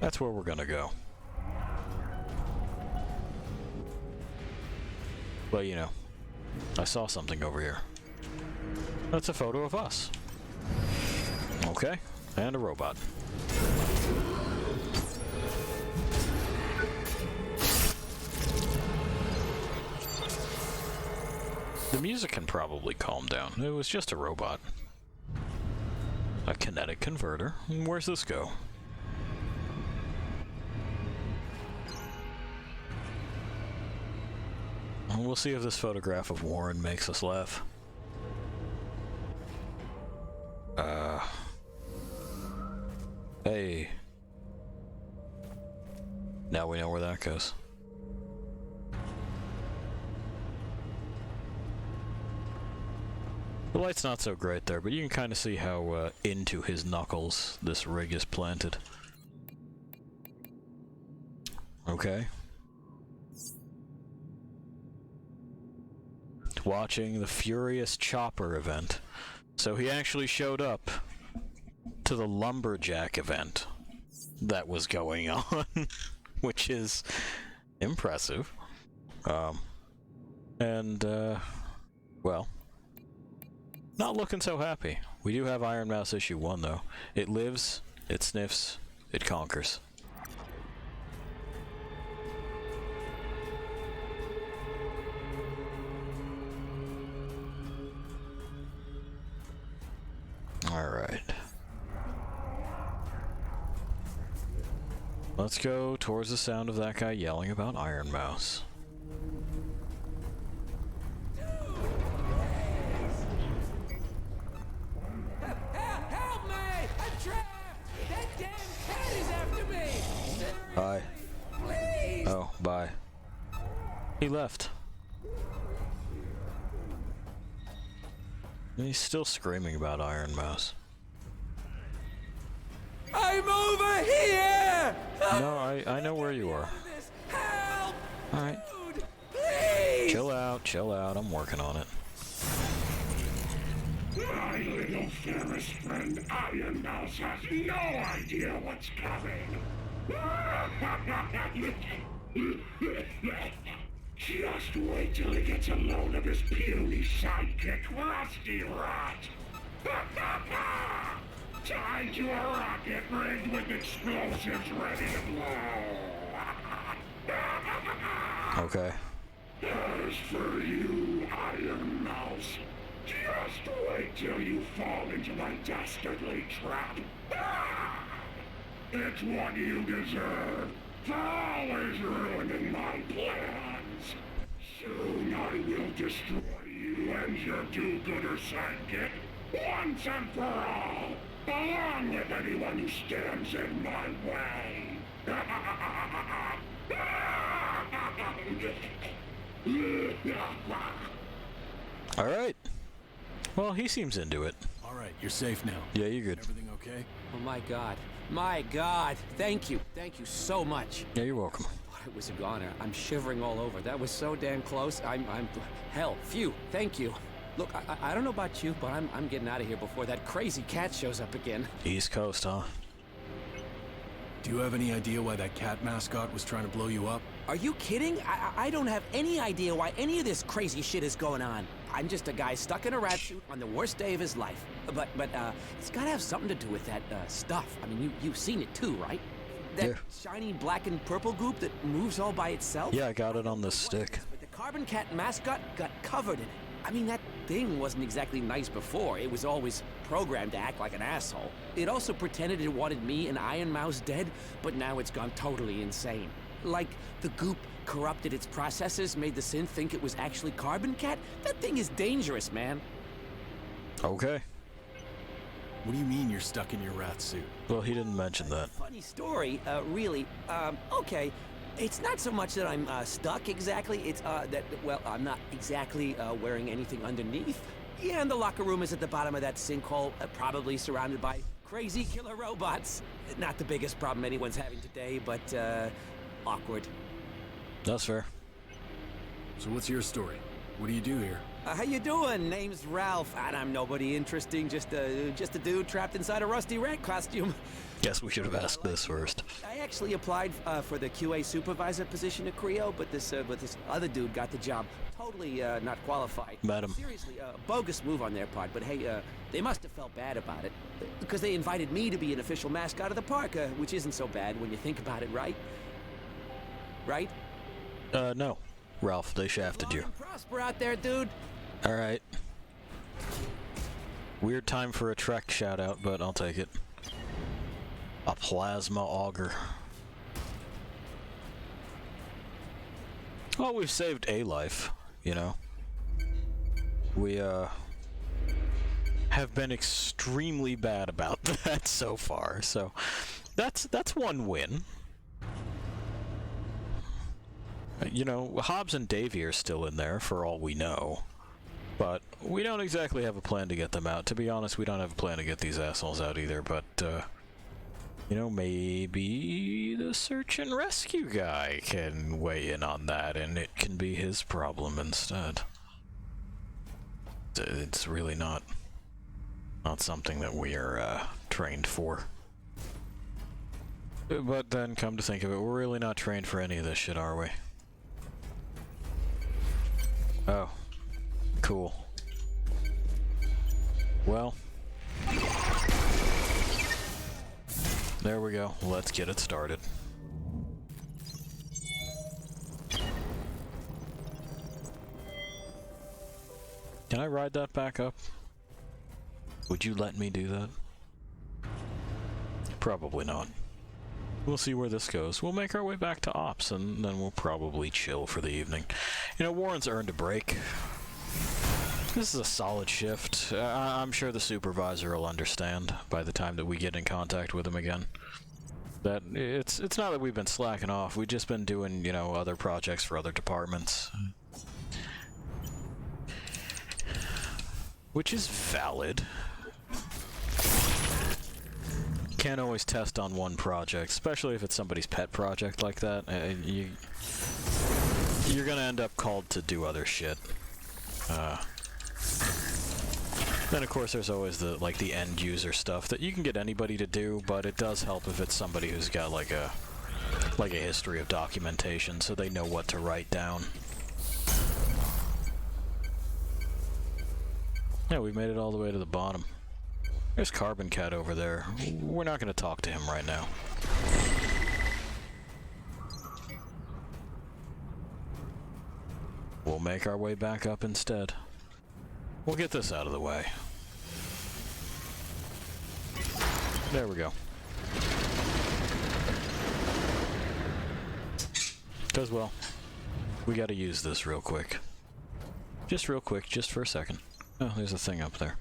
That's where we're gonna go. But, you know, I saw something over here. That's a photo of us. Okay, and a robot. The music can probably calm down. It was just a robot. A kinetic converter. Where's this go? We'll see if this photograph of Warren makes us laugh. Hey. Now we know where that goes. The light's not so great there, but you can kind of see how into his knuckles this rig is planted. Okay. Watching the Furious Chopper event. So he actually showed up to the Lumberjack event that was going on, which is impressive. Well, not looking so happy. We do have Iron Mouse issue 1, though. It lives, it sniffs, it conquers. Alright. Let's go towards the sound of that guy yelling about Iron Mouse. Help me! I'm trapped! That damn cat is after me! Bye. Please! Oh, bye. He left. And he's still screaming about Iron Mouse. I'm over here! No, I know where you are. Help! Alright. Please! Chill out, I'm working on it. My little fairest friend Iron Mouse has no idea what's coming. Just wait till he gets a load of his puny sidekick, Rusty Rat. Tied to a rocket rigged with explosives ready to blow. Okay. As for you, Iron Mouse, just wait till you fall into my dastardly trap. It's what you deserve for always ruining my plans. Soon I will destroy you and your do-gooder sidekick once and for all, along with anyone who stands in my way. Alright. Well, he seems into it. Alright, you're safe now. Yeah, you're good. Everything okay? Oh my God. My God. Thank you. Thank you so much. Yeah, you're welcome. It was a goner. I'm shivering all over. That was so damn close. Hell, phew. Thank you. Look, I don't know about you, but I'm getting out of here before that crazy cat shows up again. East Coast, huh? Do you have any idea why that cat mascot was trying to blow you up? Are you kidding? I don't have any idea why any of this crazy shit is going on. I'm just a guy stuck in a rat suit on the worst day of his life. But it's gotta have something to do with that stuff. I mean, you've seen it too, right? That shiny black and purple goop that moves all by itself? Yeah, I got it on this stick. But the Carbon Cat mascot got covered in it. I mean, that thing wasn't exactly nice before. It was always programmed to act like an asshole. It also pretended it wanted me and Iron Mouse dead, but now it's gone totally insane. Like, the goop corrupted its processors, made the synth think it was actually Carbon Cat? That thing is dangerous, man. Okay. What do you mean you're stuck in your rat suit? Well, he didn't mention that. Funny story, really. Okay. It's not so much that I'm stuck exactly, it's that, well, I'm not exactly wearing anything underneath. Yeah, and the locker room is at the bottom of that sinkhole, probably surrounded by crazy killer robots. Not the biggest problem anyone's having today, but awkward. That's fair. So what's your story? What do you do here? How you doing? Name's Ralph, and I'm nobody interesting, just a dude trapped inside a rusty rat costume. Guess we should have asked this first. I actually applied for the QA supervisor position at Creo, but this other dude got the job. Totally not qualified. Met him. Seriously, bogus move on their part, but hey, they must have felt bad about it. Because they invited me to be an official mascot of the park, which isn't so bad when you think about it, right? Right? No. Ralph, they shafted you. Prosper out there, dude. Alright. Weird time for a Trek shout-out, but I'll take it. A plasma auger. Well, we've saved a life, you know. We, have been extremely bad about that so far, so that's one win. You know, Hobbs and Davey are still in there, for all we know. But we don't exactly have a plan to get them out. To be honest, we don't have a plan to get these assholes out either, but, you know, maybe the search and rescue guy can weigh in on that, and it can be his problem instead. It's really not something that we are, trained for. But then, come to think of it, we're really not trained for any of this shit, are we? Oh. Cool. Well. There we go. Let's get it started. Can I ride that back up? Would you let me do that? Probably not. We'll see where this goes. We'll make our way back to Ops, and then we'll probably chill for the evening. You know, Warren's earned a break. This is a solid shift. I'm sure the supervisor will understand by the time that we get in contact with him again. That it's not that we've been slacking off. We've just been doing, you know, other projects for other departments. Which is valid. Can't always test on one project, especially if it's somebody's pet project like that. You're gonna end up called to do other shit. Then of course there's always the end user stuff that you can get anybody to do, but it does help if it's somebody who's got like a history of documentation, so they know what to write down. Yeah, we made it all the way to the bottom. There's Carbon Cat over there. We're not going to talk to him right now. We'll make our way back up instead. We'll get this out of the way. There we go. Because, well, we got to use this real quick. Just real quick, just for a second. Oh, there's a thing up there.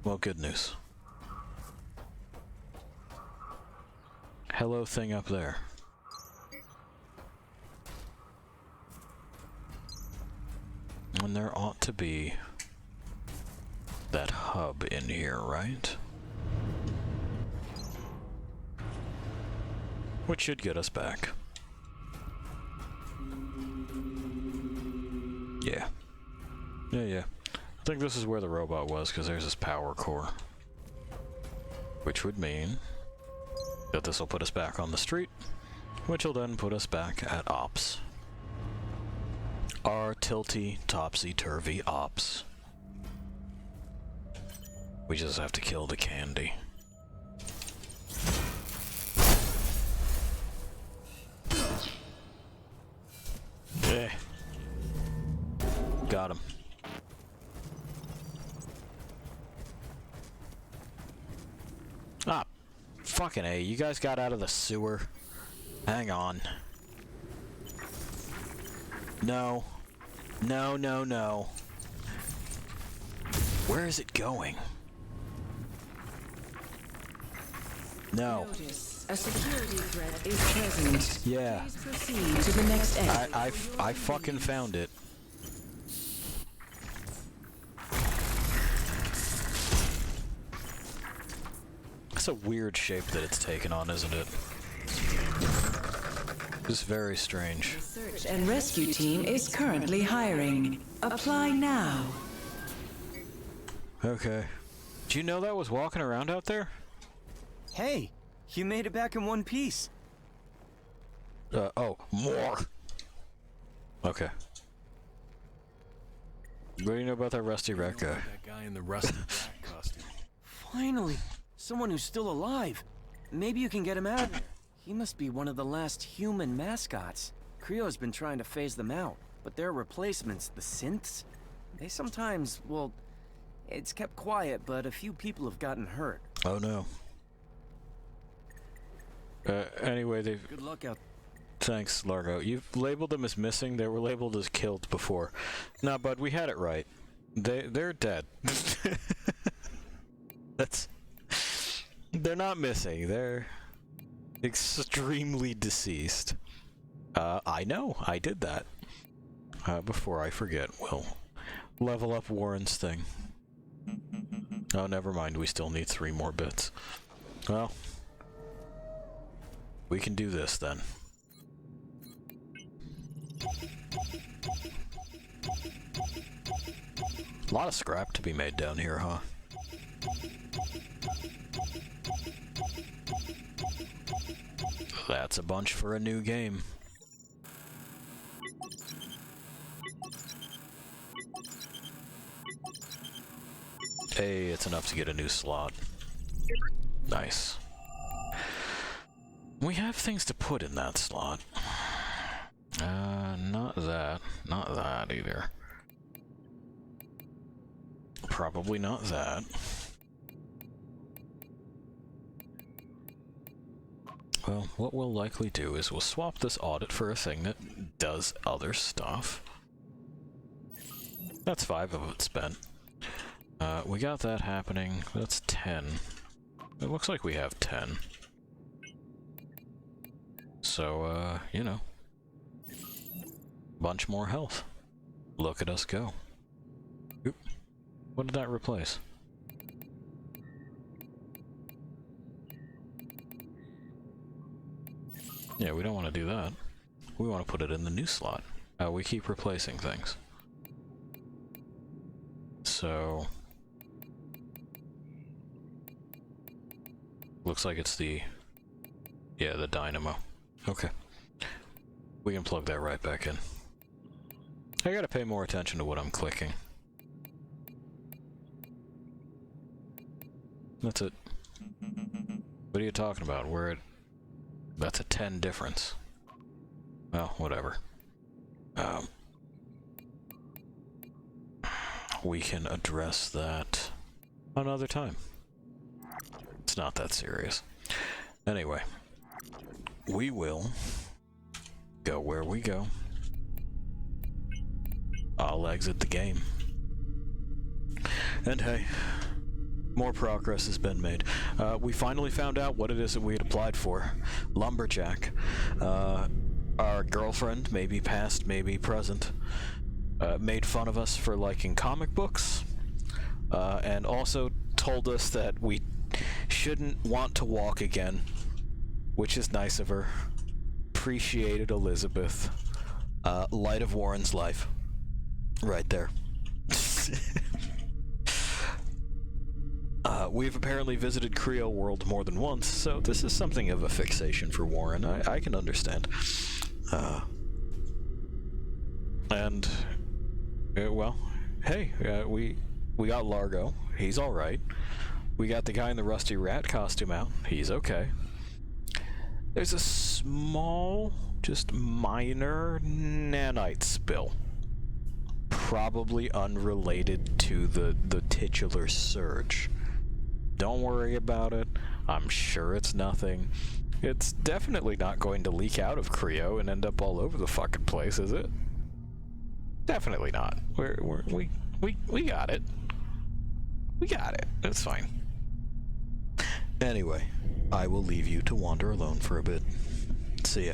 Well, good news. Hello thing up there. And there ought to be that hub in here, right? Which should get us back. Yeah. Yeah. I think this is where the robot was, because there's this power core. Which would mean that this will put us back on the street, which will then put us back at Ops. Our tilty, topsy-turvy Ops. We just have to kill the candy. Eh. Got him. Ah, fucking A, you guys got out of the sewer. Hang on. No. No. Where is it going? No. Notice a security threat is present. Yeah. Please proceed to the next exit. I fucking found it. It's a weird shape that it's taken on, isn't it? It's very strange. The search and rescue team is currently hiring. Apply now. Okay. Do you know that was walking around out there? Hey, you made it back in one piece. Oh, more. Okay. What do you know about that rusty rat guy? That guy in the rusty rat costume. Finally, someone who's still alive. Maybe you can get him out of there. He must be one of the last human mascots. Creo's been trying to phase them out, but their replacements, the synths, they sometimes, well, it's kept quiet, but a few people have gotten hurt. Oh no. Anyway, they've... Good luck out. Thanks, Largo. You've labeled them as missing. They were labeled as killed before. Nah, bud, we had it right. They're dead. They're not missing. They're extremely deceased. I know. I did that. Before I forget, we'll level up Warren's thing. Oh, never mind. We still need 3 more bits. Well, we can do this then. A lot of scrap to be made down here, huh? That's a bunch for a new game. Hey, it's enough to get a new slot. Nice. We have things to put in that slot. Not that. Not that either. Probably not that. Well, what we'll likely do is we'll swap this audit for a thing that does other stuff. That's 5 of it spent. We got that happening. That's 10. It looks like we have 10. So, you know. Bunch more health. Look at us go. Oop. What did that replace? Yeah, we don't want to do that. We want to put it in the new slot. We keep replacing things. So... looks like it's the... yeah, the dynamo. Okay. We can plug that right back in. I gotta pay more attention to what I'm clicking. That's it. What are you talking about? We're at... that's a 10 difference. Well, whatever. We can address that another time. It's not that serious. Anyway, we will go where we go. I'll exit the game. And hey, more progress has been made. We finally found out what it is that we had applied for. Lumberjack. Our girlfriend, maybe past, maybe present, made fun of us for liking comic books, and also told us that we shouldn't want to walk again, which is nice of her. Appreciated, Elizabeth. Light of Warren's life. Right there. We've apparently visited Creo World more than once, so this is something of a fixation for Warren. I can understand. And, well, hey, we got Largo. He's alright. We got the guy in the Rusty Rat costume out. He's okay. There's a small, just minor nanite spill. Probably unrelated to the titular surge. Don't worry about it. I'm sure it's nothing. It's definitely not going to leak out of Creo and end up all over the fucking place, is it? Definitely not. We got it. We got it. It's fine. Anyway, I will leave you to wander alone for a bit. See ya.